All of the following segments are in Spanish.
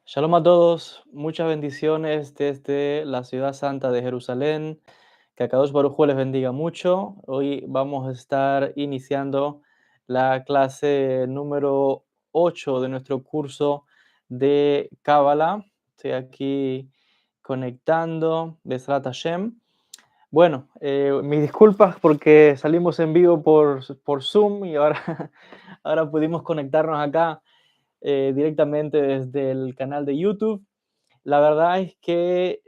Shalom a todos, muchas bendiciones desde la ciudad santa de Jerusalén. Que Akadosh Baruj Hu les bendiga mucho. Hoy vamos a estar iniciando la clase número 8 de nuestro curso de Cábala. Estoy aquí conectando, Besrat Hashem. Bueno, mis disculpas porque salimos en vivo por Zoom y ahora, ahora pudimos conectarnos acá directamente desde el canal de YouTube. La verdad es que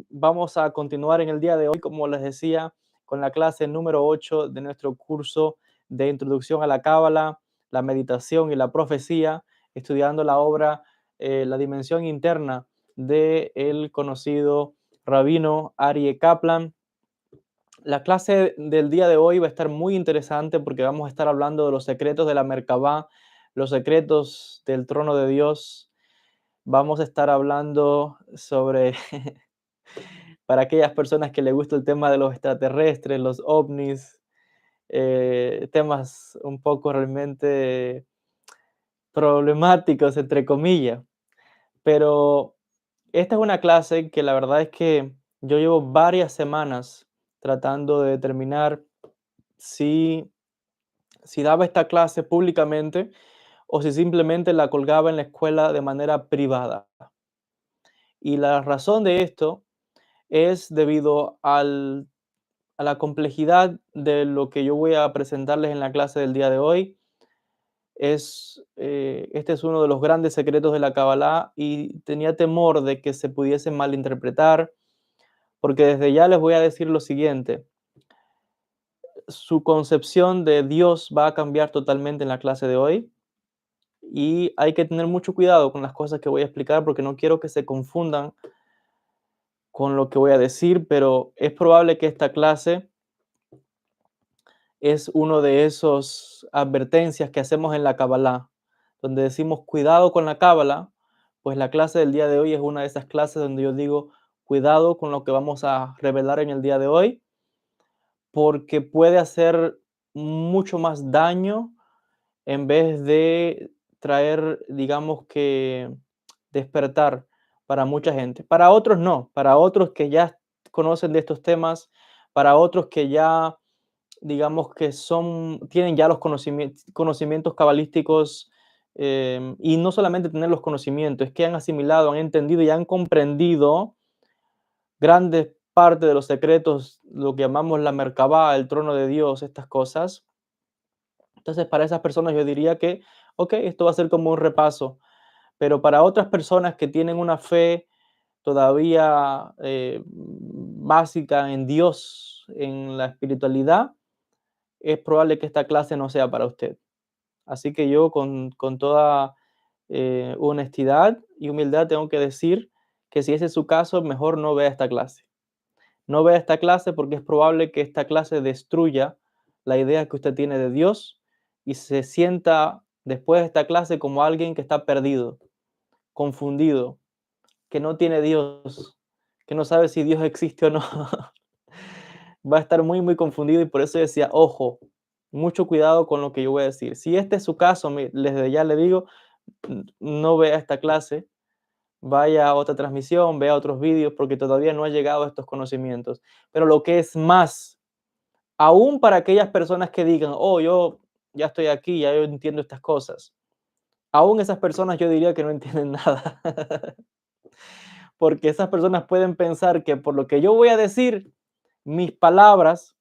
vamos a continuar en el día de hoy, como les decía, con la clase número 8 de nuestro curso de Introducción a la Cábala, la meditación y la profecía, estudiando la obra La dimensión interna del conocido rabino Aryeh Kaplan. La clase del día de hoy va a estar muy interesante porque vamos a estar hablando de los secretos de la Merkabá, los secretos del trono de Dios. Vamos a estar hablando sobre, para aquellas personas que les gusta el tema de los extraterrestres, los ovnis, temas un poco realmente problemáticos, entre comillas. Pero esta es una clase que la verdad es que yo llevo varias semanas tratando de determinar si, si daba esta clase públicamente o si simplemente la colgaba en la escuela de manera privada. Y la razón de esto es debido a la complejidad de lo que yo voy a presentarles en la clase del día de hoy. Este es uno de los grandes secretos de la Kabbalah y tenía temor de que se pudiese malinterpretar, porque desde ya les voy a decir lo siguiente: su concepción de Dios va a cambiar totalmente en la clase de hoy y hay que tener mucho cuidado con las cosas que voy a explicar porque no quiero que se confundan con lo que voy a decir, pero es probable que esta clase es uno de esos advertencias que hacemos en la Kabbalah, donde decimos cuidado con la Kabbalah. Pues la clase del día de hoy es una de esas clases donde yo digo cuidado con lo que vamos a revelar en el día de hoy, porque puede hacer mucho más daño en vez de traer, digamos que, despertar para mucha gente. Para otros no, para otros que ya conocen de estos temas, para otros que ya digamos que tienen ya los conocimientos cabalísticos, y no solamente tener los conocimientos, es que han asimilado, han entendido y han comprendido grandes partes de los secretos, lo que llamamos la Merkabá, el trono de Dios, estas cosas. Entonces, para esas personas yo diría que, ok, esto va a ser como un repaso, pero para otras personas que tienen una fe todavía básica en Dios, en la espiritualidad, es probable que esta clase no sea para usted. Así que yo con toda honestidad y humildad tengo que decir que si ese es su caso, mejor no vea esta clase. No vea esta clase porque es probable que esta clase destruya la idea que usted tiene de Dios y se sienta después de esta clase como alguien que está perdido, confundido, que no tiene Dios, que no sabe si Dios existe o no. Va a estar muy, muy confundido y por eso decía, ojo, mucho cuidado con lo que yo voy a decir. Si este es su caso, desde ya le digo, no vea esta clase, vaya a otra transmisión, vea otros vídeos, porque todavía no ha llegado a estos conocimientos. Pero lo que es más, aún para aquellas personas que digan, oh, yo ya estoy aquí, ya yo entiendo estas cosas, aún esas personas yo diría que no entienden nada, porque esas personas pueden pensar que por lo que yo voy a decir, mis palabras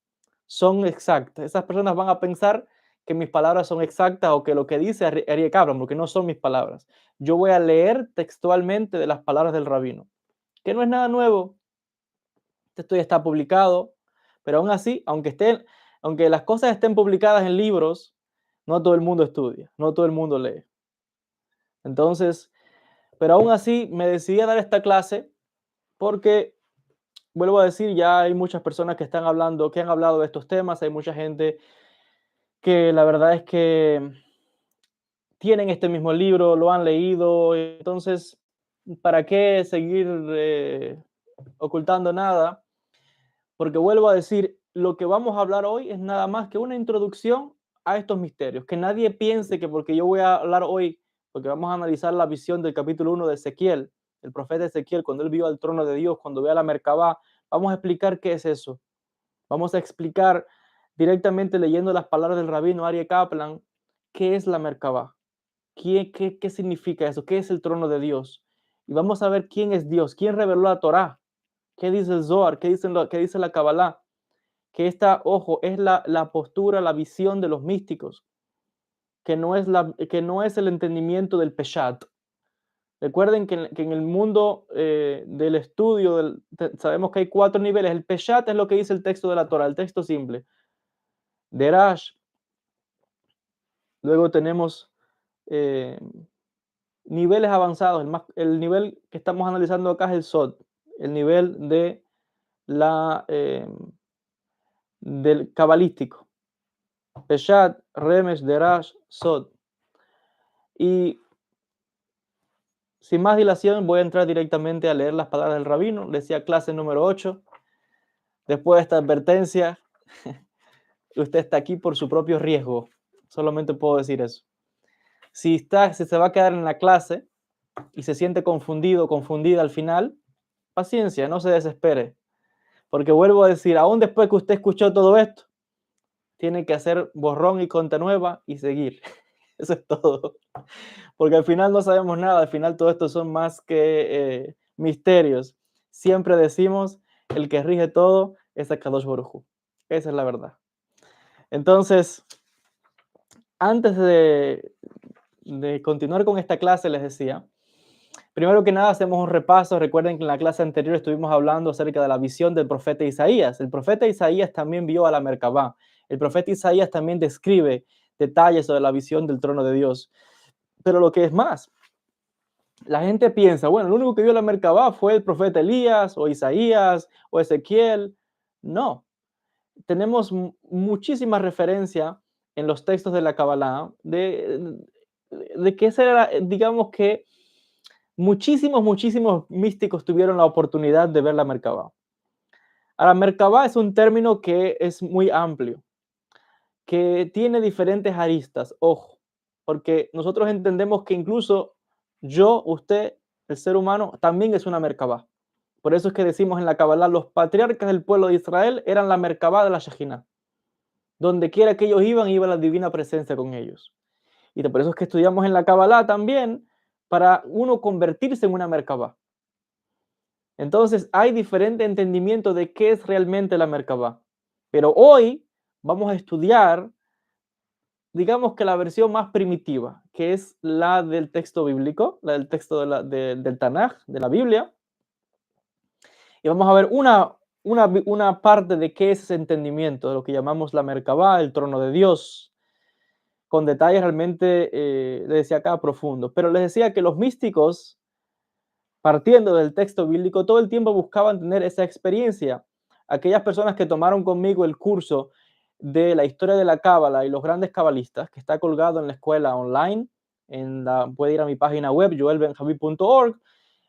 son exactas. Esas personas van a pensar que mis palabras son exactas o que lo que dice Aryeh Kaplan, porque no son mis palabras. Yo voy a leer textualmente de las palabras del rabino, que no es nada nuevo. Esto ya está publicado, pero aún así, aunque las cosas estén publicadas en libros, no todo el mundo estudia, no todo el mundo lee. Entonces, pero aún así me decidí a dar esta clase porque vuelvo a decir, ya hay muchas personas que están hablando, que han hablado de estos temas, hay mucha gente que la verdad es que tienen este mismo libro, lo han leído, entonces, ¿para qué seguir ocultando nada? Porque vuelvo a decir, lo que vamos a hablar hoy es nada más que una introducción a estos misterios. Que nadie piense que porque yo voy a hablar hoy porque vamos a analizar la visión del capítulo 1 de Ezequiel, el profeta Ezequiel, cuando él vio al trono de Dios, cuando ve a la Merkabá. Vamos a explicar qué es eso. Vamos a explicar directamente leyendo las palabras del rabino Aryeh Kaplan, qué es la Merkabá, qué significa eso, qué es el trono de Dios. Y vamos a ver quién es Dios, quién reveló la Torá, qué dice el Zohar, qué dice la Kabbalah, que esta, ojo, es la postura, la visión de los místicos, que no es el entendimiento del Peshat. Recuerden que en el mundo del estudio, sabemos que hay 4 niveles. El Peshat es lo que dice el texto de la Torah, el texto simple. Derash, luego tenemos eh, niveles avanzados. El nivel que estamos analizando acá es el Sod, el nivel del cabalístico. Peshat, Remesh, Derash, Sod. Y sin más dilación, voy a entrar directamente a leer las palabras del rabino. Decía clase número 8. Después de esta advertencia, usted está aquí por su propio riesgo. Solamente puedo decir eso. Si se va a quedar en la clase y se siente confundido, confundida al final, paciencia, no se desespere. Porque vuelvo a decir, aún después que usted escuchó todo esto, tiene que hacer borrón y cuenta nueva y seguir. Eso es todo. Porque al final no sabemos nada, al final todo esto son más que misterios. Siempre decimos, el que rige todo es Akadosh Baruj Hu. Esa es la verdad. Entonces, antes de continuar con esta clase, les decía, primero que nada hacemos un repaso. Recuerden que en la clase anterior estuvimos hablando acerca de la visión del profeta Isaías. El profeta Isaías también vio a la Merkabá. El profeta Isaías también describe detalles sobre la visión del trono de Dios. Pero lo que es más, la gente piensa, bueno, el único que vio la Merkabá fue el profeta Elías o Isaías o Ezequiel. No, tenemos muchísima referencia en los textos de la Kabbalah de que ese era, digamos que muchísimos místicos tuvieron la oportunidad de ver la Merkabá. Ahora, Merkabá es un término que es muy amplio, que tiene diferentes aristas, ojo, porque nosotros entendemos que incluso yo, usted, el ser humano, también es una Merkabá. Por eso es que decimos en la Kabbalah, los patriarcas del pueblo de Israel eran la Merkabá de la Shejinah. Donde quiera que ellos iban, iba la divina presencia con ellos. Y por eso es que estudiamos en la Kabbalah también, para uno convertirse en una Merkabá. Entonces, hay diferente entendimiento de qué es realmente la Merkabá. Pero hoy vamos a estudiar, digamos que la versión más primitiva, que es la del texto bíblico, la del texto del Tanaj, de la Biblia. Y vamos a ver una parte de qué es ese entendimiento, de lo que llamamos la Merkabá, el trono de Dios, con detalles realmente, les decía acá, profundos. Pero les decía que los místicos, partiendo del texto bíblico, todo el tiempo buscaban tener esa experiencia. Aquellas personas que tomaron conmigo el curso de la historia de la Cábala y los grandes cabalistas, que está colgado en la escuela online, puede ir a mi página web, joelbenjamin.org.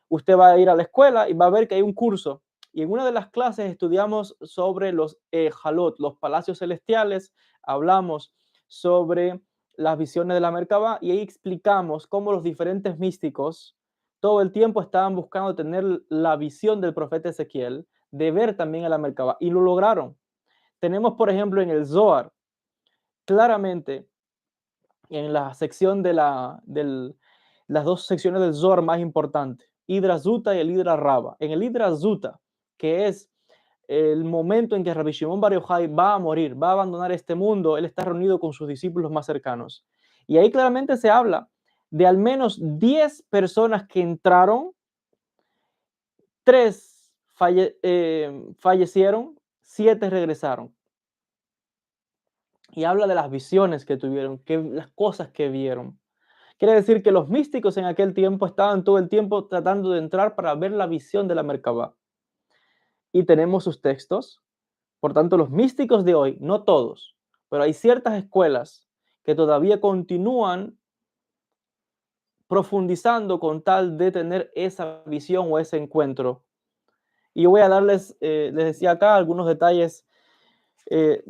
Usted va a ir a la escuela y va a ver que hay un curso. Y en una de las clases estudiamos sobre los Jalot, los palacios celestiales, hablamos sobre las visiones de la Merkabá y ahí explicamos cómo los diferentes místicos todo el tiempo estaban buscando tener la visión del profeta Ezequiel, de ver también a la Merkabá, y lo lograron. Tenemos, por ejemplo, en el Zohar, claramente, en la sección las dos secciones del Zohar más importantes, Hidra Zuta y el Hidra Raba. En el Hidra Zuta, que es el momento en que Rabbi Shimon Bar Yochai va a morir, va a abandonar este mundo, él está reunido con sus discípulos más cercanos. Y ahí claramente se habla de al menos 10 personas que entraron, 3 fallecieron, 7 regresaron. Y habla de las visiones que tuvieron, las cosas que vieron. Quiere decir que los místicos en aquel tiempo estaban todo el tiempo tratando de entrar para ver la visión de la Merkabá. Y tenemos sus textos. Por tanto, los místicos de hoy, no todos, pero hay ciertas escuelas que todavía continúan profundizando con tal de tener esa visión o ese encuentro. Y yo voy a darles, les decía acá, algunos detalles eh,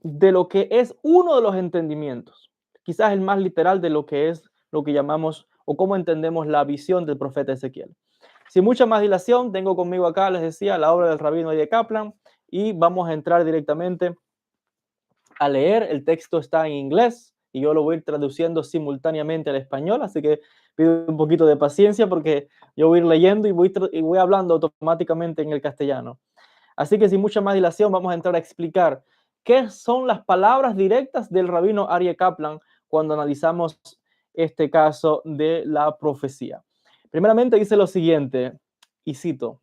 de lo que es uno de los entendimientos, quizás el más literal de lo que es lo que llamamos o cómo entendemos la visión del profeta Ezequiel. Sin mucha más dilación, tengo conmigo acá, les decía, la obra del rabino Aryeh Kaplan y vamos a entrar directamente a leer. El texto está en inglés y yo lo voy a ir traduciendo simultáneamente al español, así que pido un poquito de paciencia porque yo voy a ir leyendo y voy hablando automáticamente en el castellano. Así que sin mucha más dilación vamos a entrar a explicar qué son las palabras directas del rabino Aryeh Kaplan cuando analizamos este caso de la profecía. Primeramente dice lo siguiente, y cito: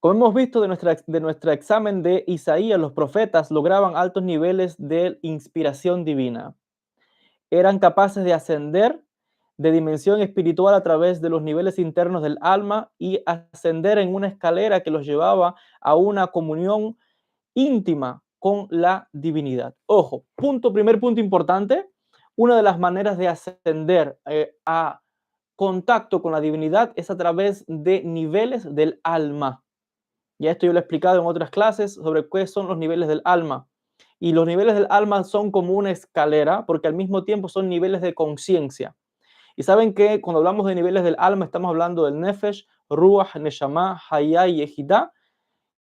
como hemos visto de nuestro examen de Isaías, los profetas lograban altos niveles de inspiración divina. Eran capaces de ascender de dimensión espiritual a través de los niveles internos del alma y ascender en una escalera que los llevaba a una comunión íntima con la divinidad. Ojo, primer punto importante, una de las maneras de ascender a contacto con la divinidad es a través de niveles del alma. Ya esto yo lo he explicado en otras clases sobre qué son los niveles del alma. Y los niveles del alma son como una escalera porque al mismo tiempo son niveles de conciencia. Y saben que cuando hablamos de niveles del alma estamos hablando del Nefesh, Ruach, Neshama, Hayah y Ejidah,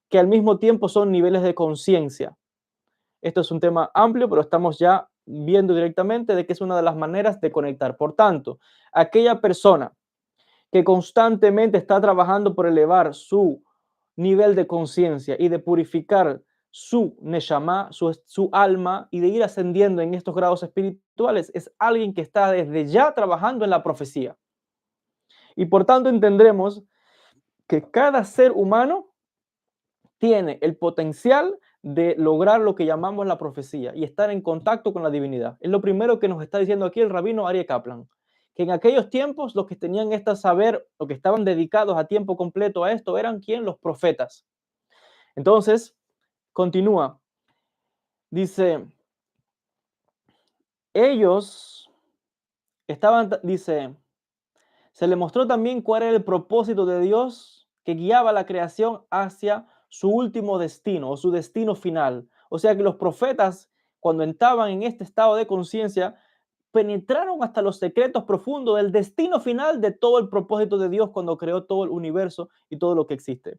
que al mismo tiempo son niveles de conciencia. Esto es un tema amplio, pero estamos ya viendo directamente de que es una de las maneras de conectar. Por tanto, aquella persona que constantemente está trabajando por elevar su nivel de conciencia y de purificar su neshama, su alma, y de ir ascendiendo en estos grados espirituales, es alguien que está desde ya trabajando en la profecía. Y por tanto entendremos que cada ser humano tiene el potencial de lograr lo que llamamos la profecía y estar en contacto con la divinidad. Es lo primero que nos está diciendo aquí el rabino Aryeh Kaplan, que en aquellos tiempos los que tenían este saber o que estaban dedicados a tiempo completo a esto eran ¿quién? Los profetas. Entonces, continúa, dice, ellos estaban, dice, se le mostró también cuál era el propósito de Dios que guiaba la creación hacia su último destino o su destino final. O sea que los profetas, cuando entraban en este estado de conciencia, penetraron hasta los secretos profundos del destino final de todo el propósito de Dios cuando creó todo el universo y todo lo que existe.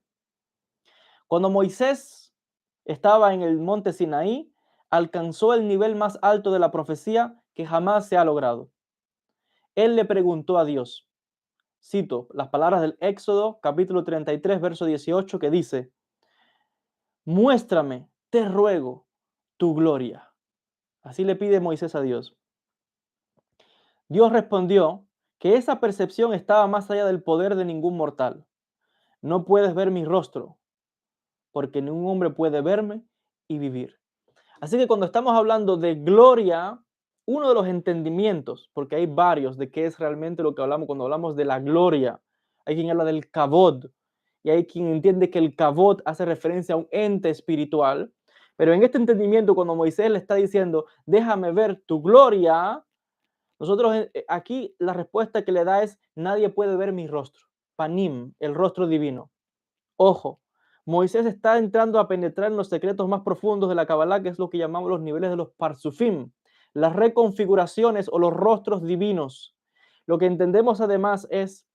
Cuando Moisés estaba en el monte Sinaí, alcanzó el nivel más alto de la profecía que jamás se ha logrado. Él le preguntó a Dios, cito las palabras del Éxodo, capítulo 33, verso 18, que dice, muéstrame, te ruego, tu gloria. Así le pide Moisés a Dios. Dios respondió que esa percepción estaba más allá del poder de ningún mortal. No puedes ver mi rostro, porque ningún hombre puede verme y vivir. Así que cuando estamos hablando de gloria, uno de los entendimientos, porque hay varios de qué es realmente lo que hablamos cuando hablamos de la gloria, hay quien habla del kavod, y hay quien entiende que el kavod hace referencia a un ente espiritual, pero en este entendimiento, cuando Moisés le está diciendo, déjame ver tu gloria, nosotros aquí la respuesta que le da es, nadie puede ver mi rostro, panim, el rostro divino. Ojo, Moisés está entrando a penetrar en los secretos más profundos de la Kabbalah, que es lo que llamamos los niveles de los parsufim, las reconfiguraciones o los rostros divinos. Lo que entendemos además es,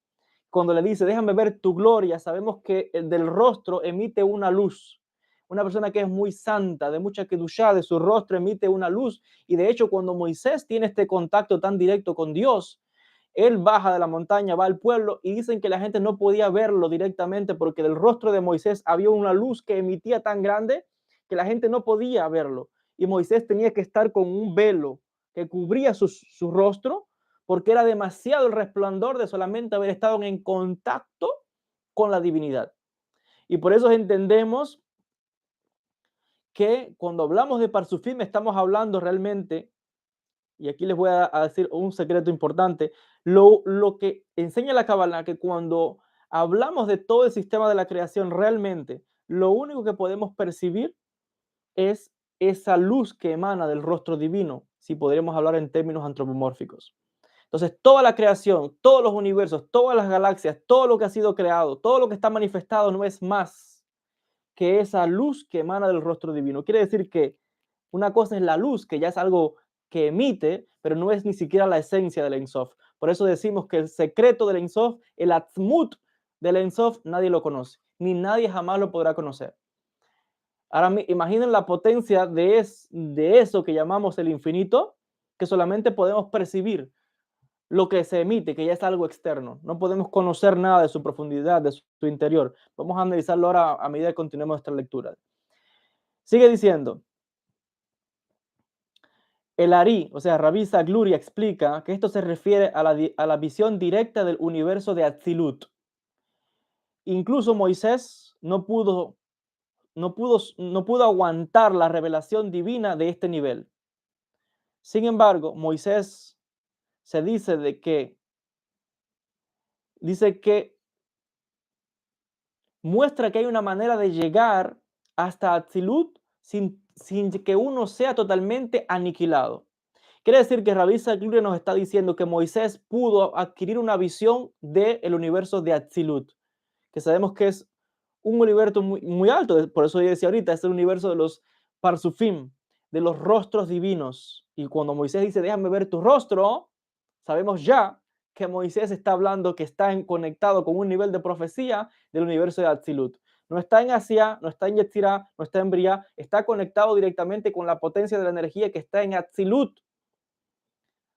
cuando le dice, déjame ver tu gloria, sabemos que el del rostro emite una luz. Una persona que es muy santa, de mucha kedushá, de su rostro emite una luz. Y de hecho, cuando Moisés tiene este contacto tan directo con Dios, él baja de la montaña, va al pueblo y dicen que la gente no podía verlo directamente porque del rostro de Moisés había una luz que emitía tan grande que la gente no podía verlo. Y Moisés tenía que estar con un velo que cubría su rostro porque era demasiado el resplandor de solamente haber estado en contacto con la divinidad. Y por eso entendemos que cuando hablamos de Parsufim estamos hablando realmente, y aquí les voy a decir un secreto importante, lo que enseña la Kabbalah, que cuando hablamos de todo el sistema de la creación realmente, lo único que podemos percibir es esa luz que emana del rostro divino, si podríamos hablar en términos antropomórficos. Entonces, toda la creación, todos los universos, todas las galaxias, todo lo que ha sido creado, todo lo que está manifestado no es más que esa luz que emana del rostro divino. Quiere decir que una cosa es la luz, que ya es algo que emite, pero no es ni siquiera la esencia del Ein Sof. Por eso decimos que el secreto del Ein Sof, el Atzmut del Ein Sof, nadie lo conoce, ni nadie jamás lo podrá conocer. Ahora imaginen la potencia de eso que llamamos el infinito, que solamente podemos percibir lo que se emite, que ya es algo externo. No podemos conocer nada de su profundidad, de su interior. Vamos a analizarlo ahora a medida que continuemos nuestra lectura. Sigue diciendo, el Ari, o sea, Rabbi Zagluria explica que esto se refiere a la visión directa del universo de Atzilut. Incluso Moisés no pudo aguantar la revelación divina de este nivel. Sin embargo, Moisés se dice que muestra que hay una manera de llegar hasta Atzilut sin que uno sea totalmente aniquilado. Quiere decir que Rabbi Zagluria nos está diciendo que Moisés pudo adquirir una visión del universo de Atzilut, que sabemos que es un universo muy, muy alto, por eso yo decía ahorita, es el universo de los Parsufim, de los rostros divinos. Y cuando Moisés dice, déjame ver tu rostro, sabemos ya que Moisés está hablando que está conectado con un nivel de profecía del universo de Atzilut. No está en Asia, no está en Yetzirah, no está en Briah, está conectado directamente con la potencia de la energía que está en Atzilut.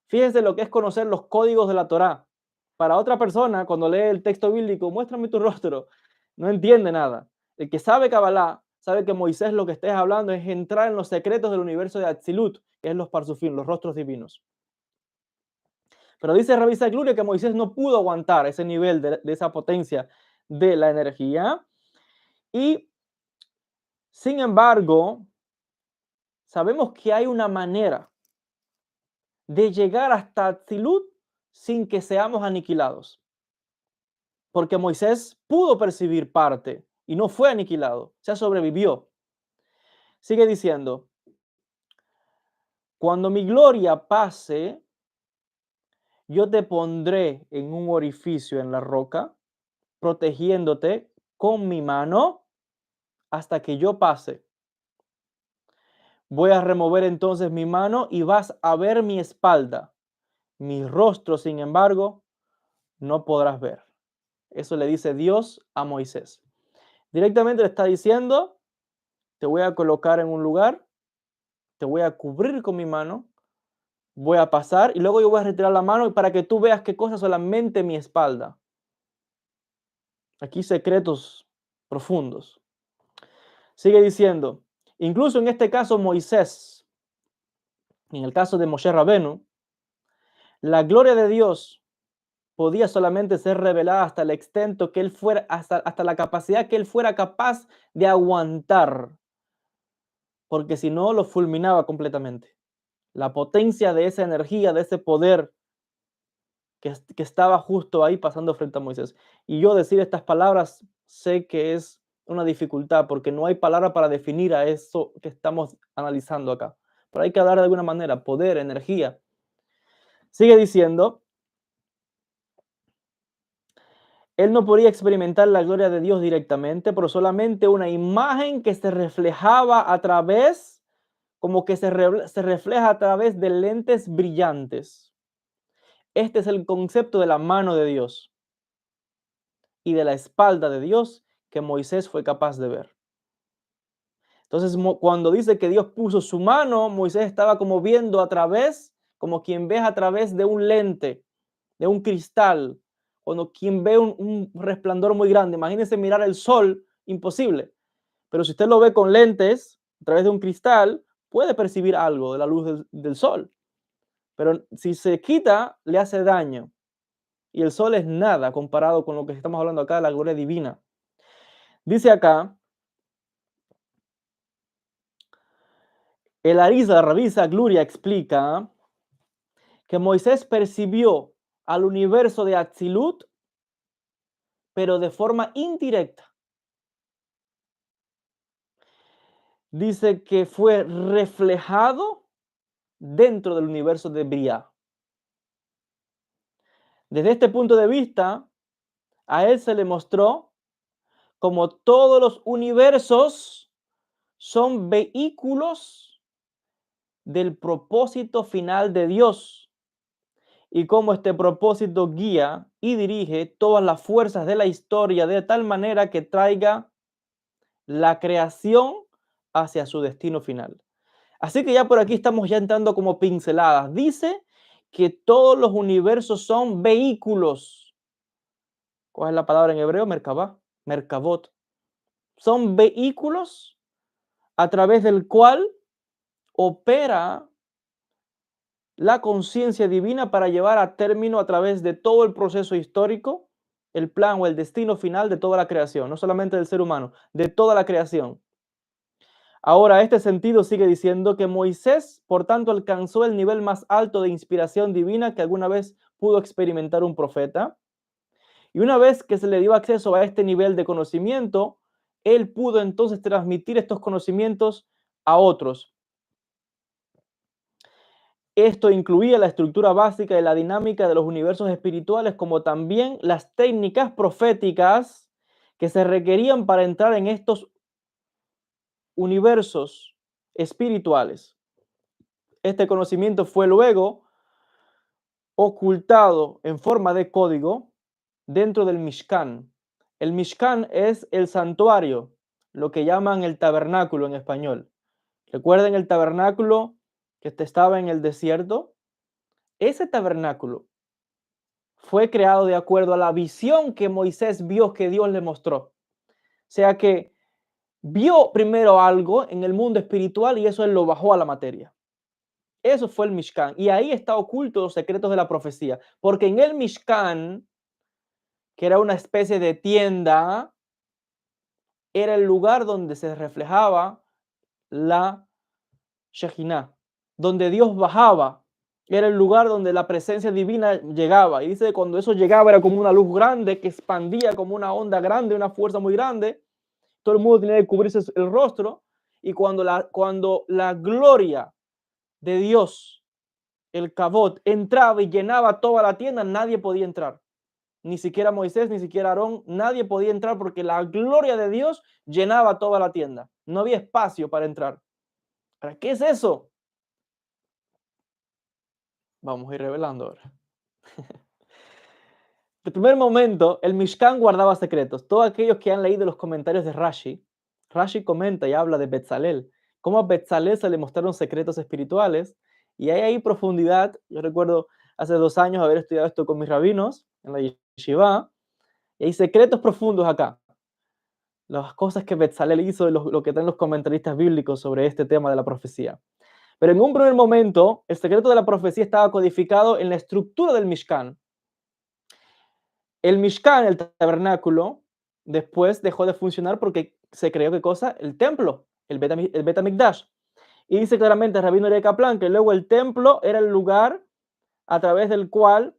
Fíjense lo que es conocer los códigos de la Torá. Para otra persona, cuando lee el texto bíblico, muéstrame tu rostro, no entiende nada. El que sabe Kabbalah sabe que Moisés lo que estés hablando es entrar en los secretos del universo de Atzilut, que es los Parsufim, los rostros divinos. Pero dice Rabbi Zagluria que Moisés no pudo aguantar ese nivel de esa potencia de la energía. Y, sin embargo, sabemos que hay una manera de llegar hasta Atzilut sin que seamos aniquilados. Porque Moisés pudo percibir parte y no fue aniquilado, o sea, sobrevivió. Sigue diciendo, cuando mi gloria pase, yo te pondré en un orificio en la roca, protegiéndote con mi mano hasta que yo pase. Voy a remover entonces mi mano y vas a ver mi espalda. Mi rostro, sin embargo, no podrás ver. Eso le dice Dios a Moisés. Directamente le está diciendo, te voy a colocar en un lugar, te voy a cubrir con mi mano, voy a pasar y luego yo voy a retirar la mano para que tú veas qué cosa solamente mi espalda. Aquí secretos profundos. Sigue diciendo, incluso en este caso Moisés, en el caso de Moshe Rabenu, la gloria de Dios podía solamente ser revelada hasta el extento que él fuera, hasta la capacidad que él fuera capaz de aguantar, porque si no lo fulminaba completamente. La potencia de esa energía, de ese poder que estaba justo ahí pasando frente a Moisés. Y yo decir estas palabras sé que es una dificultad porque no hay palabra para definir a eso que estamos analizando acá. Pero hay que hablar de alguna manera, poder, energía. Sigue diciendo, él no podía experimentar la gloria de Dios directamente, pero solamente una imagen que se reflejaba a través, como que se refleja a través de lentes brillantes. Este es el concepto de la mano de Dios y de la espalda de Dios que Moisés fue capaz de ver. Entonces, cuando dice que Dios puso su mano, Moisés estaba como viendo a través, como quien ve a través de un lente, de un cristal, cuando quien ve un resplandor muy grande. Imagínense mirar el sol, imposible. Pero si usted lo ve con lentes, a través de un cristal, puede percibir algo de la luz del sol. Pero si se quita, le hace daño. Y el sol es nada comparado con lo que estamos hablando acá de la gloria divina. Dice acá, el Arizal Rabbi Zagluria explica que Moisés percibió al universo de Atzilut, pero de forma indirecta. Dice que fue reflejado dentro del universo de Briah. Desde este punto de vista, a él se le mostró como todos los universos son vehículos del propósito final de Dios y cómo este propósito guía y dirige todas las fuerzas de la historia de tal manera que traiga la creación hacia su destino final. Así que ya por aquí estamos ya entrando como pinceladas. Dice que todos los universos son vehículos. ¿Cuál es la palabra en hebreo? Merkabah, Merkabot. Son vehículos a través del cual opera la conciencia divina para llevar a término a través de todo el proceso histórico, el plan o el destino final de toda la creación, no solamente del ser humano, de toda la creación. Ahora, este sentido sigue diciendo que Moisés, por tanto, alcanzó el nivel más alto de inspiración divina que alguna vez pudo experimentar un profeta. Y una vez que se le dio acceso a este nivel de conocimiento, él pudo entonces transmitir estos conocimientos a otros. Esto incluía la estructura básica y la dinámica de los universos espirituales, como también las técnicas proféticas que se requerían para entrar en estos universos espirituales. Este conocimiento fue luego ocultado en forma de código dentro del Mishkan. El Mishkan es el santuario, lo que llaman el tabernáculo en español. ¿Recuerden el tabernáculo que estaba en el desierto? Ese tabernáculo fue creado de acuerdo a la visión que Moisés vio que Dios le mostró. O sea que vio primero algo en el mundo espiritual y eso él lo bajó a la materia. Eso fue el Mishkan. Y ahí está oculto los secretos de la profecía. Porque en el Mishkan, que era una especie de tienda, era el lugar donde se reflejaba la Shejinah, donde Dios bajaba. Era el lugar donde la presencia divina llegaba. Y dice que cuando eso llegaba era como una luz grande que expandía como una onda grande, una fuerza muy grande. Todo el mundo tenía que cubrirse el rostro. Y cuando la gloria de Dios, el Kavod, entraba y llenaba toda la tienda, nadie podía entrar. Ni siquiera Moisés, ni siquiera Aarón, nadie podía entrar porque la gloria de Dios llenaba toda la tienda. No había espacio para entrar. ¿Para qué es eso? Vamos a ir revelando ahora. De primer momento, el Mishkan guardaba secretos. Todos aquellos que han leído los comentarios de Rashi, Rashi comenta y habla de Betzalel, cómo a Betzalel se le mostraron secretos espirituales y hay ahí profundidad. Yo recuerdo hace 2 años haber estudiado esto con mis rabinos en la yeshiva y hay secretos profundos acá. Las cosas que Betzalel hizo y lo que traen los comentaristas bíblicos sobre este tema de la profecía. Pero en un primer momento, el secreto de la profecía estaba codificado en la estructura del Mishkan. El Mishkan, el tabernáculo, después dejó de funcionar porque se creó, ¿qué cosa? El templo, el Bet HaMikdash. Y dice claramente Rabbi Noriel Kaplan que luego el templo era el lugar a través del cual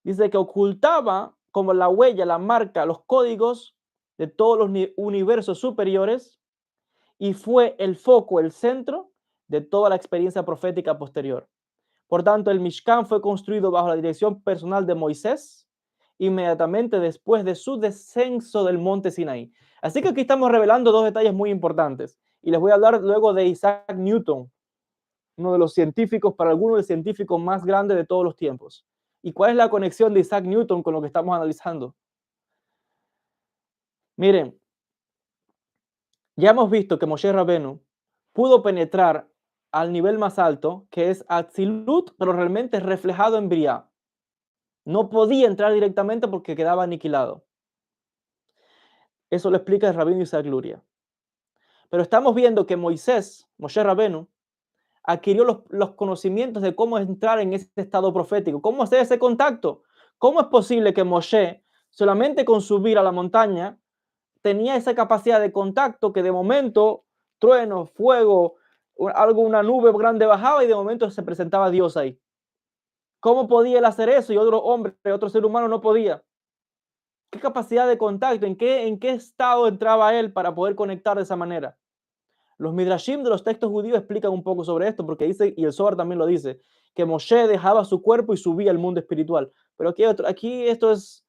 dice que ocultaba como la huella, la marca, los códigos de todos los universos superiores y fue el foco, el centro de toda la experiencia profética posterior. Por tanto, el Mishkan fue construido bajo la dirección personal de Moisés inmediatamente después de su descenso del monte Sinaí. Así que aquí estamos revelando 2 detalles muy importantes y les voy a hablar luego de Isaac Newton, uno de los científicos, para algunos el científico más grande de todos los tiempos. ¿Y cuál es la conexión de Isaac Newton con lo que estamos analizando? Miren, ya hemos visto que Moshe Rabenu pudo penetrar al nivel más alto, que es Atzilut, pero realmente reflejado en Briah. No podía entrar directamente porque quedaba aniquilado. Eso lo explica el rabino Isaac Luria. Pero estamos viendo que Moshe Rabenu, adquirió los conocimientos de cómo entrar en ese estado profético, cómo hacer ese contacto. ¿Cómo es posible que Moshe, solamente con subir a la montaña, tenía esa capacidad de contacto que de momento, trueno, fuego, una nube grande bajaba y de momento se presentaba Dios ahí? ¿Cómo podía él hacer eso y otro hombre, otro ser humano no podía? ¿Qué capacidad de contacto? ¿En qué estado entraba él para poder conectar de esa manera? Los midrashim de los textos judíos explican un poco sobre esto porque dice, y el Zohar también lo dice, que Moshe dejaba su cuerpo y subía al mundo espiritual. Pero aquí esto es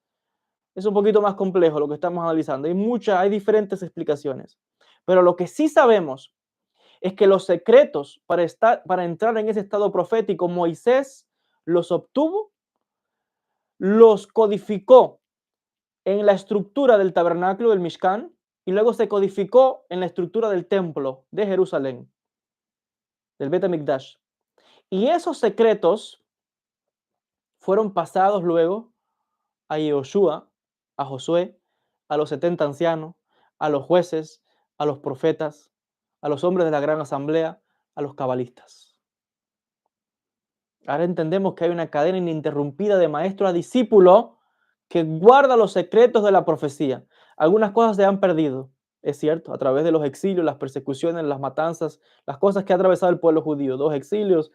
un poquito más complejo lo que estamos analizando. Hay diferentes explicaciones. Pero lo que sí sabemos es que los secretos para entrar en ese estado profético, Moisés los obtuvo, los codificó en la estructura del tabernáculo del Mishkan y luego se codificó en la estructura del templo de Jerusalén, del Bet HaMikdash. Y esos secretos fueron pasados luego a Yehoshua, a Josué, a los 70 ancianos, a los jueces, a los profetas, a los hombres de la gran asamblea, a los cabalistas. Ahora entendemos que hay una cadena ininterrumpida de maestro a discípulo que guarda los secretos de la profecía. Algunas cosas se han perdido, es cierto, a través de los exilios, las persecuciones, las matanzas, las cosas que ha atravesado el pueblo judío, 2 exilios,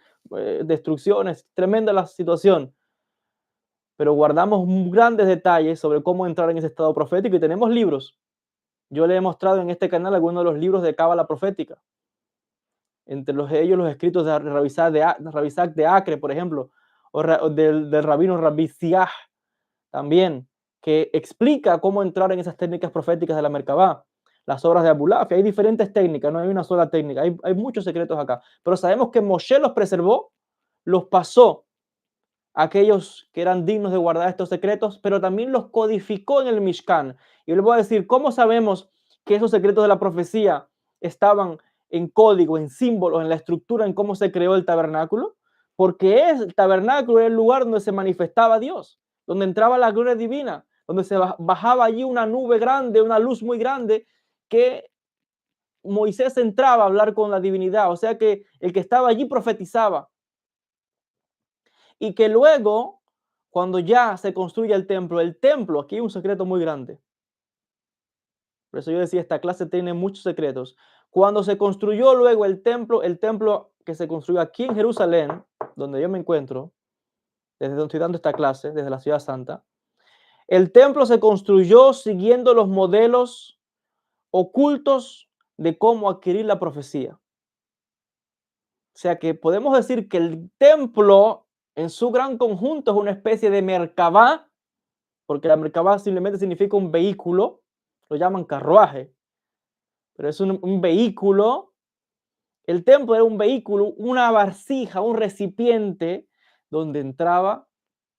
destrucciones, tremenda la situación. Pero guardamos grandes detalles sobre cómo entrar en ese estado profético y tenemos libros. Yo le he mostrado en este canal algunos de los libros de Cábala profética. Entre ellos los escritos de Rabizak de Acre, por ejemplo, o del rabino Rabbi Siah también, que explica cómo entrar en esas técnicas proféticas de la Merkabá. Las obras de Abulaf, hay diferentes técnicas, no hay una sola técnica, hay muchos secretos acá. Pero sabemos que Moshe los preservó, los pasó a aquellos que eran dignos de guardar estos secretos, pero también los codificó en el Mishkan. Y les voy a decir, ¿cómo sabemos que esos secretos de la profecía estaban en código, en símbolos, en la estructura, en cómo se creó el tabernáculo? Porque el tabernáculo era el lugar donde se manifestaba Dios, donde entraba la gloria divina, donde se bajaba allí una nube grande, una luz muy grande, que Moisés entraba a hablar con la divinidad. O sea que el que estaba allí profetizaba. Y que luego, cuando ya se construye el templo, aquí hay un secreto muy grande. Por eso yo decía, esta clase tiene muchos secretos. Cuando se construyó luego el templo que se construyó aquí en Jerusalén, donde yo me encuentro, desde donde estoy dando esta clase, desde la Ciudad Santa, el templo se construyó siguiendo los modelos ocultos de cómo adquirir la profecía. O sea que podemos decir que el templo en su gran conjunto es una especie de Merkabá, porque la Merkabá simplemente significa un vehículo, lo llaman carruaje, pero es un vehículo. El templo era un vehículo, una vasija, un recipiente donde entraba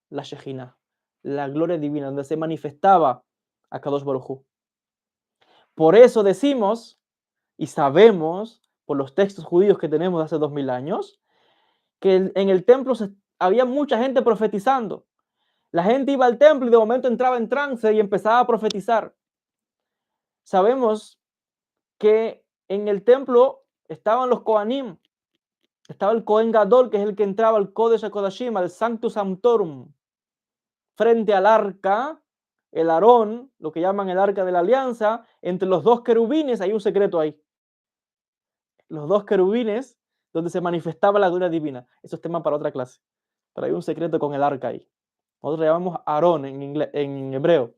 la Shejina, la gloria divina, donde se manifestaba a Kadosh Baruj Hu. Por eso decimos y sabemos, por los textos judíos que tenemos de hace 2000 años, que en el templo había mucha gente profetizando. La gente iba al templo y de momento entraba en trance y empezaba a profetizar. Sabemos que en el templo estaban los Kohanim, estaba el Kohen Gadol, que es el que entraba al Kodesh HaKodashim, al Sanctus Sanctorum, frente al arca, el Aarón, lo que llaman el arca de la alianza, entre los 2 querubines, hay un secreto ahí. Los 2 querubines, donde se manifestaba la gloria divina. Eso es tema para otra clase. Pero hay un secreto con el arca ahí. Nosotros le llamamos Aarón en hebreo.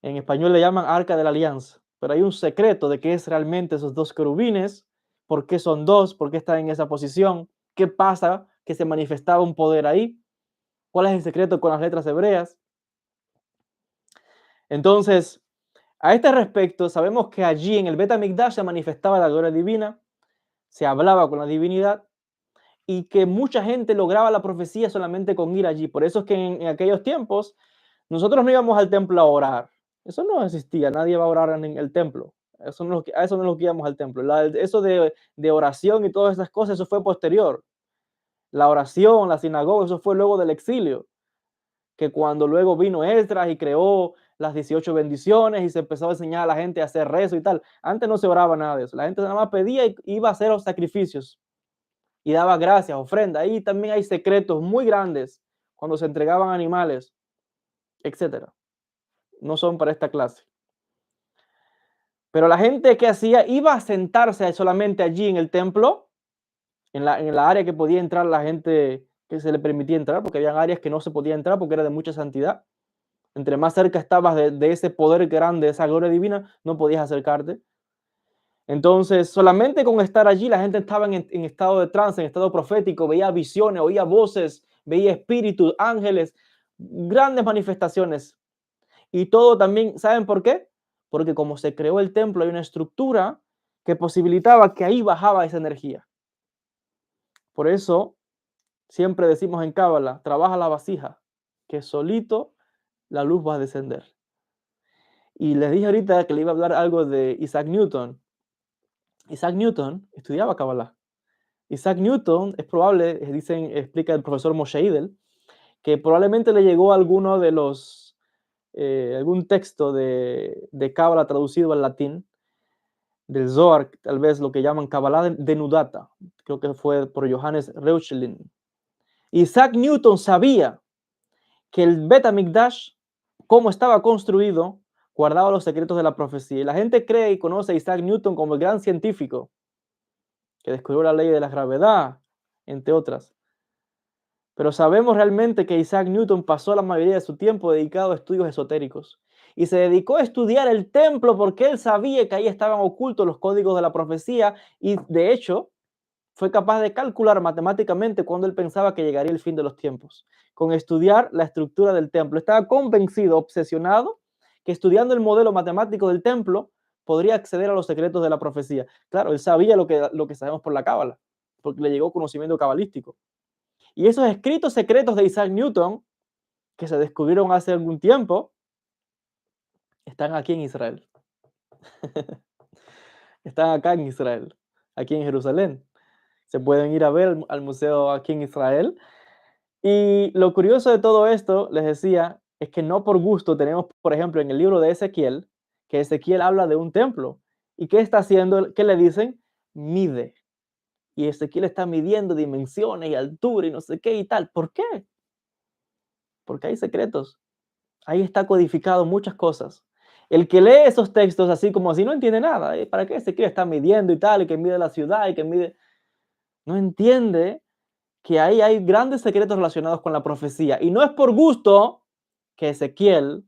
En español le llaman arca de la alianza. Pero hay un secreto de qué es realmente esos 2 querubines, por qué son 2, por qué están en esa posición, qué pasa, que se manifestaba un poder ahí, cuál es el secreto con las letras hebreas. Entonces, a este respecto, sabemos que allí en el Bet HaMikdash se manifestaba la gloria divina, se hablaba con la divinidad y que mucha gente lograba la profecía solamente con ir allí. Por eso es que en aquellos tiempos nosotros no íbamos al templo a orar. Eso no existía, nadie va a orar en el templo. A eso no es lo que íbamos al templo. Eso de oración y todas esas cosas, eso fue posterior. La oración, la sinagoga, eso fue luego del exilio. Que cuando luego vino Esdras y creó las 18 bendiciones y se empezó a enseñar a la gente a hacer rezo y tal. Antes no se oraba nada de eso. La gente nada más pedía y iba a hacer los sacrificios y daba gracias, ofrenda. Ahí también hay secretos muy grandes cuando se entregaban animales, etcétera. No son para esta clase. Pero la gente que hacía iba a sentarse solamente allí en el templo, en la área que podía entrar la gente que se le permitía entrar, porque había áreas que no se podía entrar porque era de mucha santidad. Entre más cerca estabas de ese poder grande, de esa gloria divina, no podías acercarte. Entonces, solamente con estar allí, la gente estaba en estado de trance, en estado profético, veía visiones, oía voces, veía espíritus, ángeles, grandes manifestaciones. Y todo también, ¿saben por qué? Porque como se creó el templo, hay una estructura que posibilitaba que ahí bajaba esa energía. Por eso siempre decimos en Cábala, trabaja la vasija, que solito la luz va a descender. Y les dije ahorita que le iba a hablar algo de Isaac Newton. Isaac Newton estudiaba Cábala. Isaac Newton es probable, dicen, explica el profesor Moshe Idel, que probablemente le llegó alguno de los, algún texto de Cábala traducido al latín, del Zohar, tal vez lo que llaman Kabbalah denudata, creo que fue por Johannes Reuchlin. Isaac Newton sabía que el Bet HaMikdash, cómo estaba construido, guardaba los secretos de la profecía. Y la gente cree y conoce a Isaac Newton como el gran científico que descubrió la ley de la gravedad, entre otras. Pero sabemos realmente que Isaac Newton pasó la mayoría de su tiempo dedicado a estudios esotéricos y se dedicó a estudiar el templo porque él sabía que ahí estaban ocultos los códigos de la profecía y de hecho fue capaz de calcular matemáticamente cuando él pensaba que llegaría el fin de los tiempos, con estudiar la estructura del templo. Estaba convencido, obsesionado, que estudiando el modelo matemático del templo podría acceder a los secretos de la profecía. Claro, él sabía lo que sabemos por la Cábala, porque le llegó conocimiento cabalístico. Y esos escritos secretos de Isaac Newton, que se descubrieron hace algún tiempo, están aquí en Israel. Están acá en Israel, aquí en Jerusalén. Se pueden ir a ver al museo aquí en Israel. Y lo curioso de todo esto, les decía, es que no por gusto tenemos, por ejemplo, en el libro de Ezequiel, que Ezequiel habla de un templo. ¿Y qué está haciendo? ¿Qué le dicen? Mide. Y Ezequiel está midiendo dimensiones y altura y no sé qué y tal. ¿Por qué? Porque hay secretos. Ahí está codificado muchas cosas. El que lee esos textos así como así no entiende nada. ¿Para qué Ezequiel está midiendo y tal? Y que mide la ciudad y que mide... No entiende que ahí hay grandes secretos relacionados con la profecía. Y no es por gusto que Ezequiel,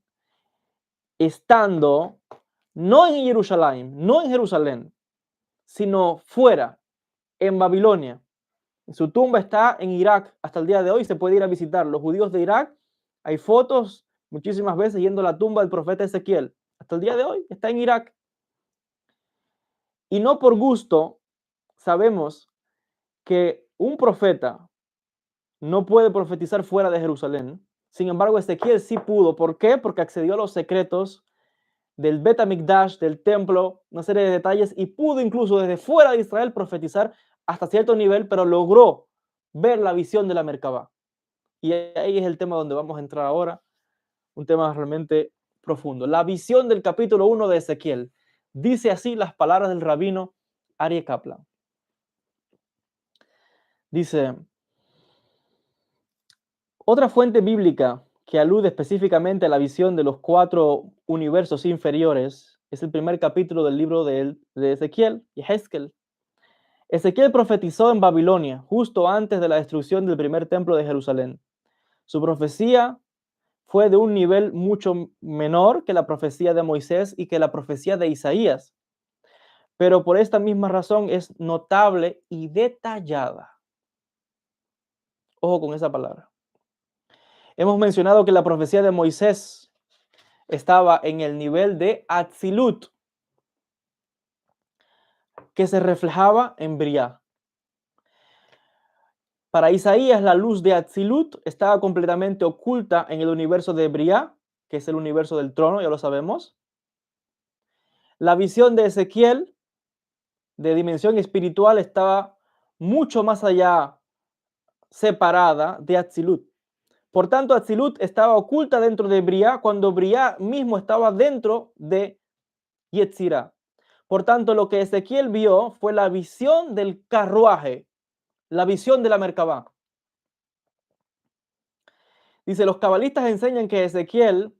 estando no en Jerusalén, no en Jerusalén, sino fuera, en Babilonia. Su tumba está en Irak. Hasta el día de hoy se puede ir a visitar. Los judíos de Irak, hay fotos muchísimas veces yendo a la tumba del profeta Ezequiel. Hasta el día de hoy está en Irak. Y no por gusto sabemos que un profeta no puede profetizar fuera de Jerusalén. Sin embargo, Ezequiel sí pudo. ¿Por qué? Porque accedió a los secretos del Bet HaMikdash, del templo, una serie de detalles, y pudo incluso desde fuera de Israel profetizar hasta cierto nivel, pero logró ver la visión de la Merkabah. Y ahí es el tema donde vamos a entrar ahora, un tema realmente profundo. La visión del capítulo 1 de Ezequiel. Dice así las palabras del rabino Aryeh Kaplan. Dice, otra fuente bíblica que alude específicamente a la visión de los 4 universos inferiores es el primer capítulo del libro de Ezequiel y Hezkel. Ezequiel profetizó en Babilonia justo antes de la destrucción del primer templo de Jerusalén. Su profecía fue de un nivel mucho menor que la profecía de Moisés y que la profecía de Isaías, pero por esta misma razón es notable y detallada. Ojo con esa palabra. Hemos mencionado que la profecía de Moisés estaba en el nivel de Atzilut, que se reflejaba en Briá. Para Isaías, la luz de Atzilut estaba completamente oculta en el universo de Briá, que es el universo del trono, ya lo sabemos. La visión de Ezequiel, de dimensión espiritual, estaba mucho más allá, separada de Atzilut. Por tanto, Atzilut estaba oculta dentro de Briá, cuando Briá mismo estaba dentro de Yetzirah. Por tanto, lo que Ezequiel vio fue la visión del carruaje, la visión de la Merkabah. Dice, los cabalistas enseñan que Ezequiel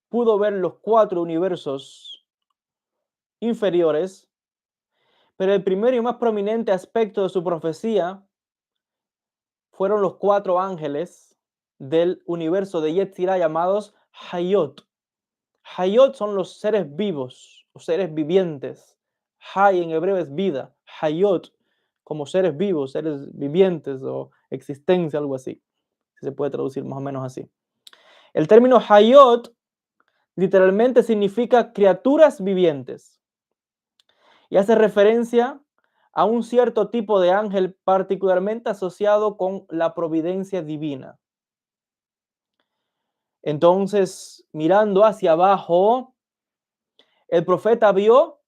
pudo ver los 4 universos inferiores, pero el primero y más prominente aspecto de su profecía fueron los 4 ángeles del universo de Yetzirah llamados Hayot. Hayot son los seres vivos o seres vivientes. Hay en hebreo es vida. Hayot como seres vivos, seres vivientes o existencia, algo así. Se puede traducir más o menos así. El término Hayot literalmente significa criaturas vivientes. y hace referencia a un cierto tipo de ángel particularmente asociado con la providencia divina. Entonces, mirando hacia abajo, el profeta vio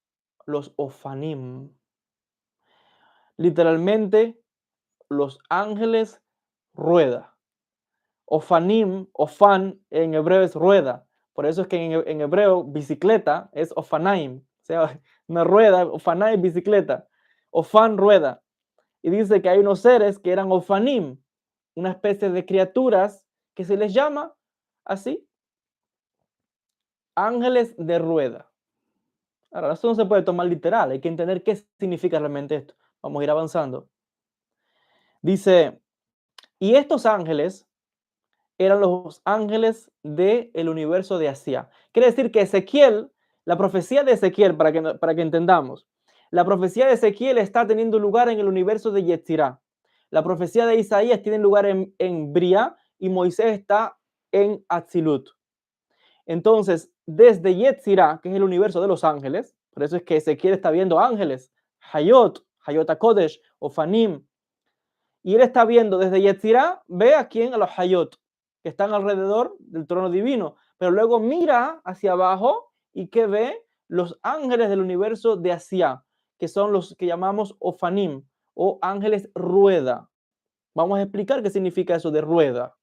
los Ofanim, literalmente los ángeles rueda. Ofanim, ofan en hebreo es rueda. Por eso es que en hebreo bicicleta es ofanaim. O sea, una rueda, ofanaim, bicicleta. Ofan, rueda. Y dice que hay unos seres que eran ofanim, una especie de criaturas que se les llama así, ángeles de rueda. Ahora, esto no se puede tomar literal, hay que entender qué significa realmente esto. Vamos a ir avanzando. Dice, y estos ángeles eran los ángeles del universo de Asia. Quiere decir que Ezequiel, la profecía de Ezequiel, para que entendamos, la profecía de Ezequiel está teniendo lugar en el universo de Yetzirah. La profecía de Isaías tiene lugar en Bria y Moisés está en Atzilut. Entonces, desde Yetzirah, que es el universo de los ángeles, por eso es que Ezequiel está viendo ángeles, Hayot, Hayot HaKodesh, Ofanim, y él está viendo desde Yetzirah, ve a quién, a los Hayot, que están alrededor del trono divino, pero luego mira hacia abajo y que ve los ángeles del universo de Asia, que son los que llamamos Ofanim o ángeles rueda. Vamos a explicar qué significa eso de rueda.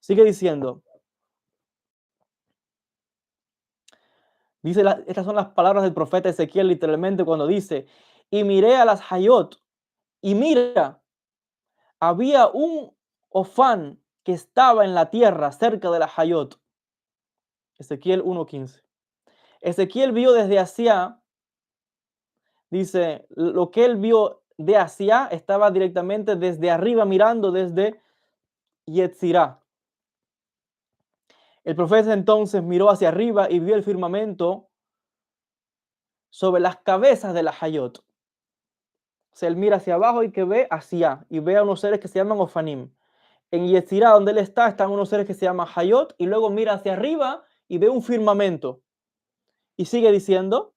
Sigue diciendo, estas son las palabras del profeta Ezequiel literalmente cuando dice, y miré a las Hayot, y mira, había un Ofán que estaba en la tierra cerca de la Hayot. Ezequiel 1:15. Ezequiel vio desde Asia, dice, lo que él vio de Asia estaba directamente desde arriba mirando desde Yetzirah. El profeta entonces miró hacia arriba y vio el firmamento sobre las cabezas de la Hayot. O sea, él mira hacia abajo y que ve Asia y ve a unos seres que se llaman Ofanim. En Yetzirah, donde él está, están unos seres que se llaman Hayot y luego mira hacia arriba y ve un firmamento. Y sigue diciendo,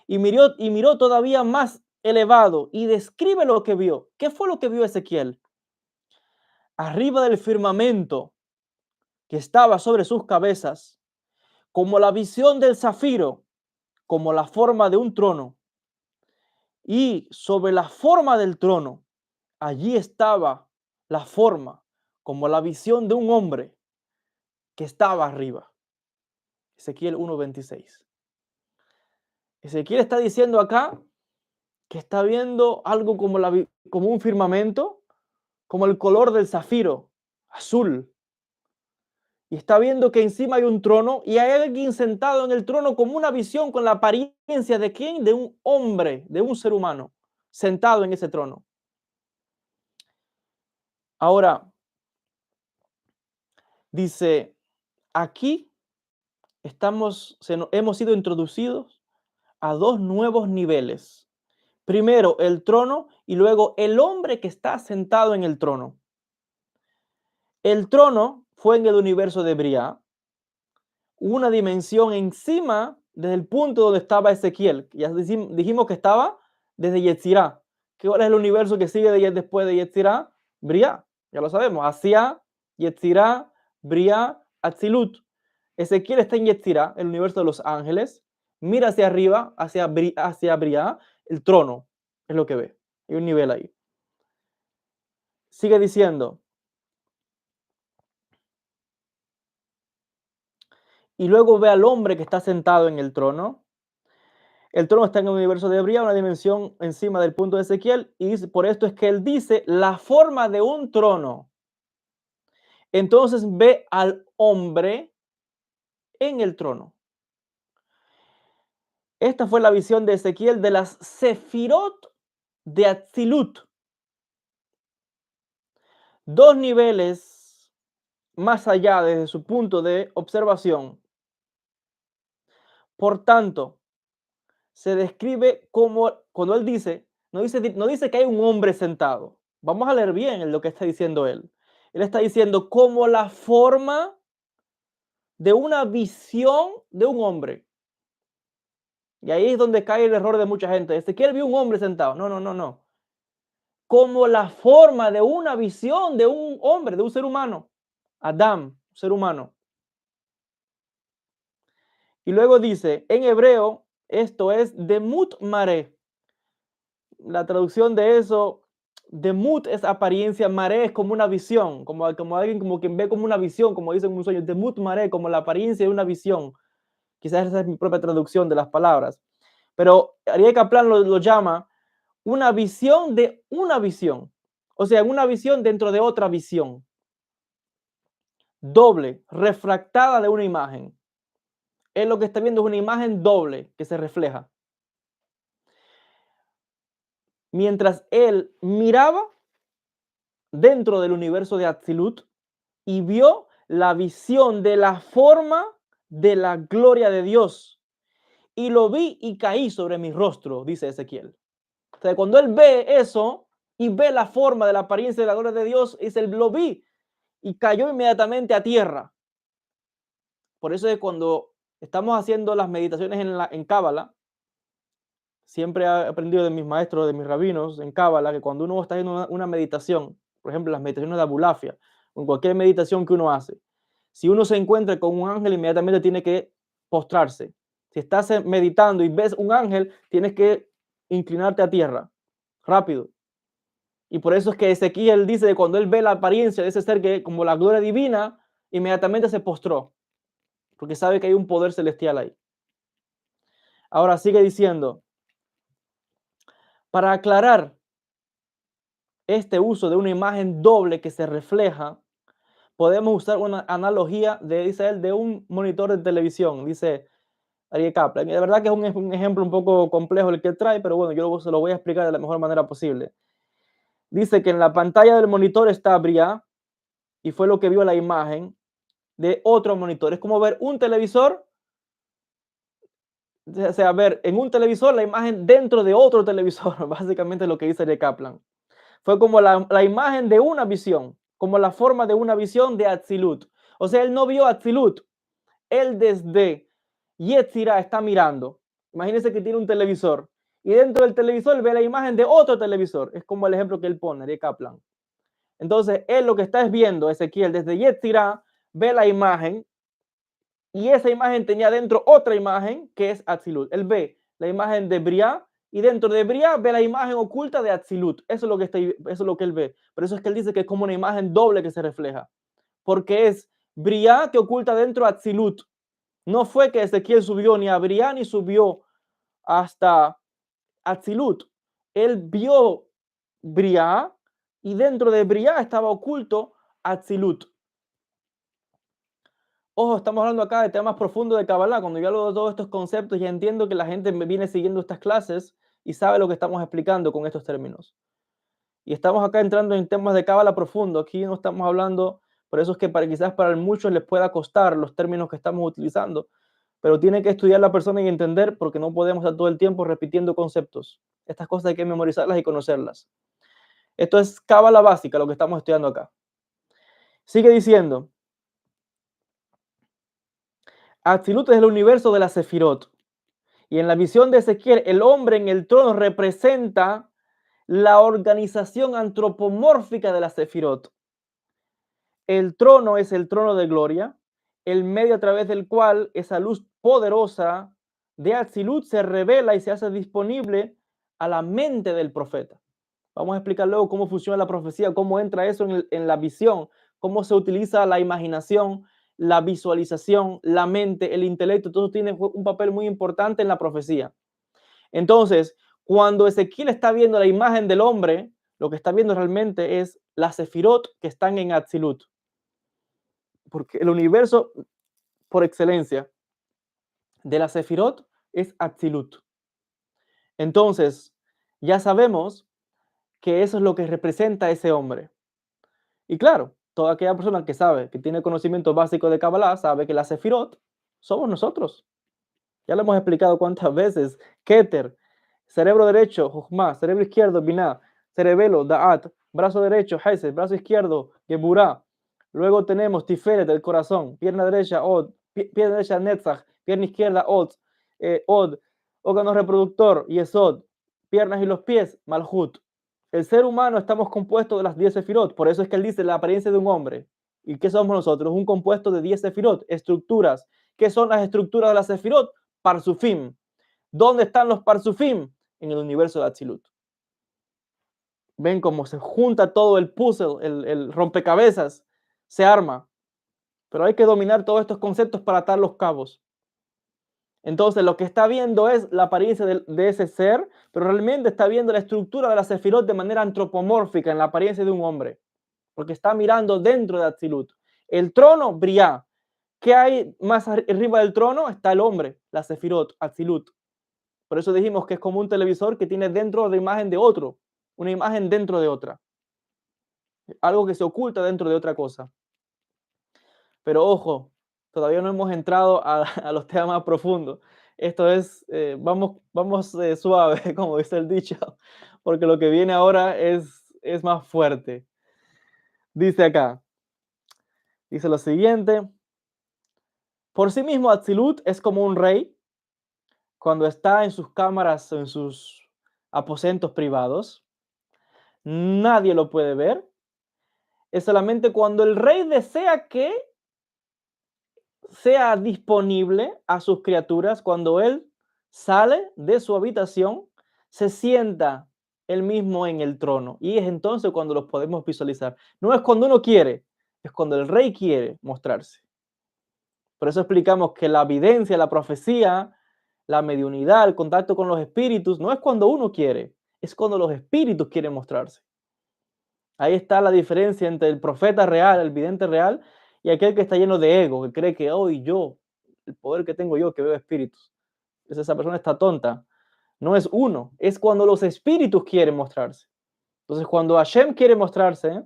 y miró todavía más elevado y describe lo que vio. ¿Qué fue lo que vio Ezequiel? Arriba del firmamento que estaba sobre sus cabezas, como la visión del zafiro, como la forma de un trono. Y sobre la forma del trono, allí estaba la forma, como la visión de un hombre que estaba arriba. Ezequiel 1:26. Ezequiel está diciendo acá que está viendo algo como un firmamento, como el color del zafiro, azul. Y está viendo que encima hay un trono y hay alguien sentado en el trono como una visión con la apariencia de quién, de un hombre, de un ser humano, sentado en ese trono. Ahora, dice, aquí hemos sido introducidos a dos nuevos niveles. Primero el trono y luego el hombre que está sentado en el trono. El trono fue en el universo de Briah, una dimensión encima desde el punto donde estaba Ezequiel. Ya dijimos que estaba desde Yetzirah. ¿Cuál es el universo que sigue después de Yetzirah? Briah, ya lo sabemos. Asia, Yetzirah, Briah, Atzilut. Ezequiel está en Yetzirah, el universo de los ángeles. Mira hacia arriba, hacia Briah, el trono. Es lo que ve. Hay un nivel ahí. Sigue diciendo. Y luego ve al hombre que está sentado en el trono. El trono está en el universo de Briah, una dimensión encima del punto de Ezequiel, y dice, por esto es que él dice la forma de un trono. Entonces ve al hombre en el trono. Esta fue la visión de Ezequiel de las Sefirot de Atzilut. Dos niveles más allá desde su punto de observación. Por tanto, se describe como, cuando él dice, no dice que hay un hombre sentado. Vamos a leer bien lo que está diciendo él. Él está diciendo como la forma de una visión de un hombre. Y ahí es donde cae el error de mucha gente. Ezequiel vio un hombre sentado. No, no, no, no. Como la forma de una visión de un hombre, de un ser humano. Adán, ser humano. Y luego dice, en hebreo, esto es demut mare. La traducción de eso, demut es apariencia, mare es como una visión, como alguien como quien ve como una visión, como dicen en un sueño, demut mare, como la apariencia de una visión. Quizás esa es mi propia traducción de las palabras. Pero Ariel Kaplan lo llama una visión de una visión. O sea, una visión dentro de otra visión. Doble, refractada de una imagen. Él lo que está viendo es una imagen doble que se refleja. Mientras él miraba dentro del universo de Atzilut y vio la visión de la forma de la gloria de Dios. Y lo vi y caí sobre mi rostro, dice Ezequiel. O sea, cuando él ve eso y ve la forma de la apariencia de la gloria de Dios, dice, lo vi y cayó inmediatamente a tierra. Por eso es cuando estamos haciendo las meditaciones en Cábala, siempre he aprendido de mis maestros, de mis rabinos en Cábala, que cuando uno está haciendo una meditación, por ejemplo, las meditaciones de Abulafia, o en cualquier meditación que uno hace, si uno se encuentra con un ángel, inmediatamente tiene que postrarse. Si estás meditando y ves un ángel, tienes que inclinarte a tierra, rápido. Y por eso es que Ezequiel dice que cuando él ve la apariencia de ese ser que como la gloria divina, inmediatamente se postró, porque sabe que hay un poder celestial ahí. Ahora sigue diciendo, para aclarar este uso de una imagen doble que se refleja, podemos usar una analogía dice él, de un monitor de televisión, dice Ariel Kaplan. Y de verdad que es un ejemplo un poco complejo el que trae, pero bueno, yo se lo voy a explicar de la mejor manera posible. Dice que en la pantalla del monitor está Briah, y fue lo que vio la imagen de otro monitor. Es como ver un televisor, o sea, ver en un televisor la imagen dentro de otro televisor, básicamente lo que dice Ariel Kaplan. Fue como la imagen de una visión, como la forma de una visión de Atzilut. O sea, él no vio Atzilut, él desde Yetzirah está mirando. Imagínense que tiene un televisor y dentro del televisor ve la imagen de otro televisor. Es como el ejemplo que él pone de Kaplan. Entonces, él lo que está es viendo, Ezequiel, desde Yetzirah ve la imagen y esa imagen tenía dentro otra imagen que es Atzilut. Él ve la imagen de Briah y dentro de Briah ve la imagen oculta de Atzilut. Eso es lo que él ve. Por eso es que él dice que es como una imagen doble que se refleja. Porque es Briah que oculta dentro Atzilut. No fue que Ezequiel subió ni a Briah ni subió hasta Atzilut. Él vio Briah y dentro de Briah estaba oculto Atzilut. Ojo, estamos hablando acá de temas profundos de Kabbalah. Cuando yo hablo de todos estos conceptos, ya entiendo que la gente me viene siguiendo estas clases y sabe lo que estamos explicando con estos términos. Y estamos acá entrando en temas de Kabbalah profundo. Aquí no estamos hablando, por eso es que quizás para muchos les pueda costar los términos que estamos utilizando, pero tiene que estudiar la persona y entender porque no podemos estar todo el tiempo repitiendo conceptos. Estas cosas hay que memorizarlas y conocerlas. Esto es Kabbalah básica, lo que estamos estudiando acá. Sigue diciendo, Atzilut es el universo de la Sefirot. Y en la visión de Ezequiel, el hombre en el trono representa la organización antropomórfica de la Sefirot. El trono es el trono de gloria, el medio a través del cual esa luz poderosa de Atzilut se revela y se hace disponible a la mente del profeta. Vamos a explicar luego cómo funciona la profecía, cómo entra eso en la visión, cómo se utiliza la imaginación, la visualización, la mente, el intelecto. Todo tiene un papel muy importante en la profecía. Entonces, cuando Ezequiel está viendo la imagen del hombre, lo que está viendo realmente es las sefirot que están en Atzilut. Porque el universo por excelencia de la sefirot es Atzilut. Entonces, ya sabemos que eso es lo que representa ese hombre. Y claro, toda aquella persona que sabe, que tiene conocimiento básico de Kabbalah, sabe que la sefirot somos nosotros. Ya lo hemos explicado cuántas veces. Keter, cerebro derecho, Jochma, cerebro izquierdo, Binah, cerebelo, Da'at, brazo derecho, Hesed, brazo izquierdo, Geburah. Luego tenemos Tiferet, del corazón, pierna derecha, Od, pierna derecha, Netzach, pierna izquierda, Od, Od, órgano reproductor, Yesod, piernas y los pies, Malhut. El ser humano estamos compuestos de las 10 sefirot, por eso es que él dice la apariencia de un hombre. ¿Y qué somos nosotros? Un compuesto de 10 sefirot, estructuras. ¿Qué son las estructuras de las sefirot? Parsufim. ¿Dónde están los parsufim? En el universo de Atzilut. Ven cómo se junta todo el puzzle, el rompecabezas, se arma. Pero hay que dominar todos estos conceptos para atar los cabos. Entonces, lo que está viendo es la apariencia de ese ser, pero realmente está viendo la estructura de la sefirot de manera antropomórfica, en la apariencia de un hombre, porque está mirando dentro de Atzilut. El trono, Briá. ¿Qué hay más arriba del trono? Está el hombre, la sefirot, Atzilut. Por eso dijimos que es como un televisor que tiene dentro de imagen de otro, una imagen dentro de otra, algo que se oculta dentro de otra cosa. Pero ojo, todavía no hemos entrado a los temas más profundos. Esto es, vamos suave, como dice el dicho, porque lo que viene ahora es más fuerte. Dice acá, dice lo siguiente: por sí mismo Atzilut es como un rey cuando está en sus cámaras o en sus aposentos privados. Nadie lo puede ver. Es solamente cuando el rey desea que sea disponible a sus criaturas, cuando él sale de su habitación, se sienta él mismo en el trono. Y es entonces cuando los podemos visualizar. No es cuando uno quiere, es cuando el rey quiere mostrarse. Por eso explicamos que la evidencia, la profecía, la mediunidad, el contacto con los espíritus, no es cuando uno quiere, es cuando los espíritus quieren mostrarse. Ahí está la diferencia entre el profeta real, el vidente real, y aquel que está lleno de ego, que cree que hoy yo, el poder que tengo yo, que veo espíritus. Esa persona está tonta. No es uno, es cuando los espíritus quieren mostrarse. Entonces, cuando Hashem quiere mostrarse,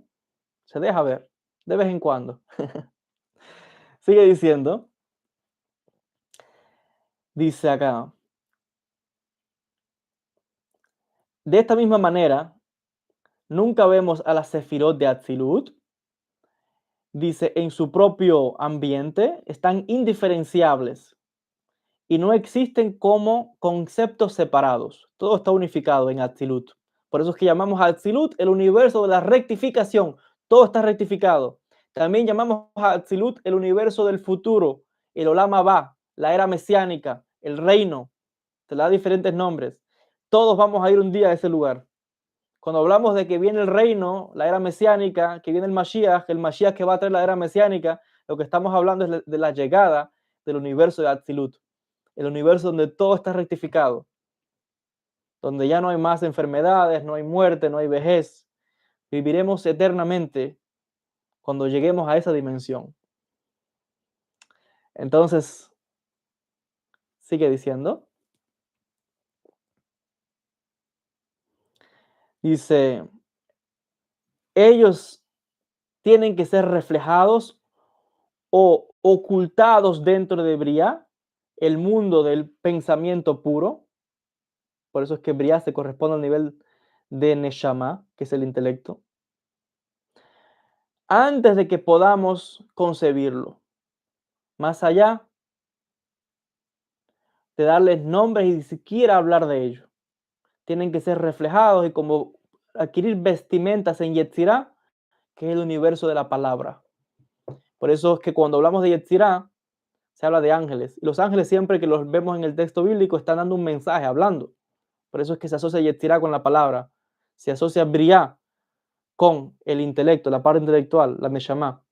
se deja ver, de vez en cuando. Sigue diciendo, dice acá, de esta misma manera, nunca vemos a la Sefirot de Atzilut, dice, en su propio ambiente, están indiferenciables y no existen como conceptos separados. Todo está unificado en Atzilut. Por eso es que llamamos a Atzilut el universo de la rectificación. Todo está rectificado. También llamamos a Atzilut el universo del futuro, el Olam Abba, la era mesiánica, el reino. Se le da diferentes nombres. Todos vamos a ir un día a ese lugar. Cuando hablamos de que viene el reino, la era mesiánica, que viene el Mashiach que va a traer la era mesiánica, lo que estamos hablando es de la llegada del universo de Atzilut, el universo donde todo está rectificado, donde ya no hay más enfermedades, no hay muerte, no hay vejez. Viviremos eternamente cuando lleguemos a esa dimensión. Entonces, sigue diciendo, dice, ellos tienen que ser reflejados o ocultados dentro de Briá, el mundo del pensamiento puro. Por eso es que Briá se corresponde al nivel de Neshama, que es el intelecto, antes de que podamos concebirlo. Más allá de darles nombres y ni siquiera hablar de ello. Tienen que ser reflejados y como adquirir vestimentas en Yetzirah, que es el universo de la palabra. Por eso es que cuando hablamos de Yetzirah, se habla de ángeles. Y los ángeles siempre que los vemos en el texto bíblico están dando un mensaje, hablando. Por eso es que se asocia Yetzirah con la palabra. Se asocia Briá con el intelecto, la parte intelectual, la Neshama.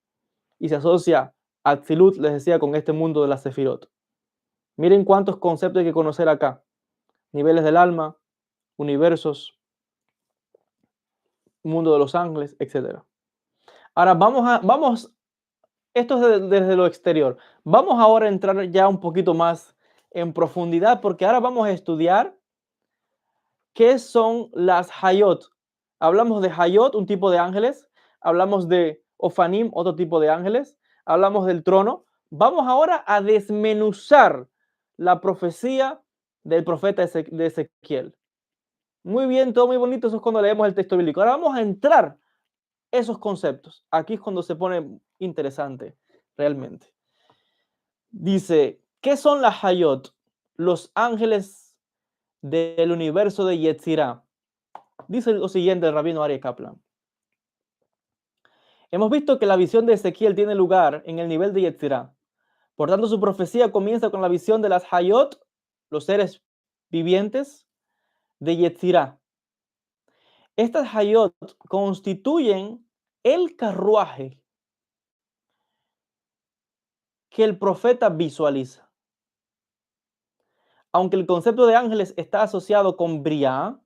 Y se asocia Atzilut, les decía, con este mundo de la Sefirot. Miren cuántos conceptos hay que conocer acá. Niveles del alma, universos, mundo de los ángeles, etc. Ahora vamos, esto es desde lo exterior. Vamos ahora a entrar ya un poquito más en profundidad porque ahora vamos a estudiar qué son las Hayot. Hablamos de Hayot, un tipo de ángeles. Hablamos de Ofanim, otro tipo de ángeles. Hablamos del trono. Vamos ahora a desmenuzar la profecía del profeta de Ezequiel. Muy bien, todo muy bonito, eso es cuando leemos el texto bíblico. Ahora vamos a entrar esos conceptos. Aquí es cuando se pone interesante, realmente. Dice, ¿qué son las Hayot? Los ángeles del universo de Yetzirah. Dice lo siguiente el rabino Aryeh Kaplan. Hemos visto que la visión de Ezequiel tiene lugar en el nivel de Yetzirah. Por tanto, su profecía comienza con la visión de las Hayot, los seres vivientes de Yetzirah. Estas Hayot constituyen el carruaje que el profeta visualiza. Aunque el concepto de ángeles está asociado con Briah,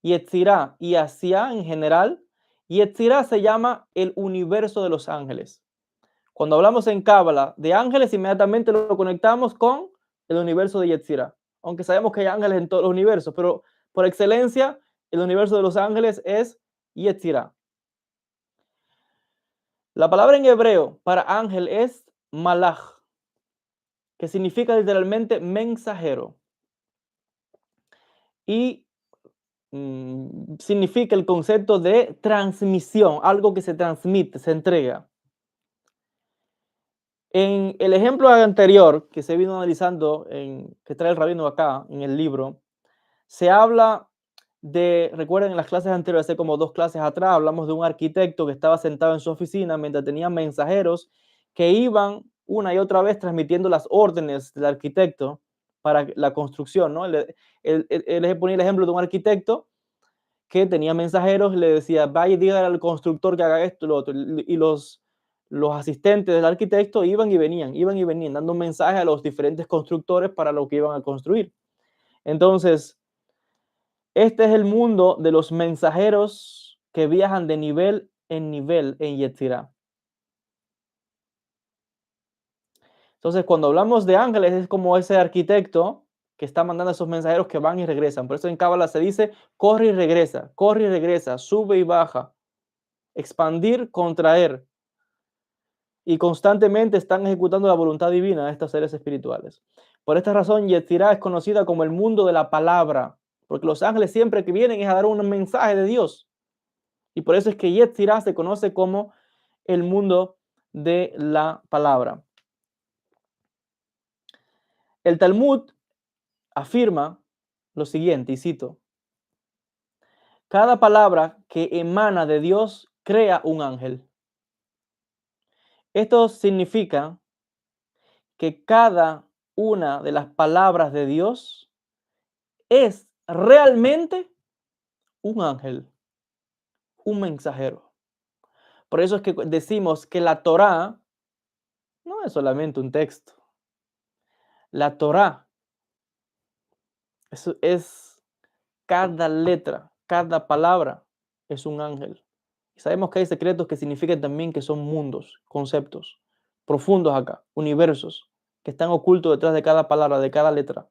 Yetzirah y Asiá en general, Yetzirah se llama el universo de los ángeles. Cuando hablamos en Cábala de ángeles, inmediatamente lo conectamos con el universo de Yetzirah. Aunque sabemos que hay ángeles en todos los universos, pero por excelencia, el universo de los ángeles es Yetzirah. La palabra en hebreo para ángel es malach, que significa literalmente mensajero. Y significa el concepto de transmisión, algo que se transmite, se entrega. En el ejemplo anterior que se vino analizando, que trae el rabino acá en el libro, se habla de, recuerden en las clases anteriores, hace como 2 clases atrás, hablamos de un arquitecto que estaba sentado en su oficina mientras tenía mensajeros que iban una y otra vez transmitiendo las órdenes del arquitecto para la construcción, ¿no? Él ponía el ejemplo de un arquitecto que tenía mensajeros y le decía, vaya y dígale al constructor que haga esto y lo otro. Y los asistentes del arquitecto iban y venían, dando un mensaje a los diferentes constructores para lo que iban a construir. Entonces, este es el mundo de los mensajeros que viajan de nivel en Yetzirah. Entonces, cuando hablamos de ángeles, es como ese arquitecto que está mandando a esos mensajeros que van y regresan. Por eso en Cábala se dice, corre y regresa, sube y baja, expandir, contraer. Y constantemente están ejecutando la voluntad divina de estos seres espirituales. Por esta razón, Yetzirah es conocida como el mundo de la palabra, porque los ángeles siempre que vienen es a dar un mensaje de Dios. Y por eso es que Yetzirah se conoce como el mundo de la palabra. El Talmud afirma lo siguiente, y cito, cada palabra que emana de Dios crea un ángel. Esto significa que cada una de las palabras de Dios es realmente un ángel, un mensajero. Por eso es que decimos que la Torá no es solamente un texto. La Torá es cada letra, cada palabra es un ángel. Y sabemos que hay secretos que significan también que son mundos, conceptos profundos acá, universos que están ocultos detrás de cada palabra, de cada letra.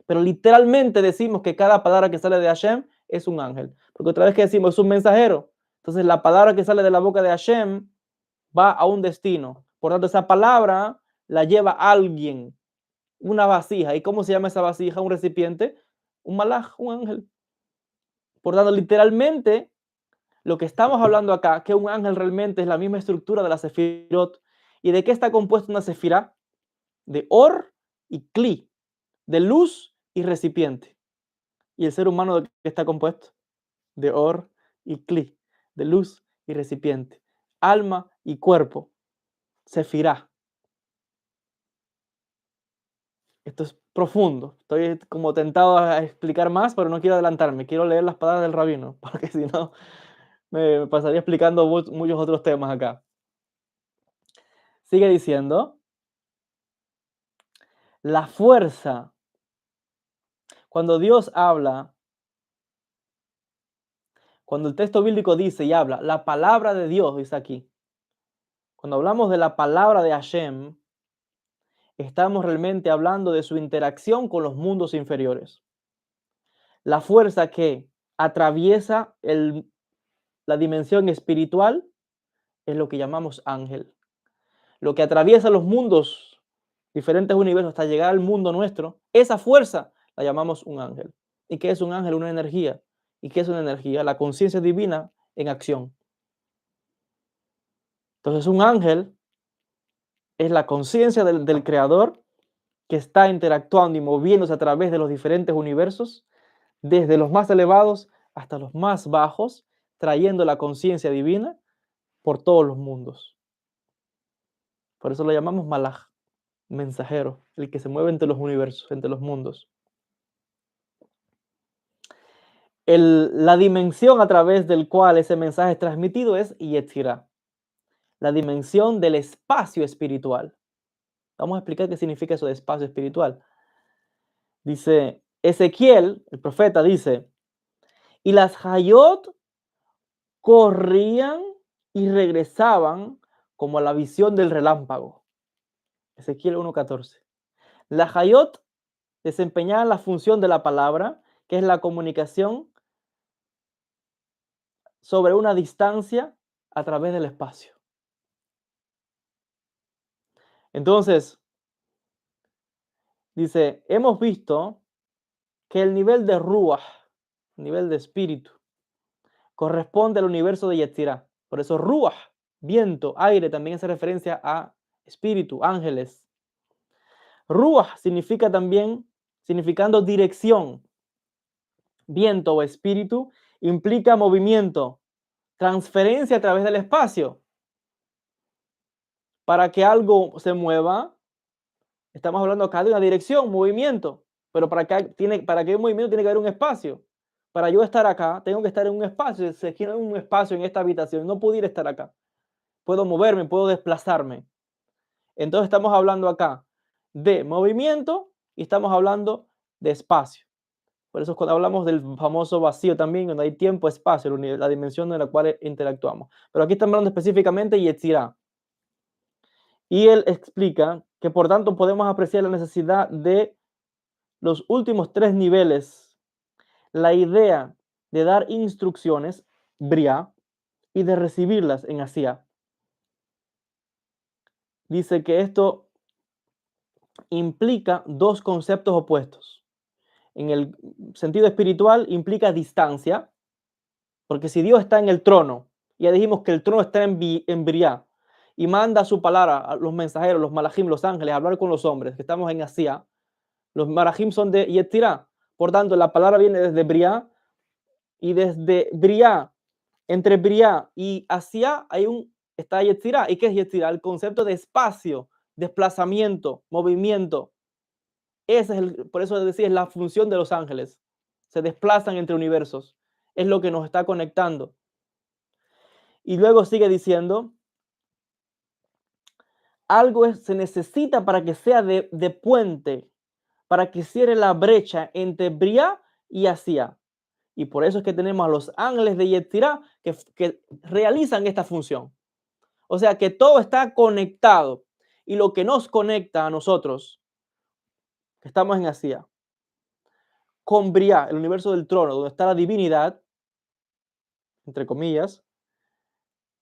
Pero literalmente decimos que cada palabra que sale de Hashem es un ángel. Porque otra vez que decimos es un mensajero. Entonces la palabra que sale de la boca de Hashem va a un destino. Por tanto, esa palabra la lleva alguien, una vasija. ¿Y cómo se llama esa vasija? Un recipiente, un malaj, un ángel. Por tanto, literalmente, lo que estamos hablando acá, que un ángel realmente es la misma estructura de la sefirot. ¿Y de qué está compuesta una sefirá? De or y kli, de luz y recipiente. ¿Y el ser humano de qué está compuesto? De or y kli, de luz y recipiente. Alma y cuerpo, sefirá. Esto es profundo. Estoy como tentado a explicar más, pero no quiero adelantarme. Quiero leer las palabras del rabino, porque si no, me pasaría explicando muchos otros temas acá. Sigue diciendo, la fuerza, cuando Dios habla, cuando el texto bíblico dice y habla, la palabra de Dios, dice aquí. Cuando hablamos de la palabra de Hashem, estamos realmente hablando de su interacción con los mundos inferiores. La fuerza que atraviesa la dimensión espiritual es lo que llamamos ángel. Lo que atraviesa los mundos, diferentes universos, hasta llegar al mundo nuestro, esa fuerza la llamamos un ángel. ¿Y qué es un ángel? Una energía. ¿Y qué es una energía? La conciencia divina en acción. Entonces un ángel es la conciencia del Creador que está interactuando y moviéndose a través de los diferentes universos, desde los más elevados hasta los más bajos, trayendo la conciencia divina por todos los mundos. Por eso lo llamamos Malaj, mensajero, el que se mueve entre los universos, entre los mundos. La dimensión a través del cual ese mensaje es transmitido es Yetzirah, la dimensión del espacio espiritual. Vamos a explicar qué significa eso de espacio espiritual. Dice Ezequiel, el profeta, dice, y las Hayot corrían y regresaban como a la visión del relámpago. Ezequiel 1:14. Las Hayot desempeñaban la función de la palabra, que es la comunicación sobre una distancia a través del espacio. Entonces, dice, hemos visto que el nivel de Ruach, nivel de espíritu, corresponde al universo de Yetzirah. Por eso Ruach, viento, aire, también hace referencia a espíritu, ángeles. Ruach significa también, significando dirección. Viento o espíritu implica movimiento, transferencia a través del espacio. Para que algo se mueva, estamos hablando acá de una dirección, movimiento, pero para que haya un movimiento tiene que haber un espacio. Para yo estar acá, tengo que estar en un espacio. Si quiero un espacio en esta habitación, no pudiera estar acá. Puedo moverme, puedo desplazarme. Entonces estamos hablando acá de movimiento y estamos hablando de espacio. Por eso cuando hablamos del famoso vacío también, donde hay tiempo, espacio, la dimensión en la cual interactuamos. Pero aquí estamos hablando específicamente de Yetzirah. Y él explica que por tanto podemos apreciar la necesidad de los últimos 3 niveles, la idea de dar instrucciones, Briah, y de recibirlas en Asiá. Dice que esto implica 2 conceptos opuestos. En el sentido espiritual implica distancia, porque si Dios está en el trono, ya dijimos que el trono está en Briah, y manda su palabra a los mensajeros, los malajim, los ángeles, a hablar con los hombres, que estamos en Asiá. Los malajim son de Yetzirah, por tanto la palabra viene desde Briah, y desde Briah, entre Briah y Asiá está Yetzirah. ¿Y qué es Yetzirah? El concepto de espacio, desplazamiento, movimiento. Por eso decía, es la función de los ángeles. Se desplazan entre universos. Es lo que nos está conectando. Y luego sigue diciendo, algo se necesita para que sea de puente, para que cierre la brecha entre Briah y Asiá. Y por eso es que tenemos a los ángeles de Yetzirah que realizan esta función. O sea que todo está conectado. Y lo que nos conecta a nosotros, que estamos en Asiá, con Briah, el universo del trono, donde está la divinidad, entre comillas,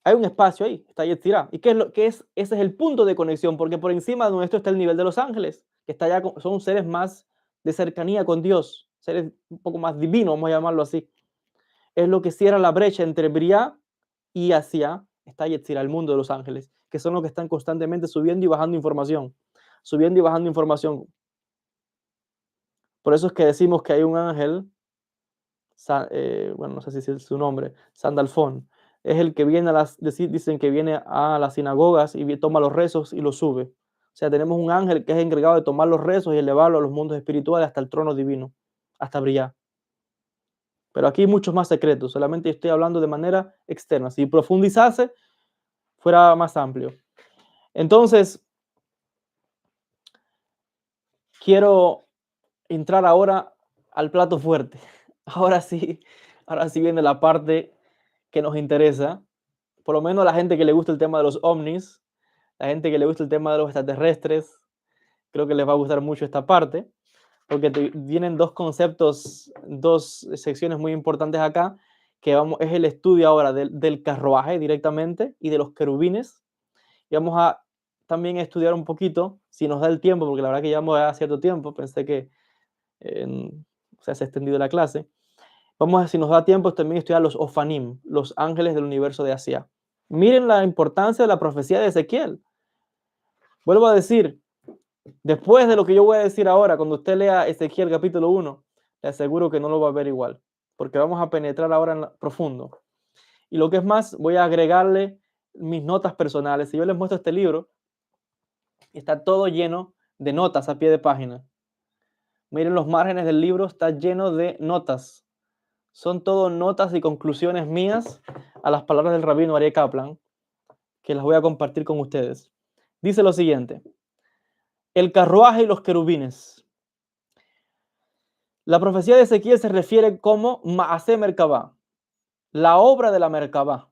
hay un espacio ahí, está Yetzirah. ¿Y qué es lo que es? Ese es el punto de conexión, porque por encima de nuestro está el nivel de los ángeles, que está allá, son seres más de cercanía con Dios, seres un poco más divinos, vamos a llamarlo así. Es lo que cierra la brecha entre Briah y Asiá, está Yetzirah, el mundo de los ángeles, que son los que están constantemente subiendo y bajando información, subiendo y bajando información. Por eso es que decimos que hay un ángel, bueno, no sé si es su nombre, Sandalfón, es el que viene dicen que viene a las sinagogas y toma los rezos y los sube. O sea, tenemos un ángel que es encargado de tomar los rezos y elevarlos a los mundos espirituales hasta el trono divino, hasta brillar. Pero aquí hay muchos más secretos, solamente estoy hablando de manera externa. Si profundizase, fuera más amplio. Entonces, quiero entrar ahora al plato fuerte. Ahora sí viene la parte que nos interesa. Por lo menos la gente que le gusta el tema de los ovnis, la gente que le gusta el tema de los extraterrestres, creo que les va a gustar mucho esta parte, porque vienen 2 conceptos, 2 secciones muy importantes acá, que es el estudio ahora del carruaje directamente y de los querubines. Y vamos a también estudiar un poquito, si nos da el tiempo, porque la verdad que llevamos ya cierto tiempo, pensé que se ha extendido la clase. Vamos a ver si nos da tiempo también estudiar los Ofanim, los ángeles del universo de Asiá. Miren la importancia de la profecía de Ezequiel. Vuelvo a decir, después de lo que yo voy a decir ahora, cuando usted lea Ezequiel capítulo 1, le aseguro que no lo va a ver igual, porque vamos a penetrar ahora en profundo. Y lo que es más, voy a agregarle mis notas personales. Si yo les muestro este libro, está todo lleno de notas a pie de página. Miren los márgenes del libro, está lleno de notas. Son todo notas y conclusiones mías a las palabras del rabino Aryeh Kaplan, que las voy a compartir con ustedes. Dice lo siguiente: el carruaje y los querubines. La profecía de Ezequiel se refiere como Maaseh Merkabah, la obra de la Merkabah.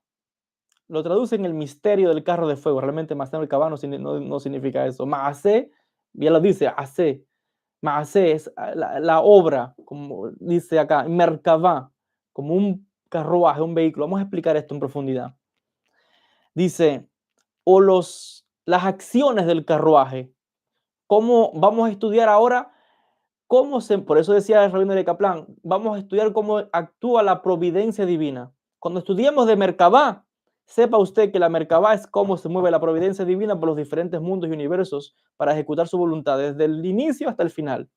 Lo traduce en el misterio del carro de fuego. Realmente Maaseh Merkabah no significa eso. Maaseh, ya lo dice, Aseh. Maaseh es la obra, como dice acá, Merkabah, como un carruaje, un vehículo. Vamos a explicar esto en profundidad. Dice, o las acciones del carruaje. ¿Cómo vamos a estudiar ahora? Por eso decía el rabino de Kaplan, vamos a estudiar cómo actúa la providencia divina. Cuando estudiemos de Merkabah, sepa usted que la Merkabah es cómo se mueve la providencia divina por los diferentes mundos y universos para ejecutar su voluntad, desde el inicio hasta el final.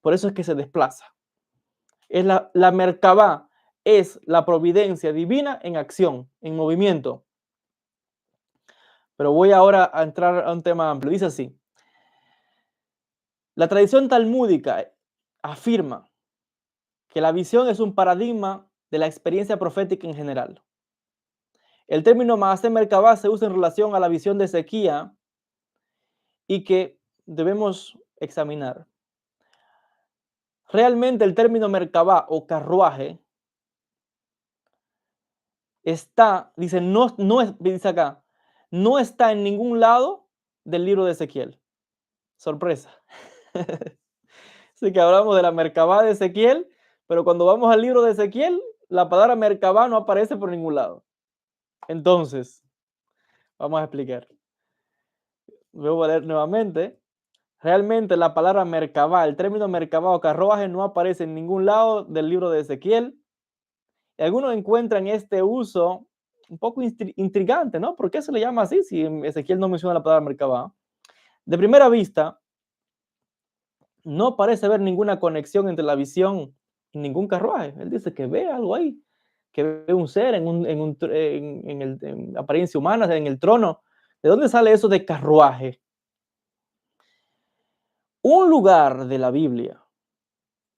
Por eso es que se desplaza. La Merkabah es la providencia divina en acción, en movimiento. Pero voy ahora a entrar a un tema amplio. Dice así: la tradición talmúdica afirma que la visión es un paradigma de la experiencia profética en general. El término Maaseh Merkabah se usa en relación a la visión de Ezequiel y que debemos examinar. Realmente el término Merkabah o carruaje dice, dice acá, no está en ningún lado del libro de Ezequiel. Sorpresa. Así que hablamos de la Merkabah de Ezequiel, pero cuando vamos al libro de Ezequiel, la palabra Merkabah no aparece por ningún lado. Entonces, vamos a explicar. Voy a leer nuevamente. Realmente la palabra Merkabah, el término Merkabah o carruaje no aparece en ningún lado del libro de Ezequiel. Y algunos encuentran este uso un poco intrigante, ¿no? ¿Por qué se le llama así si Ezequiel no menciona la palabra Merkabah? De primera vista, no parece haber ninguna conexión entre la visión y ningún carruaje. Él dice que ve algo ahí, que ve un ser en apariencia humana, en el trono. ¿De dónde sale eso de carruaje? Un lugar de la Biblia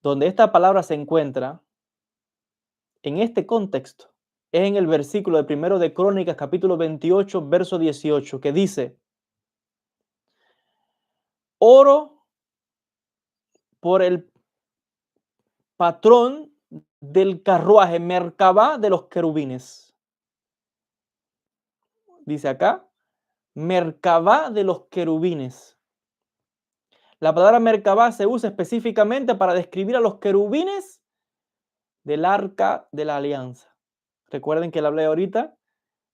donde esta palabra se encuentra en este contexto es en el versículo de primero de Crónicas, capítulo 28, verso 18, que dice: oro por el patrón del carruaje, Merkabah de los querubines. Dice acá, Merkabah de los querubines. La palabra Merkabah se usa específicamente para describir a los querubines del arca de la alianza. Recuerden que le hablé ahorita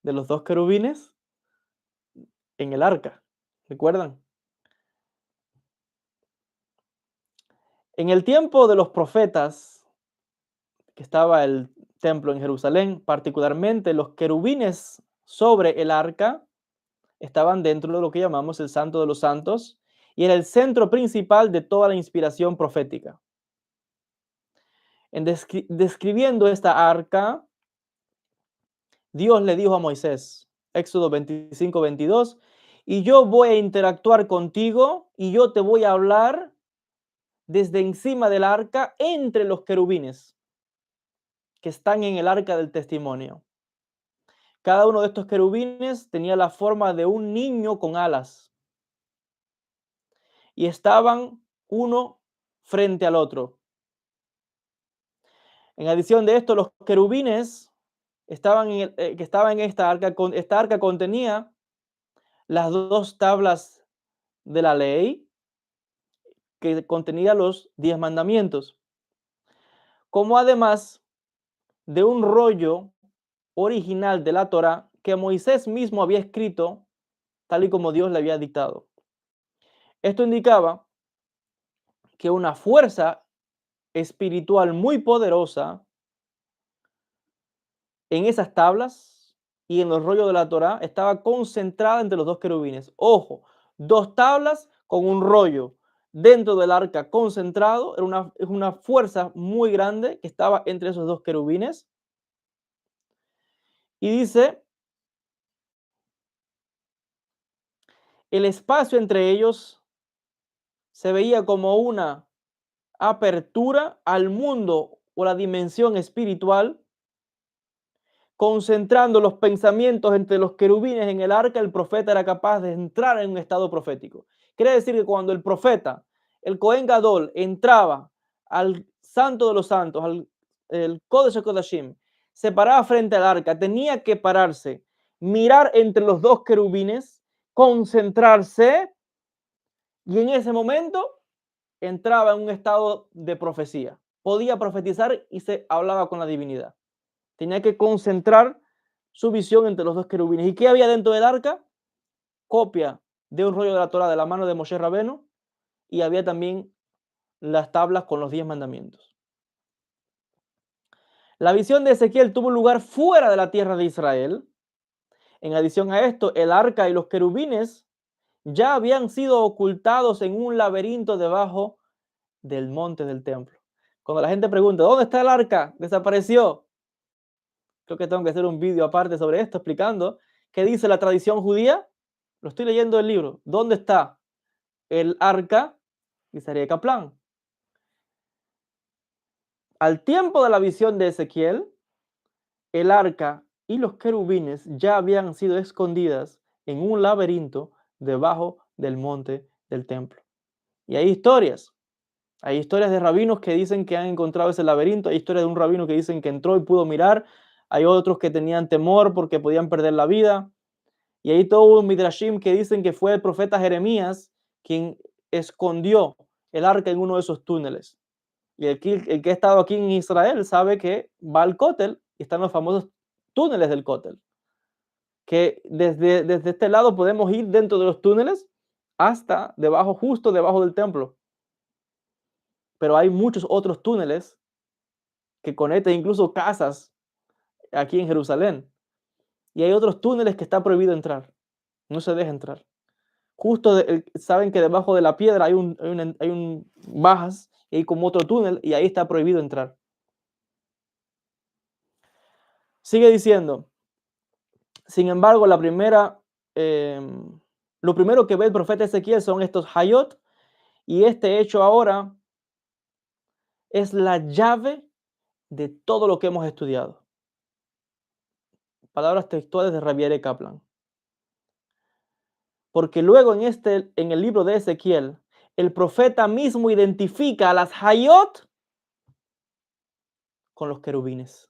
de los dos querubines en el arca. ¿Recuerdan? En el tiempo de los profetas, que estaba el templo en Jerusalén, particularmente los querubines sobre el arca estaban dentro de lo que llamamos el Santo de los Santos y era el centro principal de toda la inspiración profética. En describiendo esta arca, Dios le dijo a Moisés, Éxodo 25, 22, y yo voy a interactuar contigo y yo te voy a hablar desde encima del arca entre los querubines que están en el arca del testimonio. Cada uno de estos querubines tenía la forma de un niño con alas y estaban uno frente al otro. En adición de esto, los querubines que estaban en esta arca contenía las dos tablas de la ley que contenía los 10 mandamientos, como además de un rollo original de la Torá que Moisés mismo había escrito tal y como Dios le había dictado. Esto indicaba que una fuerza espiritual muy poderosa en esas tablas y en los rollos de la Torá estaba concentrada entre los dos querubines. Ojo, dos tablas con un rollo dentro del arca concentrado, es una fuerza muy grande que estaba entre esos dos querubines. Y dice, el espacio entre ellos se veía como una apertura al mundo o la dimensión espiritual, concentrando los pensamientos entre los querubines en el arca. El profeta era capaz de entrar en un estado profético. Quiere decir que cuando el profeta, el Cohen Gadol, entraba al Santo de los Santos, al el Kodesh HaKodashim, se paraba frente al arca, tenía que pararse, mirar entre los dos querubines, concentrarse, y en ese momento entraba en un estado de profecía. Podía profetizar y se hablaba con la divinidad. Tenía que concentrar su visión entre los dos querubines. ¿Y qué había dentro del arca? Copia de un rollo de la Torah de la mano de Moshe Rabeno, y había también las tablas con los 10 mandamientos. La visión de Ezequiel tuvo lugar fuera de la tierra de Israel. En adición a esto, el arca y los querubines ya habían sido ocultados en un laberinto debajo del monte del templo. Cuando la gente pregunta, ¿dónde está el arca? Desapareció. Creo que tengo que hacer un vídeo aparte sobre esto explicando qué dice la tradición judía. Lo estoy leyendo el libro. ¿Dónde está el arca? Dice Aryeh Kaplan. Al tiempo de la visión de Ezequiel, el arca y los querubines ya habían sido escondidas en un laberinto debajo del monte del templo. Y hay historias. Hay historias de rabinos que dicen que han encontrado ese laberinto. Hay historias de un rabino que dicen que entró y pudo mirar. Hay otros que tenían temor porque podían perder la vida. Y hay todo un midrashim que dicen que fue el profeta Jeremías quien escondió el arca en uno de esos túneles. Y el que ha estado aquí en Israel sabe que va al Kotel y están los famosos túneles del Kotel. Que desde este lado podemos ir dentro de los túneles hasta debajo, justo debajo del templo. Pero hay muchos otros túneles que conectan incluso casas aquí en Jerusalén. Y hay otros túneles que está prohibido entrar. No se deja entrar. Justo saben que debajo de la piedra hay un bajas y hay como otro túnel y ahí está prohibido entrar. Sigue diciendo, sin embargo, lo primero que ve el profeta Ezequiel son estos hayot, y este hecho ahora es la llave de todo lo que hemos estudiado. Palabras textuales de Rabbi Aryeh Kaplan. Porque luego en el libro de Ezequiel, el profeta mismo identifica a las hayot con los querubines.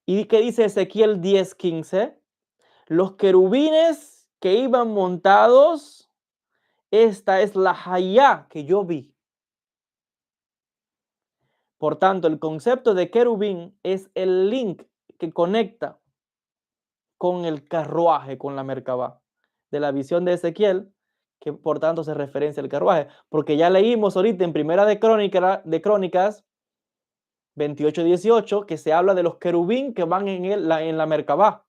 ¿Y qué dice Ezequiel 10:15? Los querubines que iban montados, esta es la hayá que yo vi. Por tanto, el concepto de querubín es el link que conecta con el carruaje, con la Merkabá, de la visión de Ezequiel, que por tanto se referencia al carruaje, porque ya leímos ahorita en Primera de Crónicas 28:18 que se habla de los querubín que van en la Merkabá.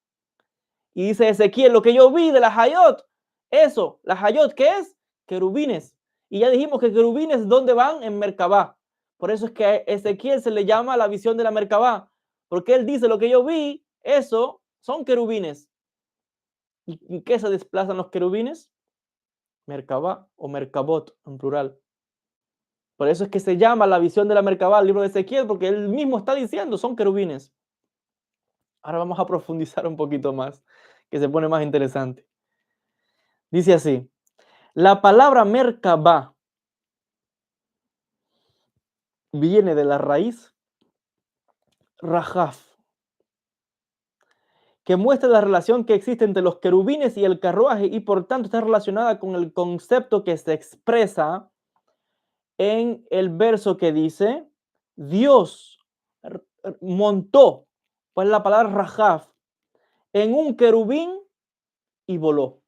Y dice Ezequiel, lo que yo vi de la hayot, eso, la hayot, ¿qué es? Querubines. Y ya dijimos que querubines, ¿dónde van? En Merkabá. Por eso es que a Ezequiel se le llama la visión de la Merkabá, porque él dice, lo que yo vi, eso, son querubines. ¿Y qué se desplazan los querubines? Merkabá o Merkabot en plural. Por eso es que se llama la visión de la Merkabá, el libro de Ezequiel, porque él mismo está diciendo, son querubines. Ahora vamos a profundizar un poquito más, que se pone más interesante. Dice así, la palabra Merkabá viene de la raíz Rajaf, que muestra la relación que existe entre los querubines y el carruaje y por tanto está relacionada con el concepto que se expresa en el verso que dice, Dios montó, pues la palabra Rajaf, en un querubín y voló.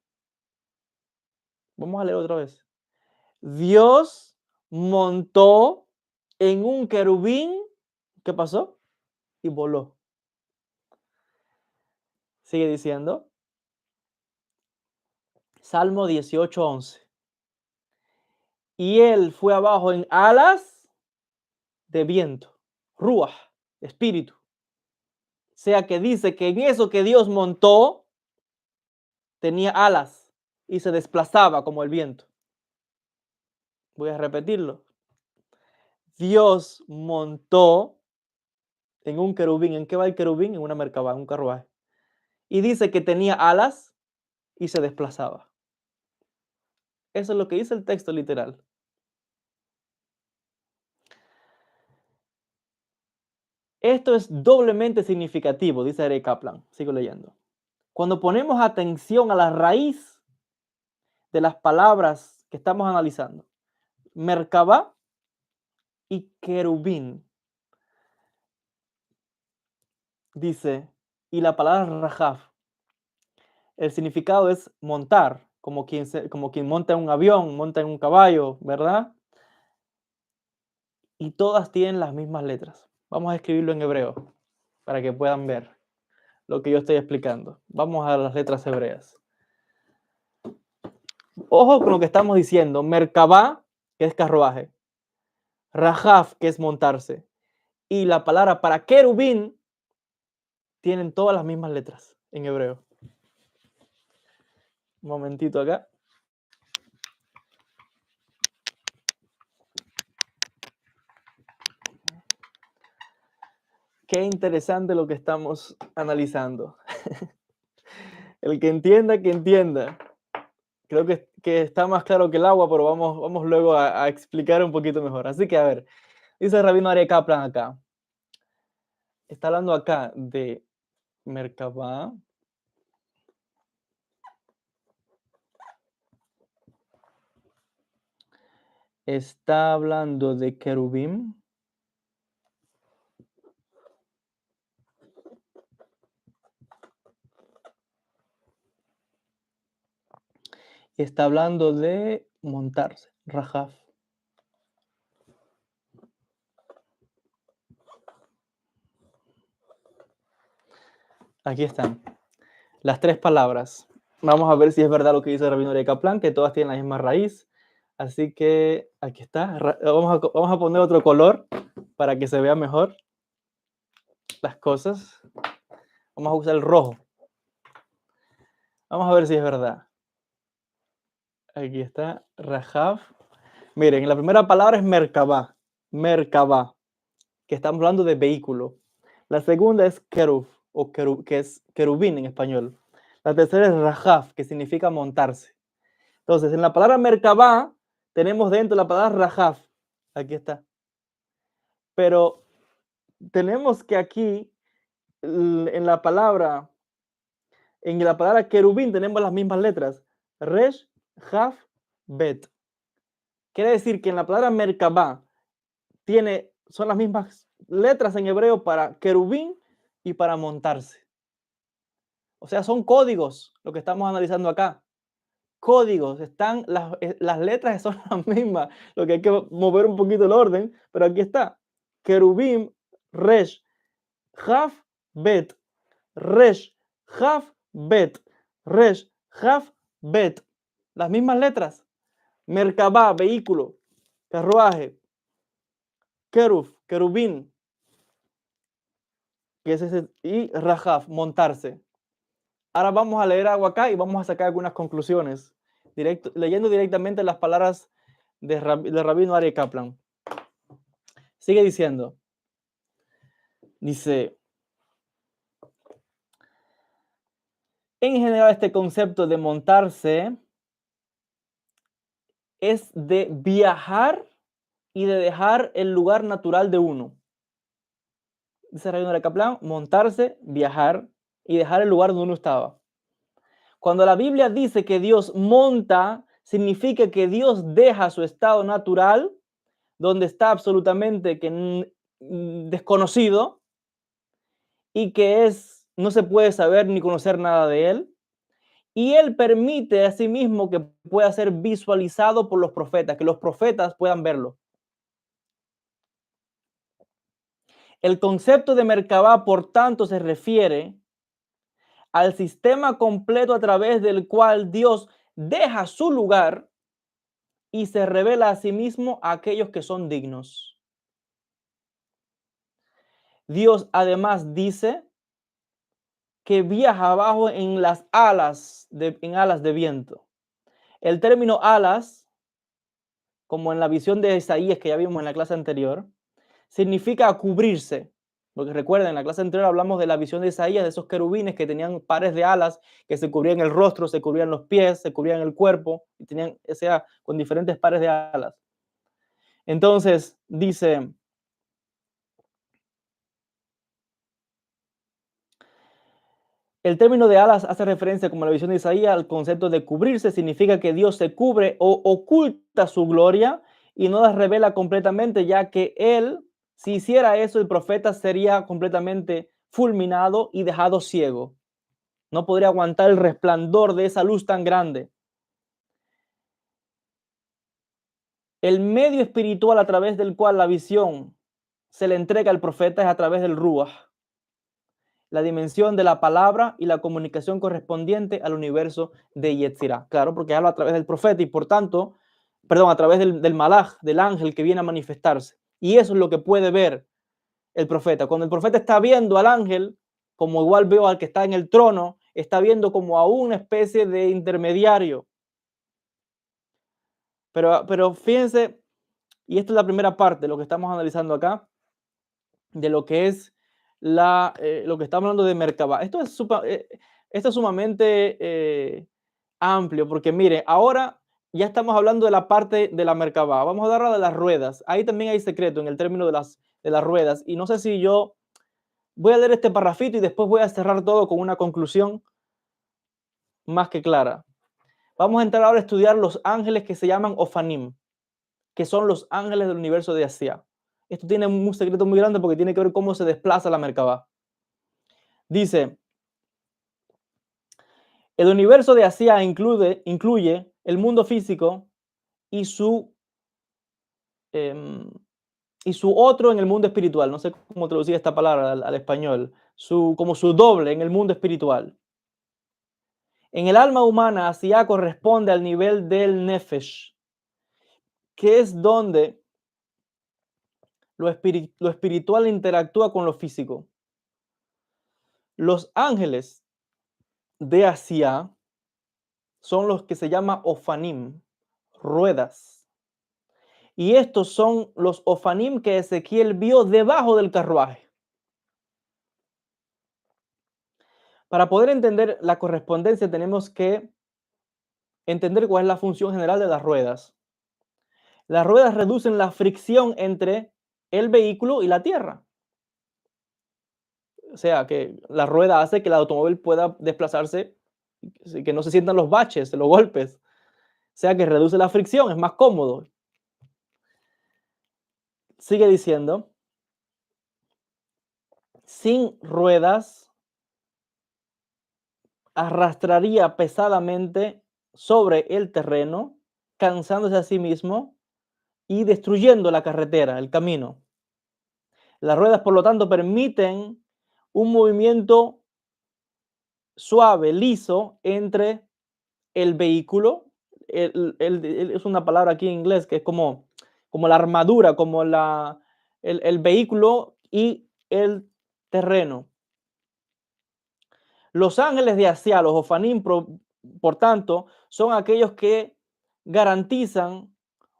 Vamos a leer otra vez. Dios montó en un querubín, ¿qué pasó? Y voló. Sigue diciendo, Salmo 18:11. y él fue abajo en alas de viento, ruach, espíritu. O sea que dice que en eso que Dios montó tenía alas y se desplazaba como el viento. Voy a repetirlo. Dios montó en un querubín. ¿En qué va el querubín? En una merkabah, en un carruaje. Y dice que tenía alas y se desplazaba. Eso es lo que dice el texto literal. Esto es doblemente significativo, dice Eric Kaplan. Sigo leyendo. Cuando ponemos atención a la raíz de las palabras que estamos analizando, merkabah y querubín, dice, y la palabra rajaf, el significado es montar, como quien monta en un avión, monta en un caballo, ¿verdad? Y todas tienen las mismas letras. Vamos a escribirlo en hebreo para que puedan ver lo que yo estoy explicando. Vamos a las letras hebreas. Ojo con lo que estamos diciendo. Merkabah, que es carruaje. Rajaf, que es montarse. Y la palabra para querubín tienen todas las mismas letras en hebreo. Un momentito acá. Qué interesante lo que estamos analizando. El que entienda, que entienda. Creo que está más claro que el agua, pero vamos luego a explicar un poquito mejor. Así que, a ver, dice Rabino Aryeh Kaplan acá. Está hablando acá de Merkabah. Está hablando de querubín. Está hablando de montarse, Rajaf. Aquí están las tres palabras. Vamos a ver si es verdad lo que dice Rabino Aryeh Kaplan, que todas tienen la misma raíz. Así que aquí está. Vamos a poner otro color para que se vea mejor las cosas. Vamos a usar el rojo. Vamos a ver si es verdad. Aquí está, Rajaf. Miren, la primera palabra es Merkabah. Merkabah, que estamos hablando de vehículo. La segunda es Kerub, que es querubín en español. La tercera es Rajaf, que significa montarse. Entonces, en la palabra Merkabah tenemos dentro la palabra Rajaf. Aquí está. Pero tenemos que aquí, en la palabra querubín, tenemos las mismas letras. Resh, Jaf, Bet. Quiere decir que en la palabra Merkabah son las mismas letras en hebreo para querubín y para montarse. O sea, son códigos lo que estamos analizando acá. Códigos, están las letras son las mismas, lo que hay que mover un poquito el orden, pero aquí está. Querubim, Resh, Jaf, Bet. Resh, Jaf, Bet. Resh, Jaf, Bet. Las mismas letras. Merkabah, vehículo. Carruaje. Keruf, querubín. Que es ese, y Rajaf, montarse. Ahora vamos a leer algo acá y vamos a sacar algunas conclusiones, leyendo directamente las palabras de Rabino Aryeh Kaplan. Sigue diciendo, dice, en general este concepto de montarse es de viajar y de dejar el lugar natural de uno. Dice Rabino Aryeh Kaplan, montarse, viajar y dejar el lugar donde uno estaba. Cuando la Biblia dice que Dios monta, significa que Dios deja su estado natural, donde está absolutamente desconocido y que no se puede saber ni conocer nada de él. Y él permite a sí mismo que pueda ser visualizado por los profetas, que los profetas puedan verlo. El concepto de Merkabah, por tanto, se refiere al sistema completo a través del cual Dios deja su lugar y se revela a sí mismo a aquellos que son dignos. Dios además dice que viaja abajo en las alas en alas de viento. El término alas, como en la visión de Isaías que ya vimos en la clase anterior, significa cubrirse. Porque recuerden, en la clase anterior hablamos de la visión de Isaías, de esos querubines que tenían pares de alas, que se cubrían el rostro, se cubrían los pies, se cubrían el cuerpo, y tenían, o sea, con diferentes pares de alas. Entonces, dice, el término de alas hace referencia, como la visión de Isaías, al concepto de cubrirse. Significa que Dios se cubre o oculta su gloria y no la revela completamente, ya que él, si hiciera eso, el profeta sería completamente fulminado y dejado ciego. No podría aguantar el resplandor de esa luz tan grande. El medio espiritual a través del cual la visión se le entrega al profeta es a través del Ruach, la dimensión de la palabra y la comunicación correspondiente al universo de Yetzirah. Claro, porque habla a través del profeta y por tanto, perdón, a través del malaj, del ángel que viene a manifestarse. Y eso es lo que puede ver el profeta. Cuando el profeta está viendo al ángel, como igual veo al que está en el trono, está viendo como a una especie de intermediario. Pero fíjense, y esta es la primera parte de lo que estamos analizando acá, de lo que es lo que estamos hablando de Merkabah. Esto es sumamente amplio, porque mire, ahora ya estamos hablando de la parte de la Merkabah. Vamos a hablar de las ruedas. Ahí también hay secreto en el término de las ruedas. Y no sé si yo voy a leer este parrafito y después voy a cerrar todo con una conclusión más que clara. Vamos a entrar ahora a estudiar los ángeles que se llaman Ofanim, que son los ángeles del universo de Asia. Esto tiene un secreto muy grande porque tiene que ver cómo se desplaza la Merkabah. Dice, el universo de Asia incluye el mundo físico y su, eh, y su otro en el mundo espiritual. No sé cómo traducir esta palabra al español. Como su doble en el mundo espiritual. En el alma humana, Asia corresponde al nivel del Nefesh, que es donde lo espiritual interactúa con lo físico. Los ángeles de Asia son los que se llama Ofanim, ruedas. Y estos son los Ofanim que Ezequiel vio debajo del carruaje. Para poder entender la correspondencia tenemos que entender cuál es la función general de las ruedas. Las ruedas reducen la fricción entre el vehículo y la tierra. O sea, que la rueda hace que el automóvil pueda desplazarse, que no se sientan los baches, los golpes. O sea, que reduce la fricción, es más cómodo. Sigue diciendo, sin ruedas arrastraría pesadamente sobre el terreno, cansándose a sí mismo y destruyendo la carretera, el camino. Las ruedas, por lo tanto, permiten un movimiento suave, liso, entre el vehículo, es una palabra aquí en inglés que es como la armadura, como el vehículo y el terreno. Los ángeles de Asia, los Ofanim, por tanto, son aquellos que garantizan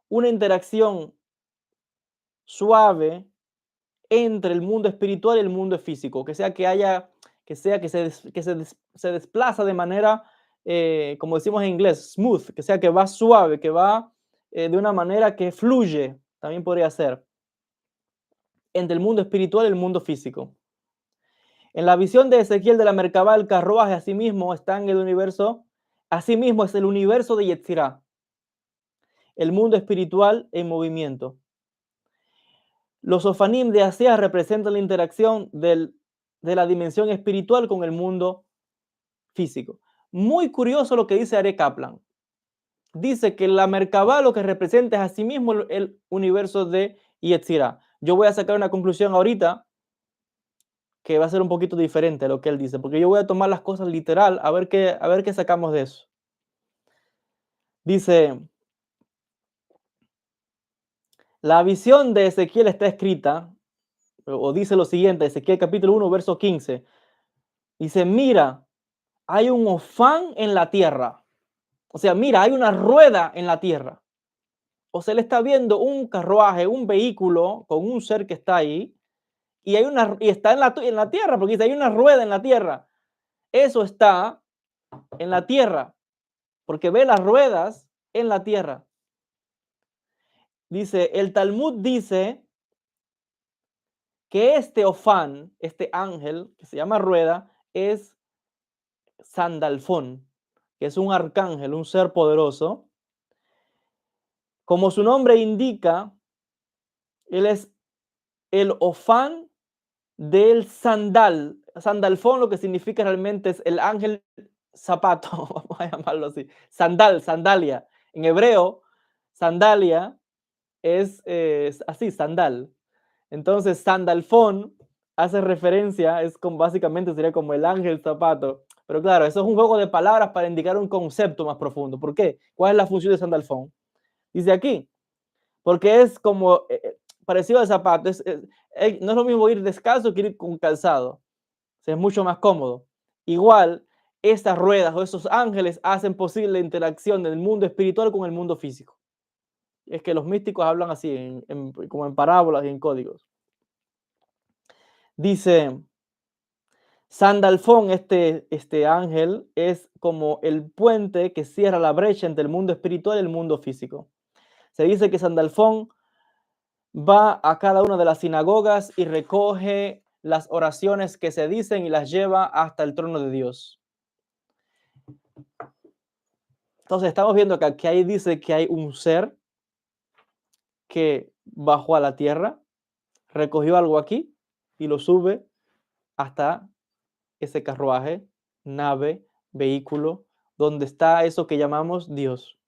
una interacción suave entre el mundo espiritual y el mundo físico, que sea que haya, que sea que se desplaza de manera, como decimos en inglés, smooth, que sea que va suave, que va de una manera que fluye, también podría ser, entre el mundo espiritual y el mundo físico. En la visión de Ezequiel de la Merkabah, el carruaje asimismo está en el universo, asimismo es el universo de Yetzirah, el mundo espiritual en movimiento. Los Ofanim de Asia representan la interacción de la dimensión espiritual con el mundo físico. Muy curioso lo que dice Are Kaplan. Dice que la Merkabah lo que representa es asimismo el universo de Yetzirah. Yo voy a sacar una conclusión ahorita que va a ser un poquito diferente a lo que él dice, porque yo voy a tomar las cosas literal, a ver qué sacamos de eso. Dice, La visión de Ezequiel está escrita, o dice lo siguiente, Ezequiel capítulo 1, verso 15. Dice, mira, hay un hofán en la tierra. O sea, mira, hay una rueda en la tierra. O sea, él está viendo un carruaje, un vehículo con un ser que está ahí, y está en la tierra, porque dice, hay una rueda en la tierra. Eso está en la tierra, porque ve las ruedas en la tierra. Dice, el Talmud dice que este Ofán, este ángel que se llama rueda, es Sandalfón, que es un arcángel, un ser poderoso. Como su nombre indica, él es el Ofán del sandal. Sandalfón lo que significa realmente es el ángel zapato, vamos a llamarlo así. Sandalia. En hebreo, sandalia es así, sandal. Entonces, Sandalfón hace referencia, básicamente sería como el ángel zapato. Pero claro, eso es un juego de palabras para indicar un concepto más profundo. ¿Por qué? ¿Cuál es la función de Sandalfón? Dice aquí, porque es como parecido al zapato. No es lo mismo ir descalzo que ir con calzado. O sea, es mucho más cómodo. Igual, estas ruedas o esos ángeles hacen posible la interacción del mundo espiritual con el mundo físico. Es que los místicos hablan así, como en parábolas y en códigos. Dice, Sandalfón, este ángel, es como el puente que cierra la brecha entre el mundo espiritual y el mundo físico. Se dice que Sandalfón va a cada una de las sinagogas y recoge las oraciones que se dicen y las lleva hasta el trono de Dios. Entonces estamos viendo acá que ahí dice que hay un ser que bajó a la tierra, recogió algo aquí y lo sube hasta ese carruaje, nave, vehículo, donde está eso que llamamos Dios.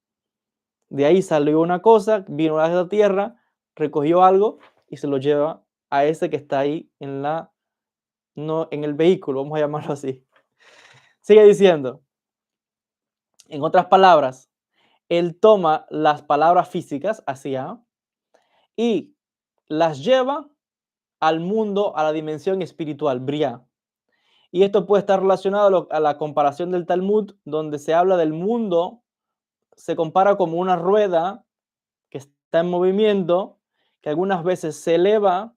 De ahí salió una cosa, vino a la tierra, recogió algo y se lo lleva a ese que está ahí no, en el vehículo, vamos a llamarlo así. Sigue diciendo, en otras palabras, él toma las palabras físicas, hacia, y las lleva al mundo, a la dimensión espiritual, Briá. Y esto puede estar relacionado a la comparación del Talmud, donde se habla del mundo, se compara como una rueda que está en movimiento, que algunas veces se eleva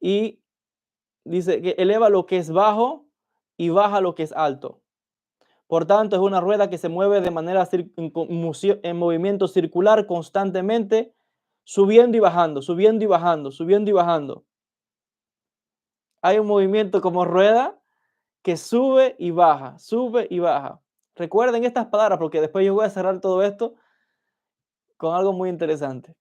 y dice que eleva lo que es bajo y baja lo que es alto. Por tanto, es una rueda que se mueve de manera en movimiento circular constantemente, subiendo y bajando, subiendo y bajando, subiendo y bajando. Hay un movimiento como rueda que sube y baja, sube y baja. Recuerden estas palabras porque después yo voy a cerrar todo esto con algo muy interesante.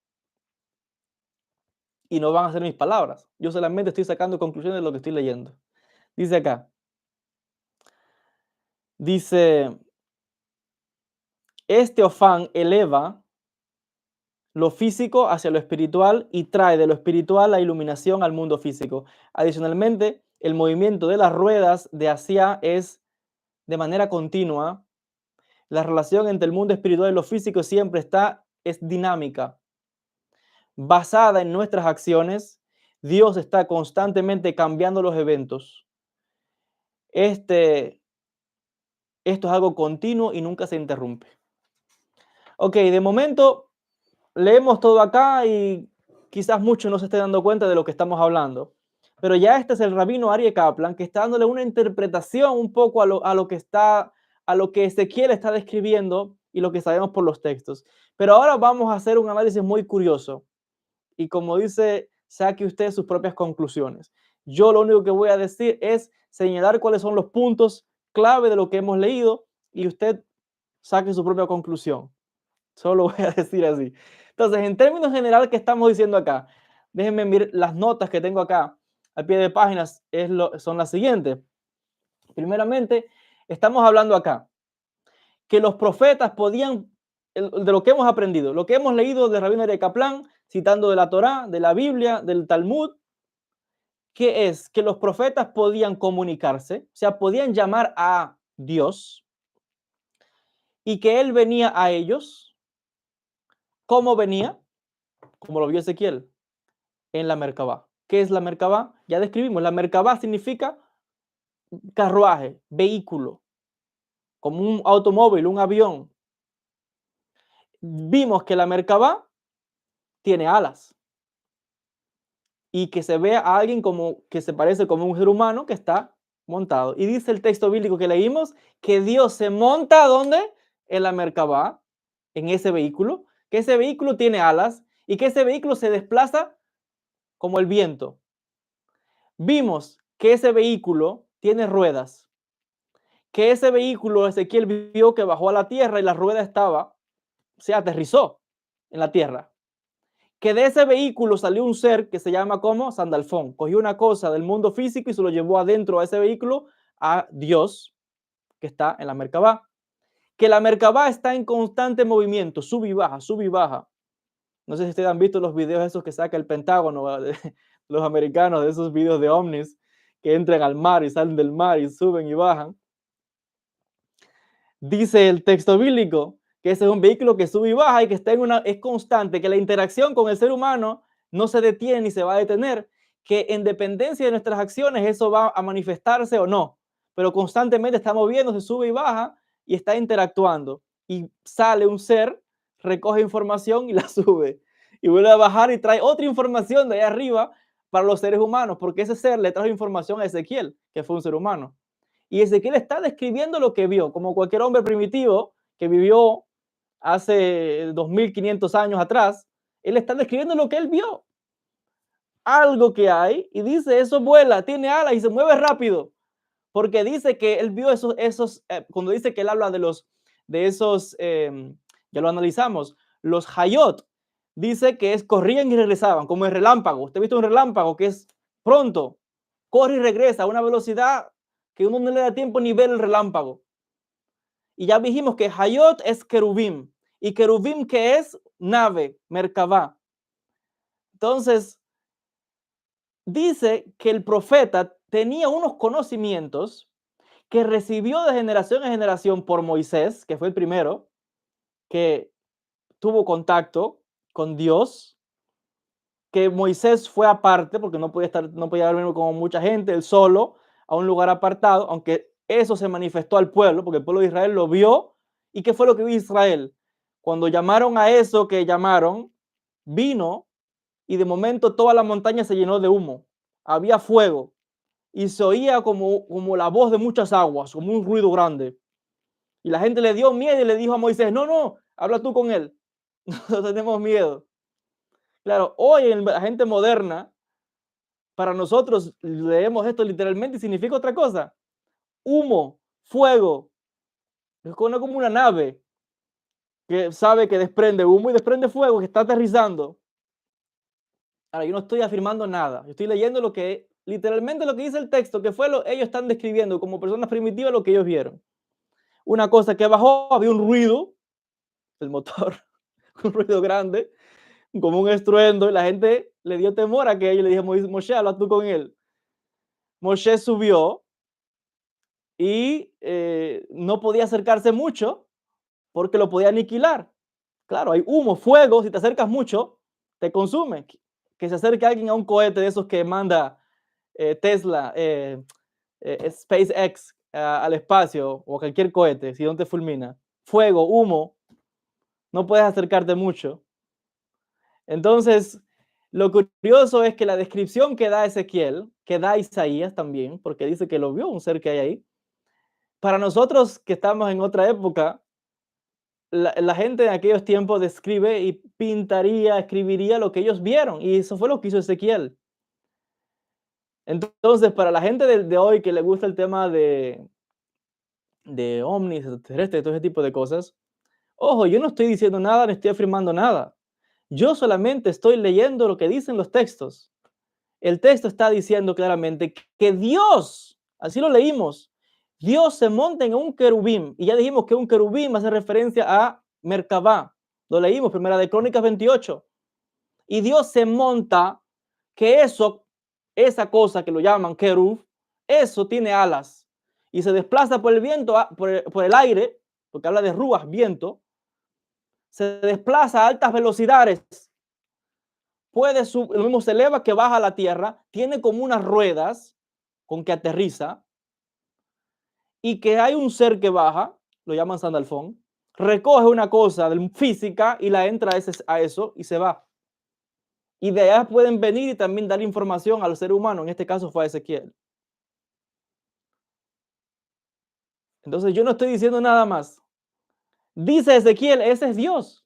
Y no van a ser mis palabras. Yo solamente estoy sacando conclusiones de lo que estoy leyendo. Dice acá. Dice, este Ofán eleva lo físico hacia lo espiritual y trae de lo espiritual la iluminación al mundo físico. Adicionalmente, el movimiento de las ruedas de hacia es de manera continua. La relación entre el mundo espiritual y lo físico siempre es dinámica, basada en nuestras acciones. Dios está constantemente cambiando los eventos. Esto es algo continuo y nunca se interrumpe. Ok, de momento leemos todo acá y quizás muchos no se estén dando cuenta de lo que estamos hablando. Pero ya este es el rabino Aryeh Kaplan que está dándole una interpretación un poco a lo que Ezequiel está describiendo y lo que sabemos por los textos. Pero ahora vamos a hacer un análisis muy curioso. Y como dice, saque usted sus propias conclusiones. Yo lo único que voy a decir es señalar cuáles son los puntos clave de lo que hemos leído y usted saque su propia conclusión. Solo voy a decir así. Entonces, en términos generales, ¿qué estamos diciendo acá? Déjenme mirar las notas que tengo acá al pie de páginas, son las siguientes. Primeramente, estamos hablando acá que los profetas podían, de lo que hemos aprendido, lo que hemos leído de Rabino Aryeh Kaplan, citando de la Torá, de la Biblia, del Talmud, que es que los profetas podían comunicarse, o sea, podían llamar a Dios y que Él venía a ellos. ¿Cómo venía? como lo vio Ezequiel, en la Merkabah. ¿Qué es la Merkabah? Ya describimos, la Merkabah significa carruaje, vehículo, como un automóvil, un avión. Vimos que la Merkabah tiene alas y que se ve a alguien como que se parece como un ser humano que está montado. Y dice el texto bíblico que leímos que Dios se monta ¿dónde? En la Merkabah, en ese vehículo, que ese vehículo tiene alas y que ese vehículo se desplaza como el viento. Vimos que ese vehículo tiene ruedas, que ese vehículo Ezequiel vio que bajó a la tierra y la rueda estaba, se aterrizó en la tierra. Que de ese vehículo salió un ser que se llama como Sandalfón. Cogió una cosa del mundo físico y se lo llevó adentro a ese vehículo a Dios, que está en la Merkabah. Que la Merkabah está en constante movimiento, sube y baja, sube y baja. No sé si ustedes han visto los videos esos que saca el Pentágono, de los americanos, de esos videos de ovnis que entran al mar y salen del mar y suben y bajan. Dice el texto bíblico que ese es un vehículo que sube y baja y que está es constante, que la interacción con el ser humano no se detiene ni se va a detener, que en dependencia de nuestras acciones eso va a manifestarse o no, pero constantemente está moviéndose, sube y baja y está interactuando. Y sale un ser, recoge información y la sube. Y vuelve a bajar y trae otra información de ahí arriba para los seres humanos, porque ese ser le trajo información a Ezequiel, que fue un ser humano. Y Ezequiel está describiendo lo que vio, como cualquier hombre primitivo que vivió hace 2500 años atrás. Él está describiendo lo que él vio, algo que hay, y dice, eso vuela, tiene alas y se mueve rápido, porque dice que él vio cuando dice que él habla de esos, ya lo analizamos, los hayot, dice que corrían y regresaban, como el relámpago. Usted ha visto un relámpago que es pronto, corre y regresa a una velocidad que uno no le da tiempo ni ver el relámpago. Y ya dijimos que hayot es querubim, y querubim que es nave, Merkabah. Entonces, dice que el profeta tenía unos conocimientos que recibió de generación en generación por Moisés, que fue el primero que tuvo contacto con Dios, que Moisés fue aparte porque no podía venir como mucha gente, él solo, a un lugar apartado, aunque eso se manifestó al pueblo, porque el pueblo de Israel lo vio. ¿Y qué fue lo que vio Israel? Cuando llamaron a eso que llamaron, vino y de momento toda la montaña se llenó de humo, había fuego y se oía como la voz de muchas aguas, como un ruido grande. Y la gente le dio miedo y le dijo a Moisés, no, no, habla tú con él, no tenemos miedo. Claro, hoy en la gente moderna, para nosotros leemos esto literalmente y significa otra cosa. Humo, fuego, es como una nave que sabe que desprende humo y desprende fuego, que está aterrizando. Ahora, yo no estoy afirmando nada, yo estoy leyendo literalmente lo que dice el texto, que fue ellos están describiendo como personas primitivas lo que ellos vieron. Una cosa que bajó, había un ruido, el motor, un ruido grande, como un estruendo, y la gente le dio temor a aquello y le dijo, Moshe, habla tú con él. Moshe subió y no podía acercarse mucho porque lo podía aniquilar. Claro, hay humo, fuego, si te acercas mucho, te consume. Que se acerque alguien a un cohete de esos que manda Tesla, SpaceX al espacio o cualquier cohete, si no te fulmina. Fuego, humo, no puedes acercarte mucho. Entonces, lo curioso es que la descripción que da Ezequiel, que da Isaías también, porque dice que lo vio un ser que hay ahí, para nosotros que estamos en otra época, la gente en aquellos tiempos describe y pintaría, escribiría lo que ellos vieron, y eso fue lo que hizo Ezequiel. Entonces, para la gente de hoy que le gusta el tema de ovnis, extraterrestres, todo ese tipo de cosas, ojo, yo no estoy diciendo nada, ni estoy afirmando nada. Yo solamente estoy leyendo lo que dicen los textos. El texto está diciendo claramente que Dios, así lo leímos, Dios se monta en un querubín, y ya dijimos que un querubín hace referencia a Merkabah, lo leímos, primera de Crónicas 28, y Dios se monta, que esa cosa que lo llaman querub, eso tiene alas, y se desplaza por el viento, por el aire, porque habla de ruas, viento, se desplaza a altas velocidades, lo mismo se eleva que baja a la tierra, tiene como unas ruedas con que aterriza y que hay un ser que baja, lo llaman Sandalfón, recoge una cosa física y la entra a eso y se va. Y de allá pueden venir y también dar información al ser humano, en este caso fue a Ezequiel. Entonces yo no estoy diciendo nada más. Dice Ezequiel, ese es Dios.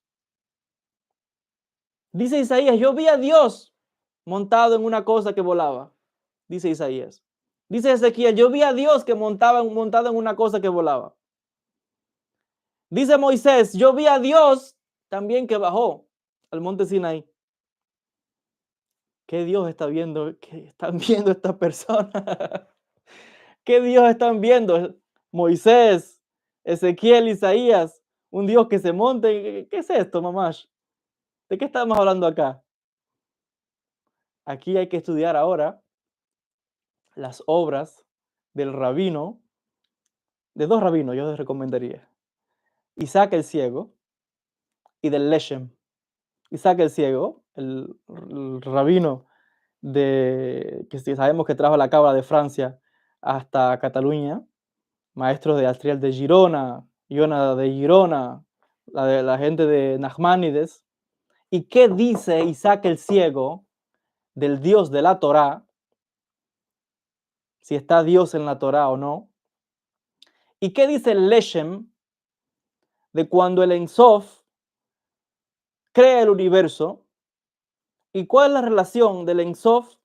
Dice Isaías, yo vi a Dios montado en una cosa que volaba. Dice Isaías. Dice Ezequiel, yo vi a Dios que montado en una cosa que volaba. Dice Moisés, yo vi a Dios también que bajó al monte Sinaí. ¿Qué Dios está viendo? ¿Qué están viendo estas personas? ¿Qué Dios están viendo? Moisés, Ezequiel, Isaías, un Dios que se monte. ¿Qué es esto, mamás? ¿De qué estamos hablando acá? Aquí hay que estudiar ahora las obras del rabino, de dos rabinos, yo les recomendaría. Isaac el ciego y del Leshem. Isaac el ciego, el rabino que sí sabemos que trajo la cabra de Francia hasta Cataluña, maestros de Astriel de Girona, Iona de Girona, la gente de Nachmanides. ¿Y qué dice Isaac el ciego del Dios de la Torá? Si está Dios en la Torá o no. ¿Y qué dice el Leshem de cuando el Ensof crea el universo? ¿Y cuál es la relación del Ensof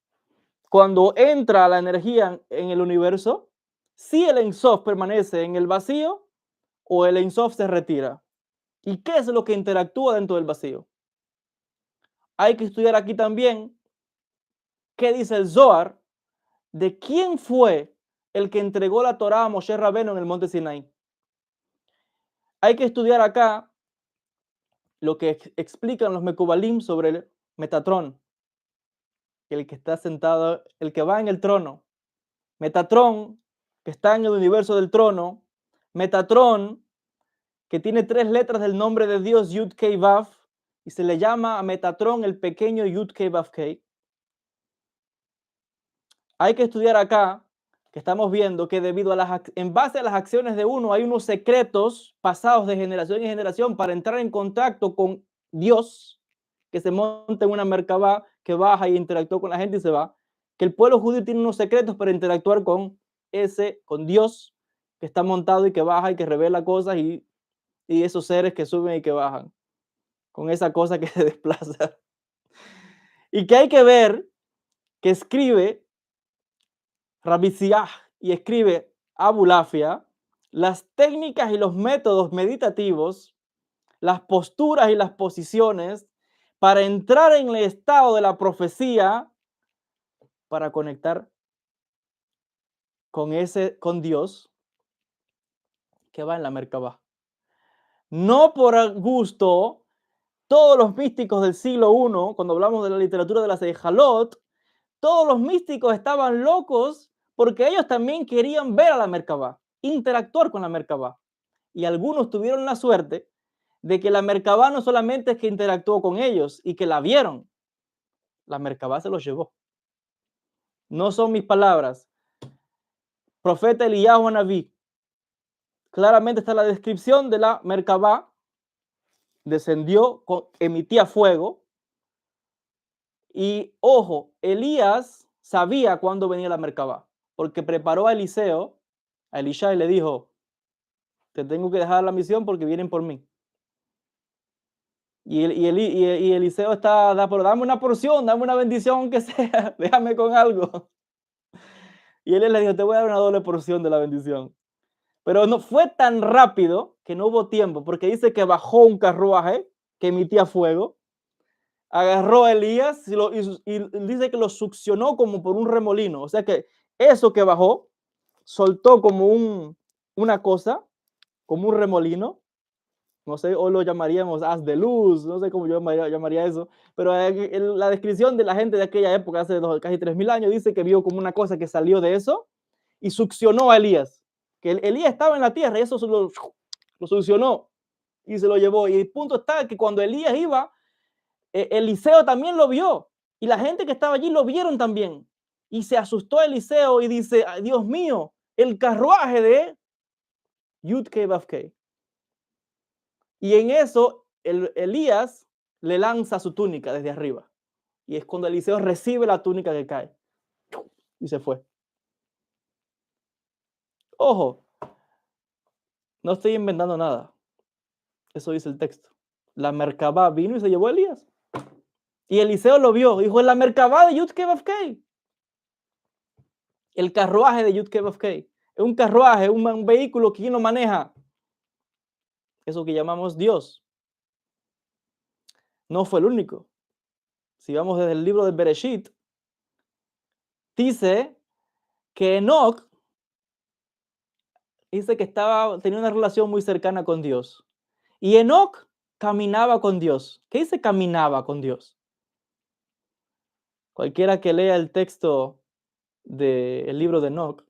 cuando entra la energía en el universo? Si el Ensof permanece en el vacío o el Ensof se retira. ¿Y qué es lo que interactúa dentro del vacío? Hay que estudiar aquí también qué dice el Zohar de quién fue el que entregó la Torá a Moshe Rabeno en el monte Sinai. Hay que estudiar acá lo que explican los Mekubalim sobre el Metatrón, el que está sentado, el que va en el trono. Metatrón, que está en el universo del trono. Metatrón, que tiene 3 letras del nombre de Dios, Yud Kei Vav, y se le llama a Metatrón el pequeño Yud Kei Vav Kei. Hay que estudiar acá que estamos viendo que en base a las acciones de uno hay unos secretos pasados de generación en generación para entrar en contacto con Dios, que se monta en una merkabá, que baja y interactúa con la gente y se va, que el pueblo judío tiene unos secretos para interactuar con Dios, que está montado y que baja y que revela cosas y esos seres que suben y que bajan, con esa cosa que se desplaza. Y que hay que ver que escribe Rabbi Siah y escribe Abulafia las técnicas y los métodos meditativos, las posturas y las posiciones para entrar en el estado de la profecía para conectar con Dios que va en la Merkabah. No por gusto, todos los místicos del siglo I, cuando hablamos de la literatura de la Seijalot, todos los místicos estaban locos porque ellos también querían ver a la Merkabah, interactuar con la Merkabah. Y algunos tuvieron la suerte de que la Merkabah no solamente es que interactuó con ellos y que la vieron, la Merkabah se los llevó. No son mis palabras. Profeta Eliyahu Naví. Claramente está la descripción de la Merkabah. Descendió, emitía fuego. Y ojo, Elías sabía cuándo venía la Merkabah, porque preparó a Eliseo, a Elisha, y le dijo: te tengo que dejar la misión porque vienen por mí. Y Eliseo pero dame una porción, dame una bendición aunque sea, déjame con algo. Y él le dijo: te voy a dar una doble porción de la bendición. Pero no fue tan rápido que no hubo tiempo, porque dice que bajó un carruaje que emitía fuego, agarró a Elías y dice que lo succionó como por un remolino. O sea que eso que bajó soltó como una cosa, como un remolino. No sé, hoy lo llamaríamos haz de luz, no sé cómo yo llamaría eso, pero la descripción de la gente de aquella época, hace casi 3000 años, dice que vio como una cosa que salió de eso y succionó a Elías, que Elías estaba en la tierra y eso lo succionó y se lo llevó. Y el punto está que cuando Elías iba, Eliseo también lo vio y la gente que estaba allí lo vieron también. Y se asustó Eliseo y dice, "Ay, Dios mío, el carruaje de Yud-Kei Vav-Kei". Y en eso Elías le lanza su túnica desde arriba. Y es cuando Eliseo recibe la túnica que cae. Y se fue. Ojo, no estoy inventando nada. Eso dice el texto. La Merkabá vino y se llevó a Elías. Y Eliseo lo vio. Dijo, la Merkabá de Yud-Kei Vav-Kei. El carruaje de Yud-Kei Vav-Kei. Es un carruaje, un vehículo que quien lo maneja. Eso que llamamos Dios. No fue el único. Si vamos desde el libro de Bereshit, dice que Enoch dice que tenía una relación muy cercana con Dios. Y Enoch caminaba con Dios. ¿Qué dice caminaba con Dios? Cualquiera que lea el texto del libro de Enoch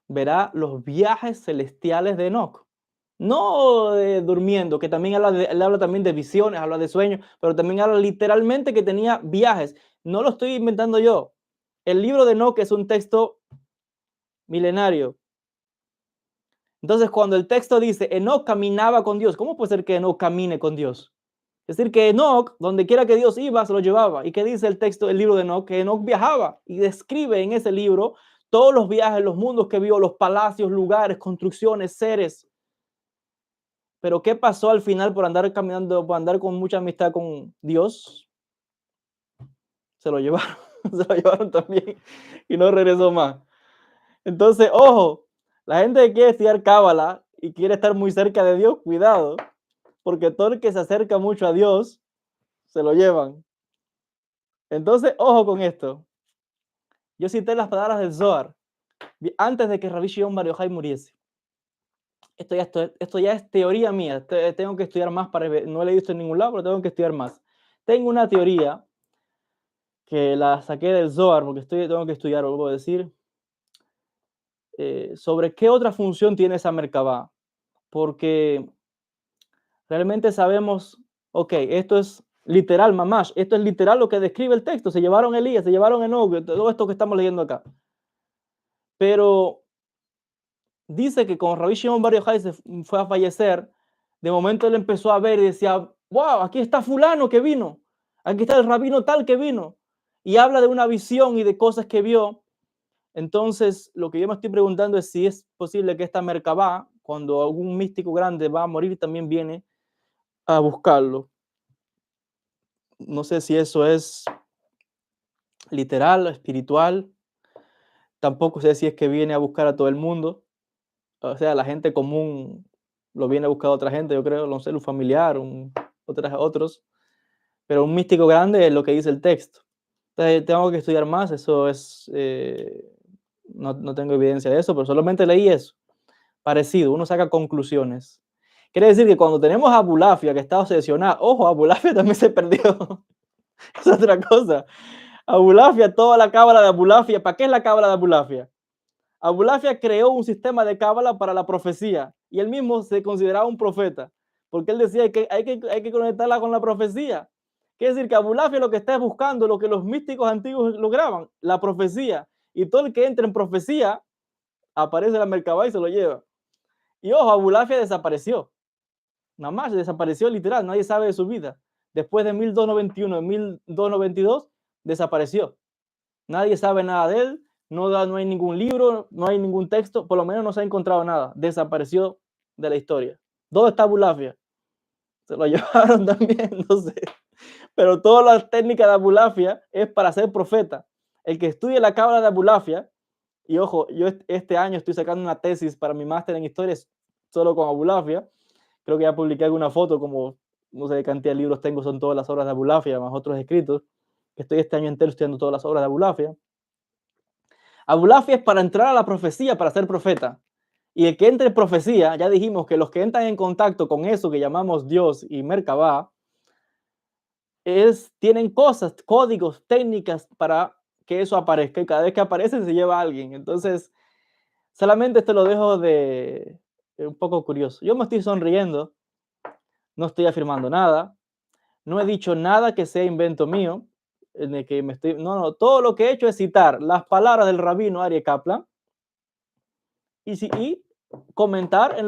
verá los viajes celestiales de Enoch. No durmiendo, que también él habla también de visiones, habla de sueños, pero también habla literalmente que tenía viajes. No lo estoy inventando yo. El libro de Enoch es un texto milenario. Entonces, cuando el texto dice Enoch caminaba con Dios, ¿cómo puede ser que Enoch camine con Dios? Es decir, que Enoch, donde quiera que Dios iba, se lo llevaba. ¿Y qué dice el texto del libro de Enoch? Que Enoch viajaba y describe en ese libro todos los viajes, los mundos que vio, los palacios, lugares, construcciones, seres. Pero ¿qué pasó al final por andar caminando, por andar con mucha amistad con Dios? Se lo llevaron, se lo llevaron también y no regresó más. Entonces, ojo, la gente que quiere estudiar Cábala y quiere estar muy cerca de Dios, cuidado, porque todo el que se acerca mucho a Dios, se lo llevan. Entonces, ojo con esto. Yo cité las palabras del Zohar antes de que Rabbi Shimon Bar Yochai muriese. Esto ya es teoría mía. Tengo que estudiar más para ver. No he leído esto en ningún lado, pero tengo que estudiar más. Tengo una teoría que la saqué del Zohar, porque tengo que estudiar, lo voy a decir, sobre qué otra función tiene esa Merkabah. Porque realmente sabemos, ok, esto es literal, mamash, esto es literal lo que describe el texto. Se llevaron Elías, se llevaron Enoch, todo esto que estamos leyendo acá. Pero dice que cuando Rabbi Shimon Bar Yochai se fue a fallecer, de momento él empezó a ver y decía, wow, aquí está fulano que vino, aquí está el rabino tal que vino, y habla de una visión y de cosas que vio. Entonces, lo que yo me estoy preguntando es si es posible que esta Merkabah, cuando algún místico grande va a morir, también viene a buscarlo. No sé si eso es literal, espiritual, tampoco sé si es que viene a buscar a todo el mundo. O sea, la gente común lo viene a buscar a otra gente, yo creo, no sé, un familiar, otros, pero un místico grande es lo que dice el texto. Entonces, tengo que estudiar más, eso es, no tengo evidencia de eso, pero solamente leí eso, parecido, uno saca conclusiones. Quiere decir que cuando tenemos a Abulafia, que está obsesionado, ojo, Abulafia también se perdió, es otra cosa. Abulafia, toda la cábala de Abulafia, ¿para qué es la cábala de Abulafia? Abulafia creó un sistema de cábala para la profecía y él mismo se consideraba un profeta, porque él decía que hay que conectarla con la profecía. Quiere decir que Abulafia lo que está buscando, lo que los místicos antiguos lograban, la profecía. Y todo el que entra en profecía, aparece la Merkabah y se lo lleva. Y ojo, Abulafia desapareció. Nada más desapareció literal, nadie sabe de su vida. Después de 1291, 1292, desapareció. Nadie sabe nada de él, no hay ningún libro, no hay ningún texto, por lo menos no se ha encontrado nada. Desapareció de la historia. ¿Dónde está Abulafia? Se lo llevaron también, no sé. Pero todas las técnicas de Abulafia es para ser profeta. El que estudie la cábala de Abulafia, y ojo, yo este año estoy sacando una tesis para mi máster en historia solo con Abulafia. Creo que ya publiqué alguna foto, como no sé qué cantidad de libros tengo, son todas las obras de Abulafia, más otros escritos. Estoy este año entero estudiando todas las obras de Abulafia. Abulafia es para entrar a la profecía, para ser profeta. Y el que entre en profecía, ya dijimos que los que entran en contacto con eso que llamamos Dios y Merkabah, tienen cosas, códigos, técnicas para que eso aparezca. Y cada vez que aparece se lleva a alguien. Entonces, solamente te lo dejo de un poco curioso. Yo me estoy sonriendo, no estoy afirmando nada, No he dicho nada que sea invento mío, en el que no, todo lo que he hecho es citar las palabras del rabino Aryeh Kaplan y comentar en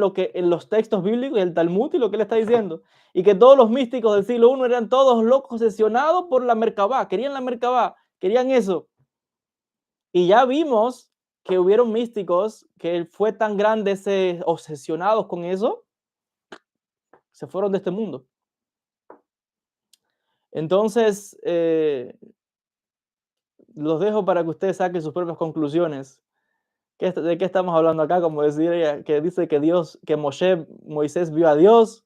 los textos bíblicos y el Talmud y lo que él está diciendo. Y que todos los místicos del siglo I eran todos locos, obsesionados por la Merkabah, querían la Merkabah, querían eso. Y ya vimos que hubieron místicos que fue tan grande obsesionados con eso, se fueron de este mundo. Entonces, los dejo para que ustedes saquen sus propias conclusiones. ¿De qué estamos hablando acá? Como decir ella, que dice que Moisés vio a Dios,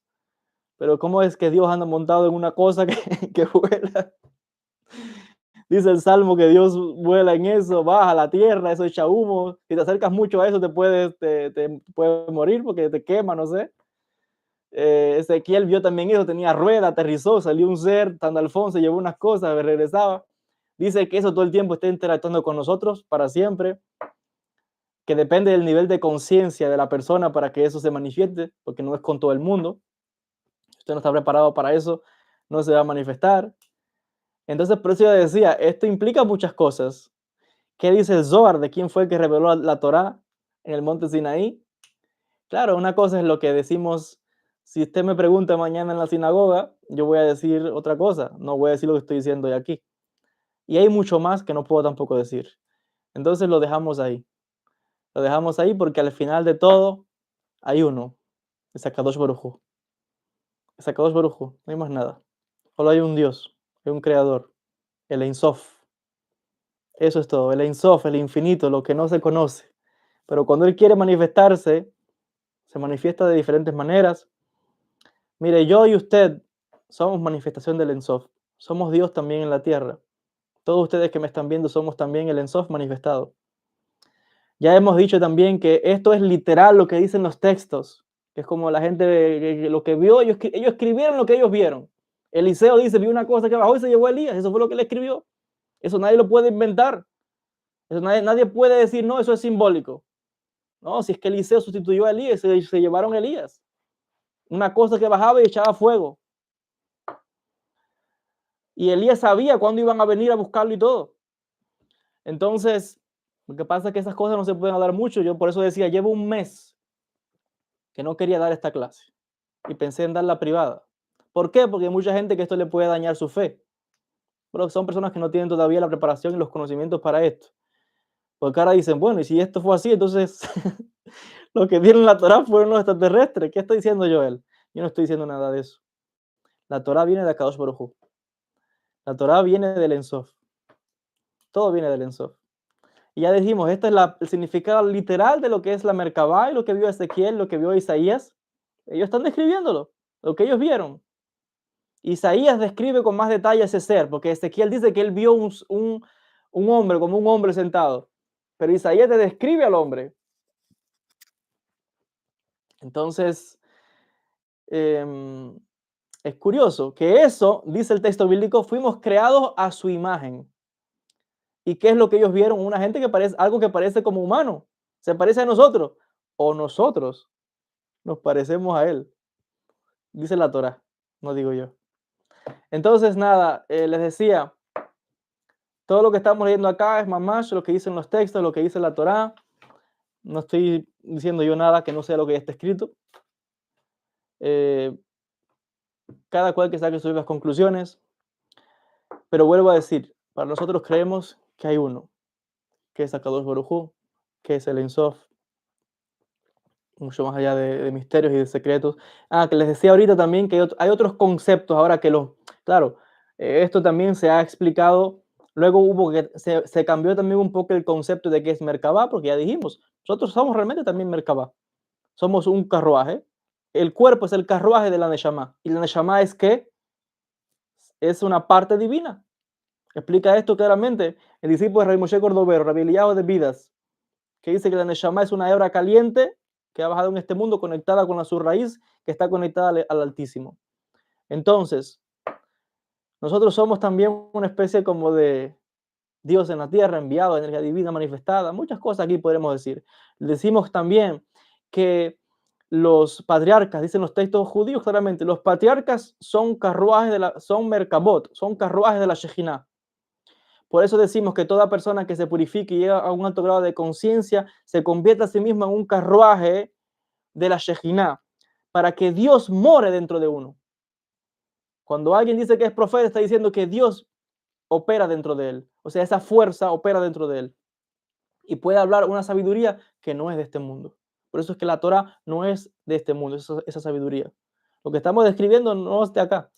pero ¿cómo es que Dios anda montado en una cosa que, que vuela? Dice el Salmo que Dios vuela en eso, baja a la tierra, eso echa humo. Si te acercas mucho a eso, te puedes morir porque te quema, no sé. Ezequiel vio también eso, tenía rueda, aterrizó, salió un ser, Tandalfón se llevó unas cosas, regresaba. Dice que eso todo el tiempo está interactuando con nosotros para siempre, que depende del nivel de conciencia de la persona para que eso se manifieste, porque no es con todo el mundo. Si usted no está preparado para eso, no se va a manifestar. Entonces, por eso yo decía, esto implica muchas cosas. ¿Qué dice el Zohar de quién fue el que reveló la Torá en el monte Sinaí? Claro, una cosa es lo que decimos, si usted me pregunta mañana en la sinagoga, yo voy a decir otra cosa, no voy a decir lo que estoy diciendo hoy aquí. Y hay mucho más que no puedo tampoco decir. Entonces lo dejamos ahí. Lo dejamos ahí porque al final de todo hay uno, es Akadosh Baruj Hu. Es Akadosh Baruj Hu, no hay más nada. Solo hay un Dios, hay un creador, el Ein Sof. Eso es todo, el Ein Sof, el infinito, lo que no se conoce. Pero cuando Él quiere manifestarse, se manifiesta de diferentes maneras. Mire, yo y usted somos manifestación del Ein Sof. Somos Dios también en la tierra. Todos ustedes que me están viendo somos también el Ein Sof manifestado. Ya hemos dicho también que esto es literal lo que dicen los textos, que es como la gente, lo que vio, ellos escribieron lo que ellos vieron. Eliseo dice, vio una cosa que bajó y se llevó a Elías, eso fue lo que él escribió. Eso nadie lo puede inventar. Eso nadie puede decir, no, eso es simbólico. No, si es que Eliseo sustituyó a Elías, se llevaron a Elías. Una cosa que bajaba y echaba fuego. Y Elías sabía cuándo iban a venir a buscarlo y todo. Entonces, lo que pasa es que esas cosas no se pueden hablar mucho. Yo por eso decía, llevo un mes que no quería dar esta clase y pensé en darla privada. ¿Por qué? Porque hay mucha gente que esto le puede dañar su fe. Pero son personas que no tienen todavía la preparación y los conocimientos para esto. Porque ahora dicen, bueno, y si esto fue así, entonces lo que dieron la Torá fueron los extraterrestres. ¿Qué está diciendo Joel? Yo no estoy diciendo nada de eso. La Torá viene de Akadosh Baruj Hu. La Torá viene del Ein Sof. Todo viene del Ein Sof. Y ya dijimos, este es el significado literal de lo que es la Merkabah y lo que vio Ezequiel, lo que vio Isaías. Ellos están describiéndolo, lo que ellos vieron. Isaías describe con más detalle ese ser, porque Ezequiel dice que él vio un hombre, como un hombre sentado. Pero Isaías te describe al hombre. Entonces, es curioso que eso, dice el texto bíblico, fuimos creados a su imagen. ¿Y qué es lo que ellos vieron? Una gente que parece, algo que parece como humano, se parece a nosotros, o nosotros nos parecemos a él, dice la Torá, no digo yo. Entonces, nada, les decía, todo lo que estamos leyendo acá es mamash, lo que dicen los textos, lo que dice la Torá. No estoy diciendo yo nada que no sea lo que ya está escrito. Cada cual que saque sus propias conclusiones. Pero vuelvo a decir, para nosotros creemos que hay uno, que es Akadosh Baruj Hu, que es el Ein Sof, mucho más allá de misterios y de secretos. Que les decía ahorita también que hay otros conceptos ahora que claro, esto también se ha explicado, luego hubo que se cambió también un poco el concepto de qué es Merkabah, porque ya dijimos, nosotros somos realmente también Merkabah, somos un carruaje, el cuerpo es el carruaje de la Neshama, y la Neshama es que es una parte divina. Explica esto claramente el discípulo de Rabbi Moshe Cordovero, Rabbi Eliyahu de Vidas, que dice que la Neshama es una hebra caliente que ha bajado en este mundo conectada con su raíz, que está conectada al Altísimo. Entonces, nosotros somos también una especie como de Dios en la tierra, enviado, energía divina manifestada, muchas cosas aquí podremos decir. Decimos también que los patriarcas, dicen los textos judíos claramente, los patriarcas son carruajes son merkabot, son carruajes de la Shejinah. Por eso decimos que toda persona que se purifique y llega a un alto grado de conciencia se convierte a sí misma en un carruaje de la Shejinah, para que Dios more dentro de uno. Cuando alguien dice que es profeta, está diciendo que Dios opera dentro de él. O sea, esa fuerza opera dentro de él. Y puede hablar una sabiduría que no es de este mundo. Por eso es que la Torah no es de este mundo, esa sabiduría. Lo que estamos describiendo no es de acá.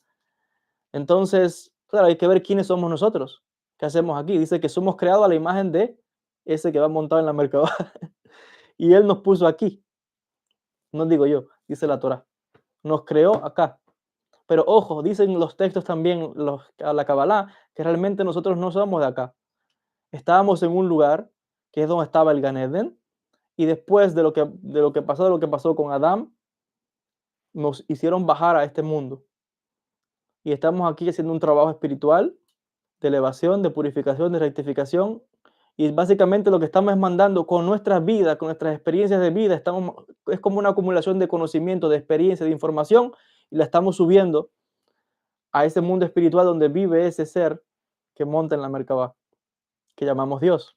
Entonces, claro, hay que ver quiénes somos nosotros. ¿Qué hacemos aquí? Dice que somos creados a la imagen de ese que va montado en la Merkabah. Y él nos puso aquí. No digo yo, dice la Torah. Nos creó acá. Pero ojo, dicen los textos también, a la Kabbalah, que realmente nosotros no somos de acá. Estábamos en un lugar que es donde estaba el Gan Eden, y después de lo que pasó con Adán, nos hicieron bajar a este mundo. Y estamos aquí haciendo un trabajo espiritual, de elevación, de purificación, de rectificación. Y básicamente lo que estamos es mandando con nuestras vidas, con nuestras experiencias de vida, es como una acumulación de conocimiento, de experiencia, de información, y la estamos subiendo a ese mundo espiritual donde vive ese ser que monta en la Merkabah, que llamamos Dios.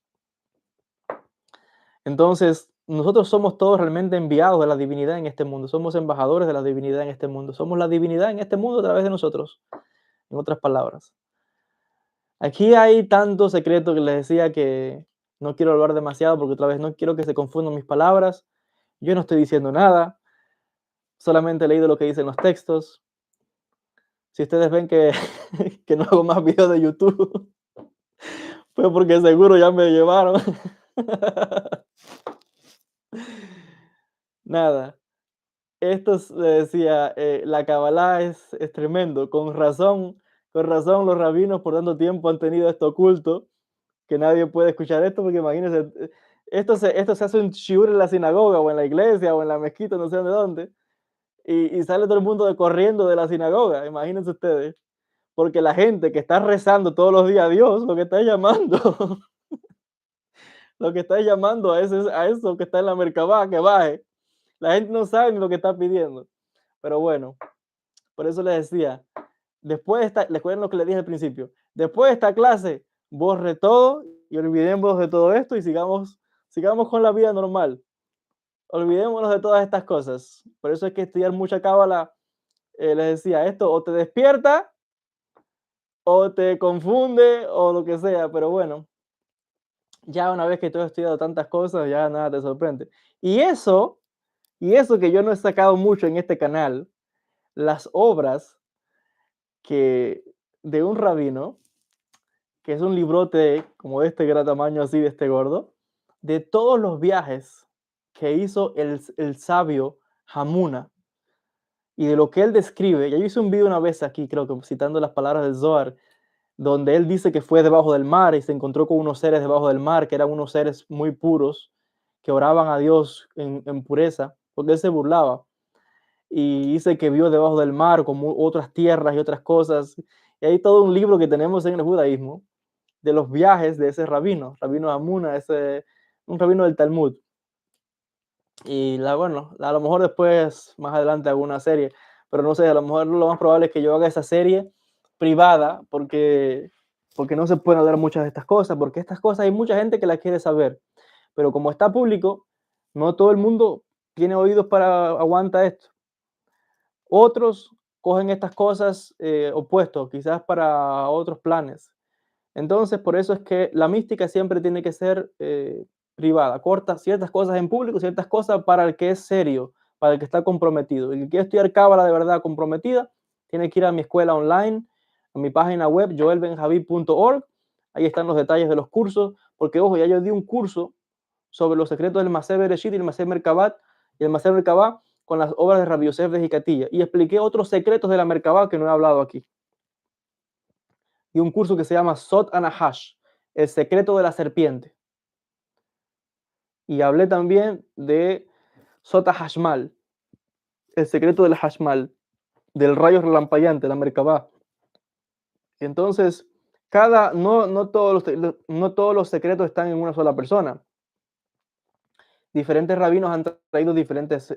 Entonces, nosotros somos todos realmente enviados de la divinidad en este mundo, somos embajadores de la divinidad en este mundo, somos la divinidad en este mundo a través de nosotros, en otras palabras. Aquí hay tanto secreto que les decía que no quiero hablar demasiado porque otra vez no quiero que se confundan mis palabras. Yo no estoy diciendo nada, solamente he leído lo que dicen los textos. Si ustedes ven que, que no hago más videos de YouTube, fue porque seguro ya me llevaron. Nada, le decía, la Kabbalah es tremendo, con razón los rabinos por tanto tiempo han tenido esto oculto, que nadie puede escuchar esto, porque imagínense, esto se hace un shiur en la sinagoga, o en la iglesia, o en la mezquita, no sé de dónde, y sale todo el mundo corriendo de la sinagoga, imagínense ustedes, porque la gente que está rezando todos los días a Dios, lo que está llamando, lo que está llamando a eso que está en la Merkabah, que baje. La gente no sabe ni lo que está pidiendo. Pero bueno, por eso les decía, recuerden lo que les dije al principio, después de esta clase, borre todo y olvidémonos de todo esto y sigamos con la vida normal. Olvidémonos de todas estas cosas. Por eso es que estudiar mucha cábala, les decía, esto o te despierta o te confunde o lo que sea, pero bueno, ya una vez que tú has estudiado tantas cosas, ya nada te sorprende. Y eso que yo no he sacado mucho en este canal, las obras que de un rabino, que es un librote como de este gran tamaño, así de este gordo, de todos los viajes que hizo el sabio Hamuna y de lo que él describe. Ya yo hice un video una vez aquí, creo que citando las palabras del Zohar, donde él dice que fue debajo del mar y se encontró con unos seres debajo del mar, que eran unos seres muy puros, que oraban a Dios en pureza, porque él se burlaba. Y dice que vio debajo del mar como otras tierras y otras cosas. Y hay todo un libro que tenemos en el judaísmo de los viajes de ese rabino Amuna, un rabino del Talmud. Y bueno, a lo mejor después, más adelante, hago una serie, pero no sé, a lo mejor lo más probable es que yo haga esa serie privada, porque no se pueden hablar muchas de estas cosas, porque estas cosas hay mucha gente que las quiere saber, pero como está público, no todo el mundo tiene oídos para aguantar esto. Otros cogen estas cosas opuestos, quizás para otros planes. Entonces, por eso es que la mística siempre tiene que ser privada, corta ciertas cosas en público, ciertas cosas para el que es serio, para el que está comprometido. El que quiere estudiar cábala de verdad comprometida, tiene que ir a mi escuela online, a mi página web, joelbenjavid.org. Ahí están los detalles de los cursos, porque ojo, ya yo di un curso sobre los secretos del Maseh Bereshit y el Maseh Merkabah, y el Maseh Merkabah con las obras de Rabbi Yosef de Jicatilla, y expliqué otros secretos de la Merkabah que no he hablado aquí. Y un curso que se llama Sot Anahash, el secreto de la serpiente. Y hablé también de Sota Hashmal, el secreto del Hashmal, del rayo relampagueante, la Merkabah. Entonces, no todos los secretos están en una sola persona. diferentes rabinos han traído diferentes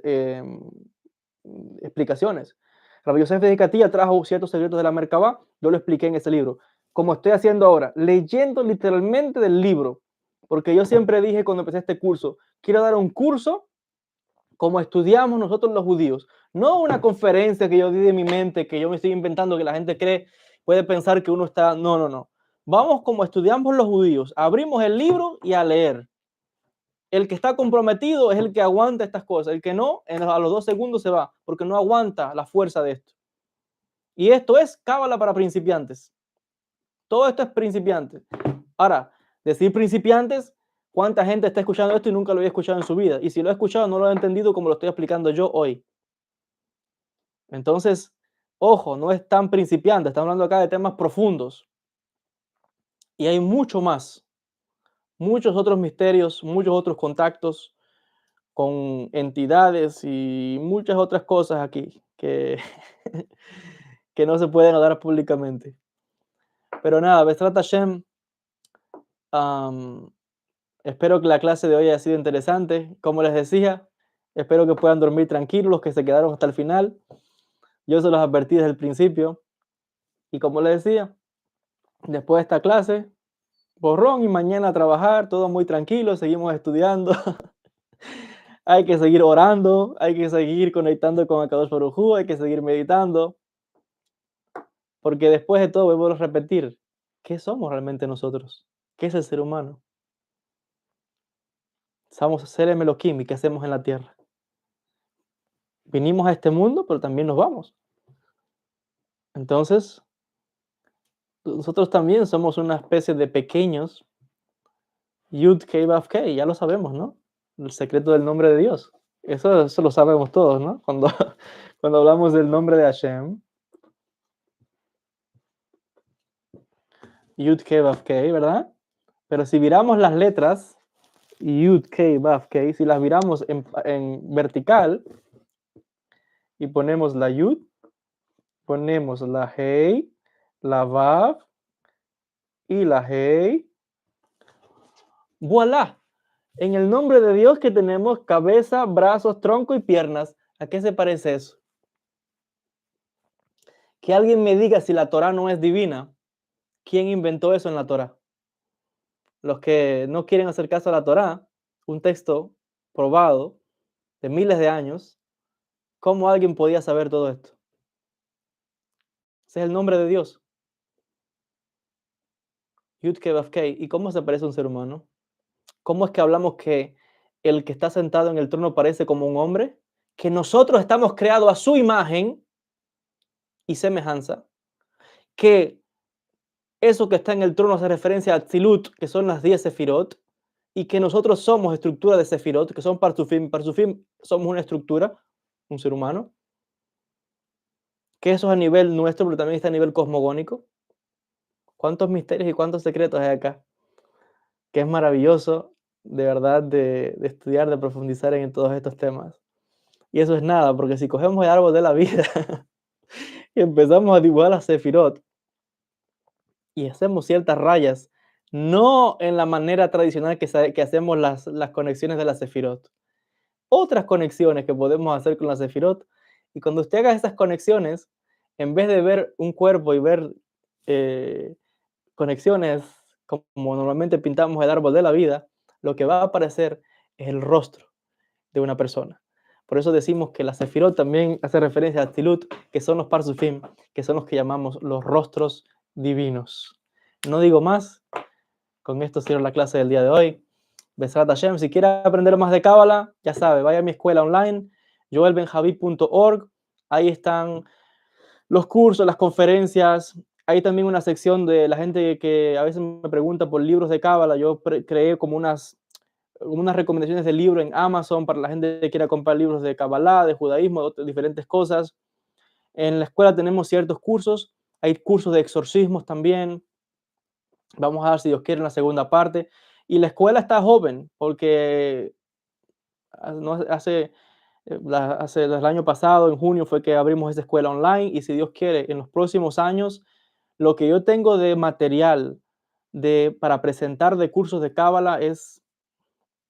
explicaciones. Rabbi Yosef de Hecatía trajo ciertos secretos de la Merkabá, yo lo expliqué en ese libro, como estoy haciendo ahora, leyendo literalmente del libro, porque yo siempre dije cuando empecé este curso, quiero dar un curso como estudiamos nosotros los judíos, no una conferencia que yo di de mi mente, que yo me estoy inventando, que la gente cree, puede pensar que uno está, no, no, no. Vamos como estudiamos los judíos, abrimos el libro y a leer. El que está comprometido es el que aguanta estas cosas, el que no, a los 2 segundos se va, porque no aguanta la fuerza de esto. Y esto es cábala para principiantes. Todo esto es principiantes. Ahora, decir principiantes, ¿cuánta gente está escuchando esto y nunca lo había escuchado en su vida? Y si lo ha escuchado, no lo ha entendido como lo estoy explicando yo hoy. Entonces, ojo, no es tan principiante, estamos hablando acá de temas profundos. Y hay mucho más, muchos otros misterios, muchos otros contactos con entidades y muchas otras cosas aquí que, que no se pueden hablar públicamente. Pero nada, Besrat Hashem, espero que la clase de hoy haya sido interesante. Como les decía, espero que puedan dormir tranquilos los que se quedaron hasta el final. Yo se los advertí desde el principio. Y como les decía, después de esta clase, borrón y mañana a trabajar, todo muy tranquilo, seguimos estudiando. Hay que seguir orando, hay que seguir conectando con Akadosh Baruj Hu, hay que seguir meditando. Porque después de todo, vuelvo a repetir, ¿qué somos realmente nosotros? ¿Qué es el ser humano? Somos seres Elohim, ¿y qué hacemos en la tierra? Vinimos a este mundo, pero también nos vamos. Entonces, nosotros también somos una especie de pequeños Yud Kei Vav Kei, ya lo sabemos, ¿no? El secreto del nombre de Dios. Eso lo sabemos todos, ¿no? Cuando, cuando hablamos del nombre de Hashem, Yud Kei Vav Kei, ¿verdad? Pero si viramos las letras, Yud Kei Vav Kei, si las viramos en vertical y ponemos la Yud, ponemos la Hei, la Vav y la Hei, ¡voilá! En el nombre de Dios que tenemos cabeza, brazos, tronco y piernas. ¿A qué se parece eso? Que alguien me diga si la Torah no es divina. ¿Quién inventó eso en la Torah? Los que no quieren hacer caso a la Torah, un texto probado de miles de años, ¿cómo alguien podía saber todo esto? Ese es el nombre de Dios. Yud Kei Vav Kei. ¿Y cómo se parece a un ser humano? ¿Cómo es que hablamos que el que está sentado en el trono parece como un hombre? Que nosotros estamos creados a su imagen y semejanza. Que eso que está en el trono hace referencia a Tzilut, que son las 10 Sefirot, y que nosotros somos estructura de Sefirot, que son Parzufim. Parzufim somos una estructura, un ser humano. Que eso es a nivel nuestro, pero también está a nivel cosmogónico. ¿Cuántos misterios y cuántos secretos hay acá? Que es maravilloso, de verdad, de estudiar, de profundizar en todos estos temas. Y eso es nada, porque si cogemos el árbol de la vida y empezamos a dibujar las Sefirot y hacemos ciertas rayas, no en la manera tradicional que hacemos las conexiones de las Sefirot, otras conexiones que podemos hacer con las Sefirot, y cuando usted haga esas conexiones, en vez de ver un cuerpo y ver conexiones como normalmente pintamos el árbol de la vida, lo que va a aparecer es el rostro de una persona. Por eso decimos que la Sefirot también hace referencia a Tilut, que son los Parzufim, que son los que llamamos los rostros divinos. No digo más, con esto cierro la clase del día de hoy. Besrat Hashem, si quiere aprender más de Cábala, ya sabe, vaya a mi escuela online, joelbenjavi.org, ahí están los cursos, las conferencias, hay también una sección de la gente que a veces me pregunta por libros de Cábala, yo creé como unas recomendaciones de libro en Amazon para la gente que quiera comprar libros de Kabbalah, de judaísmo, de diferentes cosas. En la escuela tenemos ciertos cursos, hay cursos de exorcismos también. Vamos a ver si Dios quiere en la segunda parte. Y la escuela está joven, porque hace el año pasado, en junio, fue que abrimos esa escuela online. Y si Dios quiere, en los próximos años, lo que yo tengo de material para presentar de cursos de Cábala es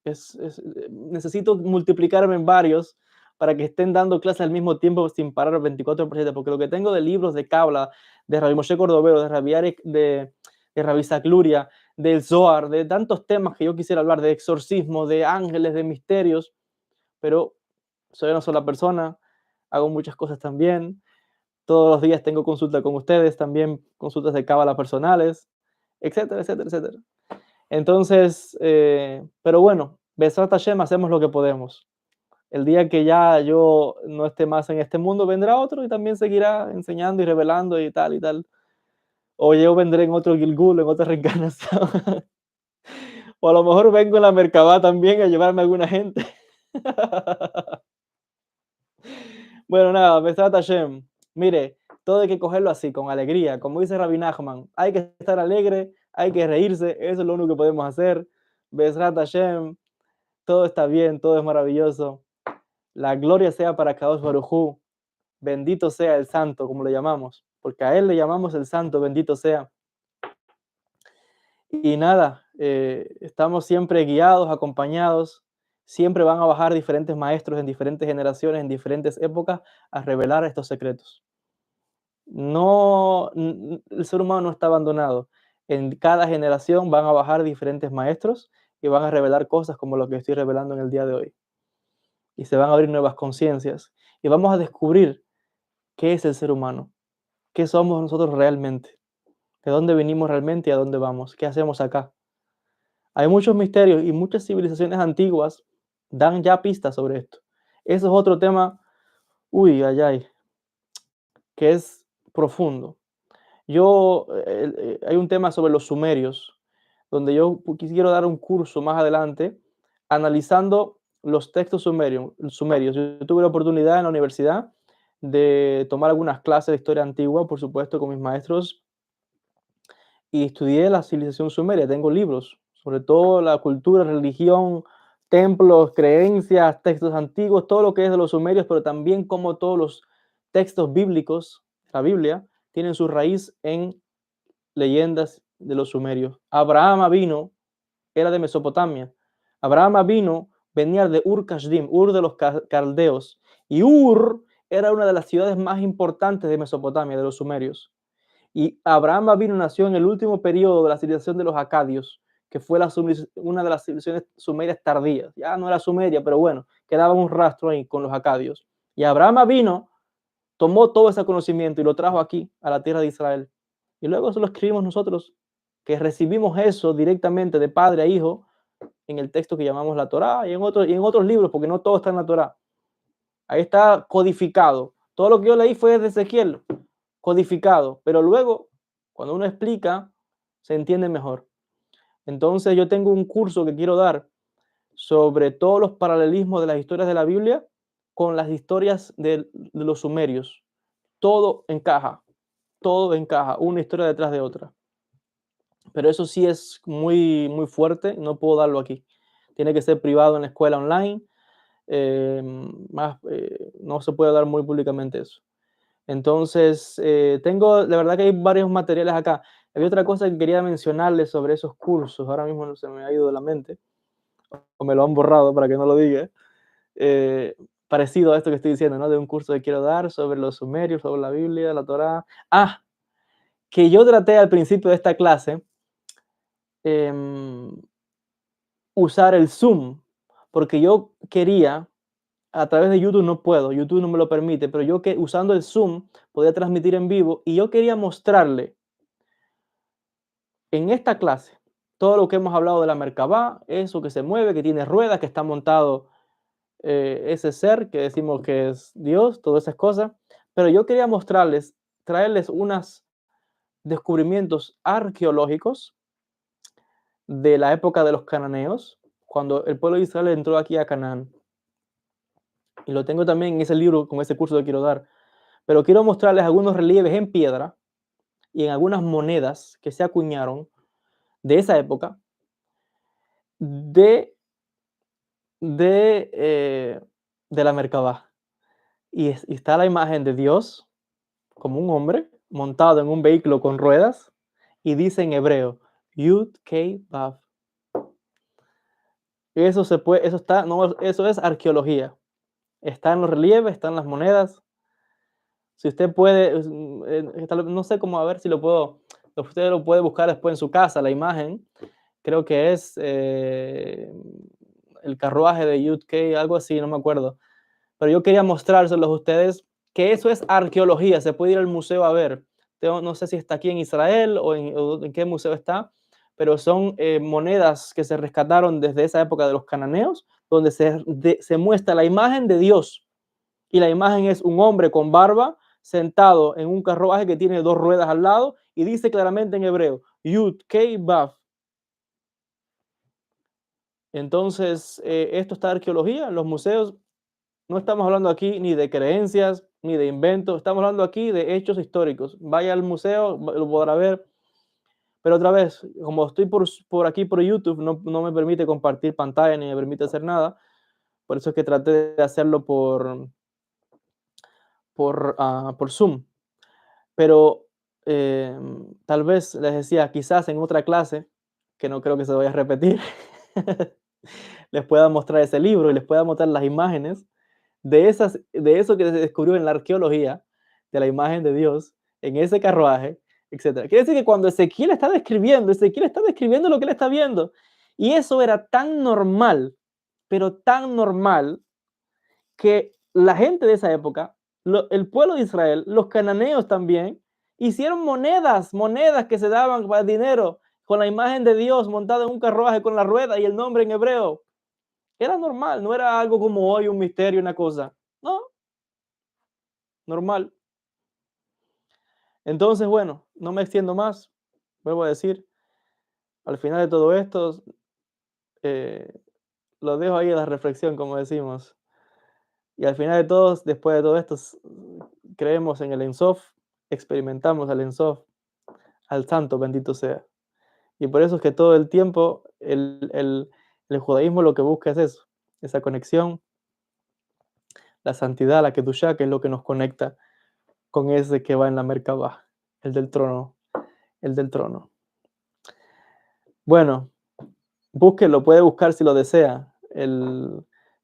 Necesito multiplicarme en varios para que estén dando clases al mismo tiempo sin parar 24/7, porque lo que tengo de libros de Kabbalah, de Rabbi Moshe Cordovero, de Rabbi Arek, de Rabbi Isaac Luria, del Zohar, de tantos temas que yo quisiera hablar, de exorcismo, de ángeles, de misterios, pero soy una sola persona, hago muchas cosas también. Todos los días tengo consulta con ustedes, también consultas de Kabbalah personales, etcétera, etcétera, etcétera. Entonces, pero bueno, Besrat Hashem, hacemos lo que podemos. El día que ya yo no esté más en este mundo, vendrá otro y también seguirá enseñando y revelando y tal y tal. O yo vendré en otro Gilgul, en otra reencarnación. O a lo mejor vengo en la Merkabah también a llevarme a alguna gente. Bueno, nada, Besrat Hashem. Mire, todo hay que cogerlo así, con alegría. Como dice Rabbi Nachman, hay que estar alegre, hay que reírse, eso es lo único que podemos hacer. Besrat Hashem, todo está bien, todo es maravilloso. La gloria sea para Kadosh Baruj Hu. Bendito sea el santo, como le llamamos, porque a él le llamamos el santo, bendito sea. Y nada, estamos siempre guiados, acompañados. Siempre van a bajar diferentes maestros en diferentes generaciones, en diferentes épocas, a revelar estos secretos. No, el ser humano no está abandonado. En cada generación van a bajar diferentes maestros y van a revelar cosas como lo que estoy revelando en el día de hoy. Y se van a abrir nuevas conciencias y vamos a descubrir qué es el ser humano, qué somos nosotros realmente, de dónde venimos realmente y a dónde vamos, qué hacemos acá. Hay muchos misterios y muchas civilizaciones antiguas dan ya pistas sobre esto. Eso es otro tema, uy, ay, ay, que es profundo. Hay un tema sobre los sumerios, donde yo quiero dar un curso más adelante analizando los textos sumerios. Yo tuve la oportunidad en la universidad de tomar algunas clases de historia antigua, por supuesto, con mis maestros, y estudié la civilización sumeria. Tengo libros sobre todo la cultura, religión, templos, creencias, textos antiguos, todo lo que es de los sumerios, pero también como todos los textos bíblicos, la Biblia, tienen su raíz en leyendas de los sumerios. Abraham vino, era de Mesopotamia. Abraham vino, venía de Ur Kasdim, Ur de los caldeos. Y Ur era una de las ciudades más importantes de Mesopotamia, de los sumerios. Y Abraham vino nació en el último periodo de la civilización de los acadios, que fue una de las civilizaciones sumerias tardías. Ya no era sumeria, pero bueno, quedaba un rastro ahí con los acadios. Y Abraham vino, tomó todo ese conocimiento y lo trajo aquí, a la tierra de Israel. Y luego eso lo escribimos nosotros, que recibimos eso directamente de padre a hijo en el texto que llamamos la Torá y en otros libros, porque no todo está en la Torá. Ahí está codificado. Todo lo que yo leí fue de Ezequiel, codificado, pero luego, cuando uno explica, se entiende mejor. Entonces yo tengo un curso que quiero dar sobre todos los paralelismos de las historias de la Biblia con las historias de los sumerios. Todo encaja, una historia detrás de otra. Pero eso sí es muy, muy fuerte, no puedo darlo aquí. Tiene que ser privado en la escuela online, no se puede dar muy públicamente eso. Entonces, la verdad que hay varios materiales acá. Había otra cosa que quería mencionarles sobre esos cursos, ahora mismo no se me ha ido de la mente, o me lo han borrado para que no lo diga, parecido a esto que estoy diciendo, ¿no? De un curso que quiero dar sobre los sumerios, sobre la Biblia, la Torá. Que yo traté al principio de esta clase em, usar el Zoom, porque yo quería, a través de YouTube no puedo, YouTube no me lo permite, pero yo que usando el Zoom podía transmitir en vivo y yo quería mostrarle en esta clase todo lo que hemos hablado de la Merkabah, eso que se mueve, que tiene ruedas, que está montado ese ser que decimos que es Dios, todas esas cosas, pero yo quería mostrarles, traerles unos descubrimientos arqueológicos de la época de los cananeos, cuando el pueblo de Israel entró aquí a Canaán. Y lo tengo también en ese libro, con ese curso que quiero dar. Pero quiero mostrarles algunos relieves en piedra y en algunas monedas que se acuñaron de esa época de, de la Merkabah. Y está la imagen de Dios como un hombre montado en un vehículo con ruedas y dice en hebreo, Yud Kei Vav. Eso se puede, eso está, no, eso es arqueología. Está en los relieves, está en las monedas. Si usted puede, no sé cómo, a ver si lo puedo, usted lo puede buscar después en su casa, la imagen. Creo que es el carruaje de UK, algo así, no me acuerdo. Pero yo quería mostrárselos a ustedes que eso es arqueología, se puede ir al museo a ver. No sé si está aquí en Israel o en qué museo está, pero son monedas que se rescataron desde esa época de los cananeos, donde se muestra la imagen de Dios. Y la imagen es un hombre con barba sentado en un carruaje que tiene dos ruedas al lado y dice claramente en hebreo, Yud, Kei, Vav. Entonces, esto está arqueología, los museos. No estamos hablando aquí ni de creencias, ni de inventos, estamos hablando aquí de hechos históricos. Vaya al museo, lo podrá ver. Pero otra vez, como estoy por aquí por YouTube, no me permite compartir pantalla ni me permite hacer nada. Por eso es que traté de hacerlo por Zoom. Pero tal vez les decía, quizás en otra clase, que no creo que se vaya a repetir, les pueda mostrar ese libro y les pueda mostrar las imágenes de eso que se descubrió en la arqueología, de la imagen de Dios, en ese carruaje, etcétera. Quiere decir que cuando Ezequiel está describiendo lo que él está viendo. Y eso era tan normal, pero tan normal, que la gente de esa época, el pueblo de Israel, los cananeos también, hicieron monedas que se daban para dinero, con la imagen de Dios montada en un carruaje con la rueda y el nombre en hebreo. Era normal, no era algo como hoy, un misterio, una cosa. No, normal. Entonces, bueno, no me extiendo más. Vuelvo a decir, al final de todo esto, eh, lo dejo ahí a la reflexión, como decimos. Y al final de todos, después de todo esto, creemos en el Ensof, experimentamos al Ensof, al Santo, bendito sea. Y por eso es que todo el tiempo el judaísmo lo que busca es eso, esa conexión, la santidad, la Kedushá, que es lo que nos conecta con ese que va en la Merkabah, el del trono, el del trono. Bueno, búsquelo, puede buscar si lo desea.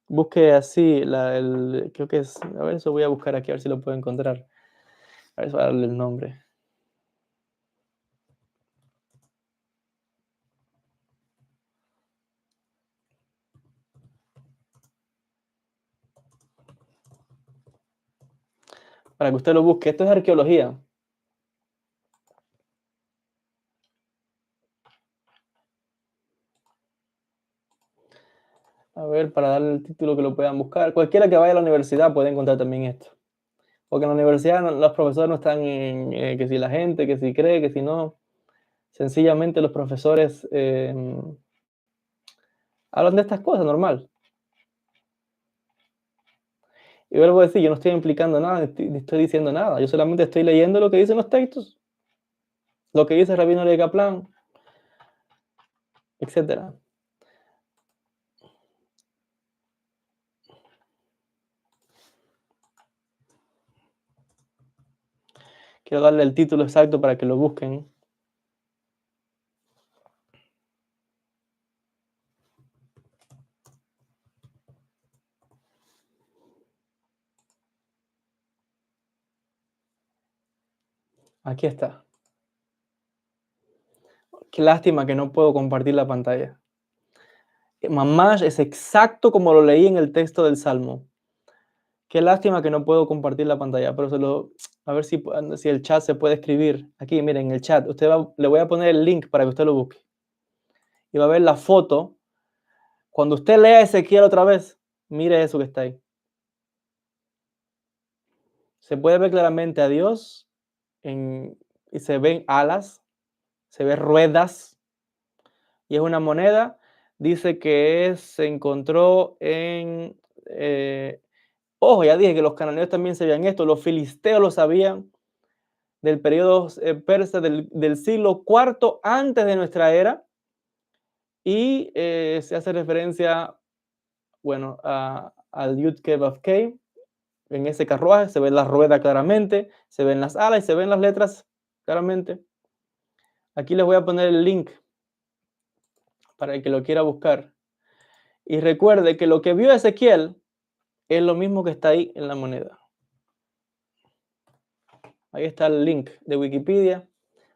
Busque así, creo que es, a ver, eso voy a buscar aquí, a ver si lo puedo encontrar. A ver, voy a darle el nombre. Para que usted lo busque. Esto es arqueología. A ver, para darle el título que lo puedan buscar. Cualquiera que vaya a la universidad puede encontrar también esto. Porque en la universidad los profesores no están en que si la gente, que si cree, que si no. Sencillamente los profesores hablan de estas cosas, normal. Y vuelvo a decir, yo no estoy implicando nada, ni estoy diciendo nada. Yo solamente estoy leyendo lo que dicen los textos. Lo que dice Rabino Levi Kaplan, etcétera. Quiero darle el título exacto para que lo busquen. Aquí está. Qué lástima que no puedo compartir la pantalla. Mamash es exacto como lo leí en el texto del Salmo. Qué lástima que no puedo compartir la pantalla, pero a ver si el chat se puede escribir. Aquí, miren, en el chat. Le voy a poner el link para que usted lo busque. Y va a ver la foto. Cuando usted lea Ezequiel otra vez, mire eso que está ahí. Se puede ver claramente a Dios y se ven alas, se ven ruedas, y es una moneda. Dice que se encontró ojo, ya dije que los cananeos también sabían esto, los filisteos lo sabían, del periodo persa del siglo IV antes de nuestra era, y se hace referencia, bueno, al Yud Kei Vav Kei. En ese carruaje se ve la rueda claramente, se ven las alas y se ven las letras claramente. Aquí les voy a poner el link para el que lo quiera buscar. Y recuerde que lo que vio Ezequiel es lo mismo que está ahí en la moneda. Ahí está el link de Wikipedia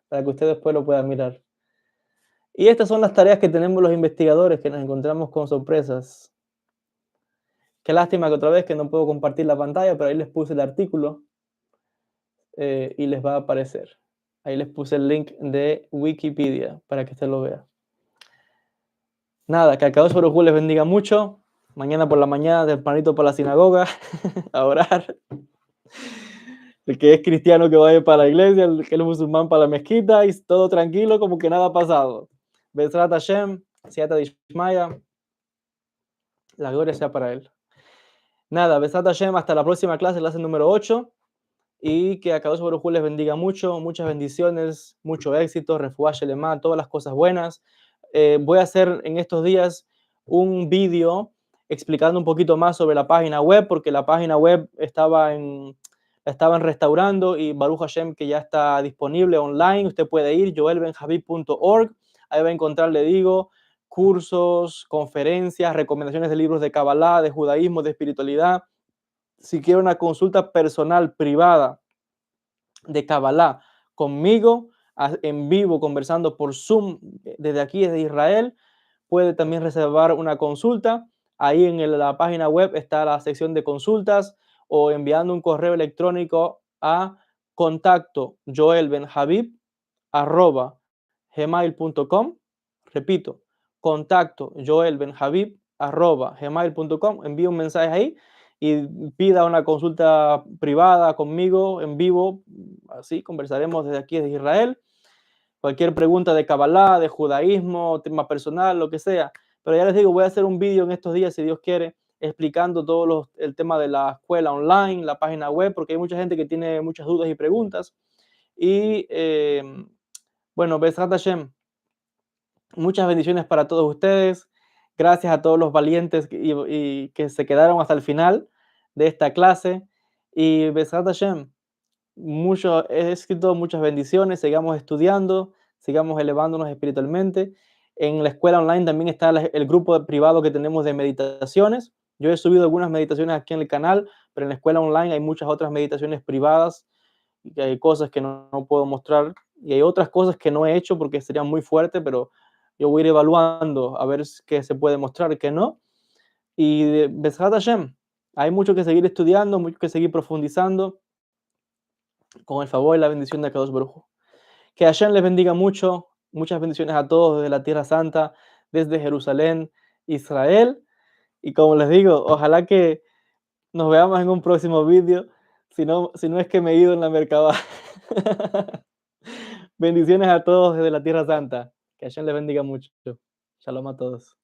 para que usted después lo pueda mirar. Y estas son las tareas que tenemos los investigadores, que nos encontramos con sorpresas. Qué lástima que otra vez que no puedo compartir la pantalla, pero ahí les puse el artículo y les va a aparecer. Ahí les puse el link de Wikipedia para que usted lo vea. Nada, que Akadosh Baruj Hu les bendiga mucho. Mañana por la mañana, tempranito para la sinagoga, a orar. El que es cristiano que vaya para la iglesia, el que es musulmán para la mezquita y todo tranquilo como que nada ha pasado. Bezrat Hashem, Siata Dishmaya, la gloria sea para él. Nada, Bezrat Hashem, hasta la próxima clase número 8. Y que Akadosh Baruj Hu les bendiga mucho, muchas bendiciones, mucho éxito, refuah shelema, todas las cosas buenas. Voy a hacer en estos días un vídeo explicando un poquito más sobre la página web, porque la página web la estaban restaurando y Baruch Hashem que ya está disponible online. Usted puede ir, joelbenjavid.org, ahí va a encontrar, le digo, cursos, conferencias, recomendaciones de libros de Kabbalah, de judaísmo, de espiritualidad. Si quiere una consulta personal, privada, de Kabbalah conmigo, en vivo, conversando por Zoom desde aquí, desde Israel, puede también reservar una consulta. Ahí en la página web está la sección de consultas o enviando un correo electrónico a contacto joelbenhabib@gmail.com. Repito, contacto joelbenhabib@gmail.com. Envíe un mensaje ahí y pida una consulta privada conmigo en vivo. Así conversaremos desde aquí, desde Israel. Cualquier pregunta de Kabbalah, de judaísmo, tema personal, lo que sea. Pero ya les digo, voy a hacer un vídeo en estos días, si Dios quiere, explicando todo el tema de la escuela online, la página web, porque hay mucha gente que tiene muchas dudas y preguntas. Y bueno, Bezrat Hashem, muchas bendiciones para todos ustedes. Gracias a todos los valientes y que se quedaron hasta el final de esta clase. Y Bezrat Hashem, he escrito muchas bendiciones. Sigamos estudiando, sigamos elevándonos espiritualmente. En la escuela online también está el grupo privado que tenemos de meditaciones. Yo he subido algunas meditaciones aquí en el canal, pero en la escuela online hay muchas otras meditaciones privadas y hay cosas que no puedo mostrar y hay otras cosas que no he hecho porque sería muy fuerte, pero yo voy a ir evaluando a ver qué se puede mostrar y qué no. Y de Bezrat Hashem, hay mucho que seguir estudiando, mucho que seguir profundizando con el favor y la bendición de Akadosh Baruj Hu. Que Hashem les bendiga mucho, muchas bendiciones a todos desde la Tierra Santa, desde Jerusalén, Israel. Y como les digo, ojalá que nos veamos en un próximo vídeo, si no es que me he ido en la Merkabah. Bendiciones a todos desde la Tierra Santa. Que Hashem les bendiga mucho. Shalom a todos.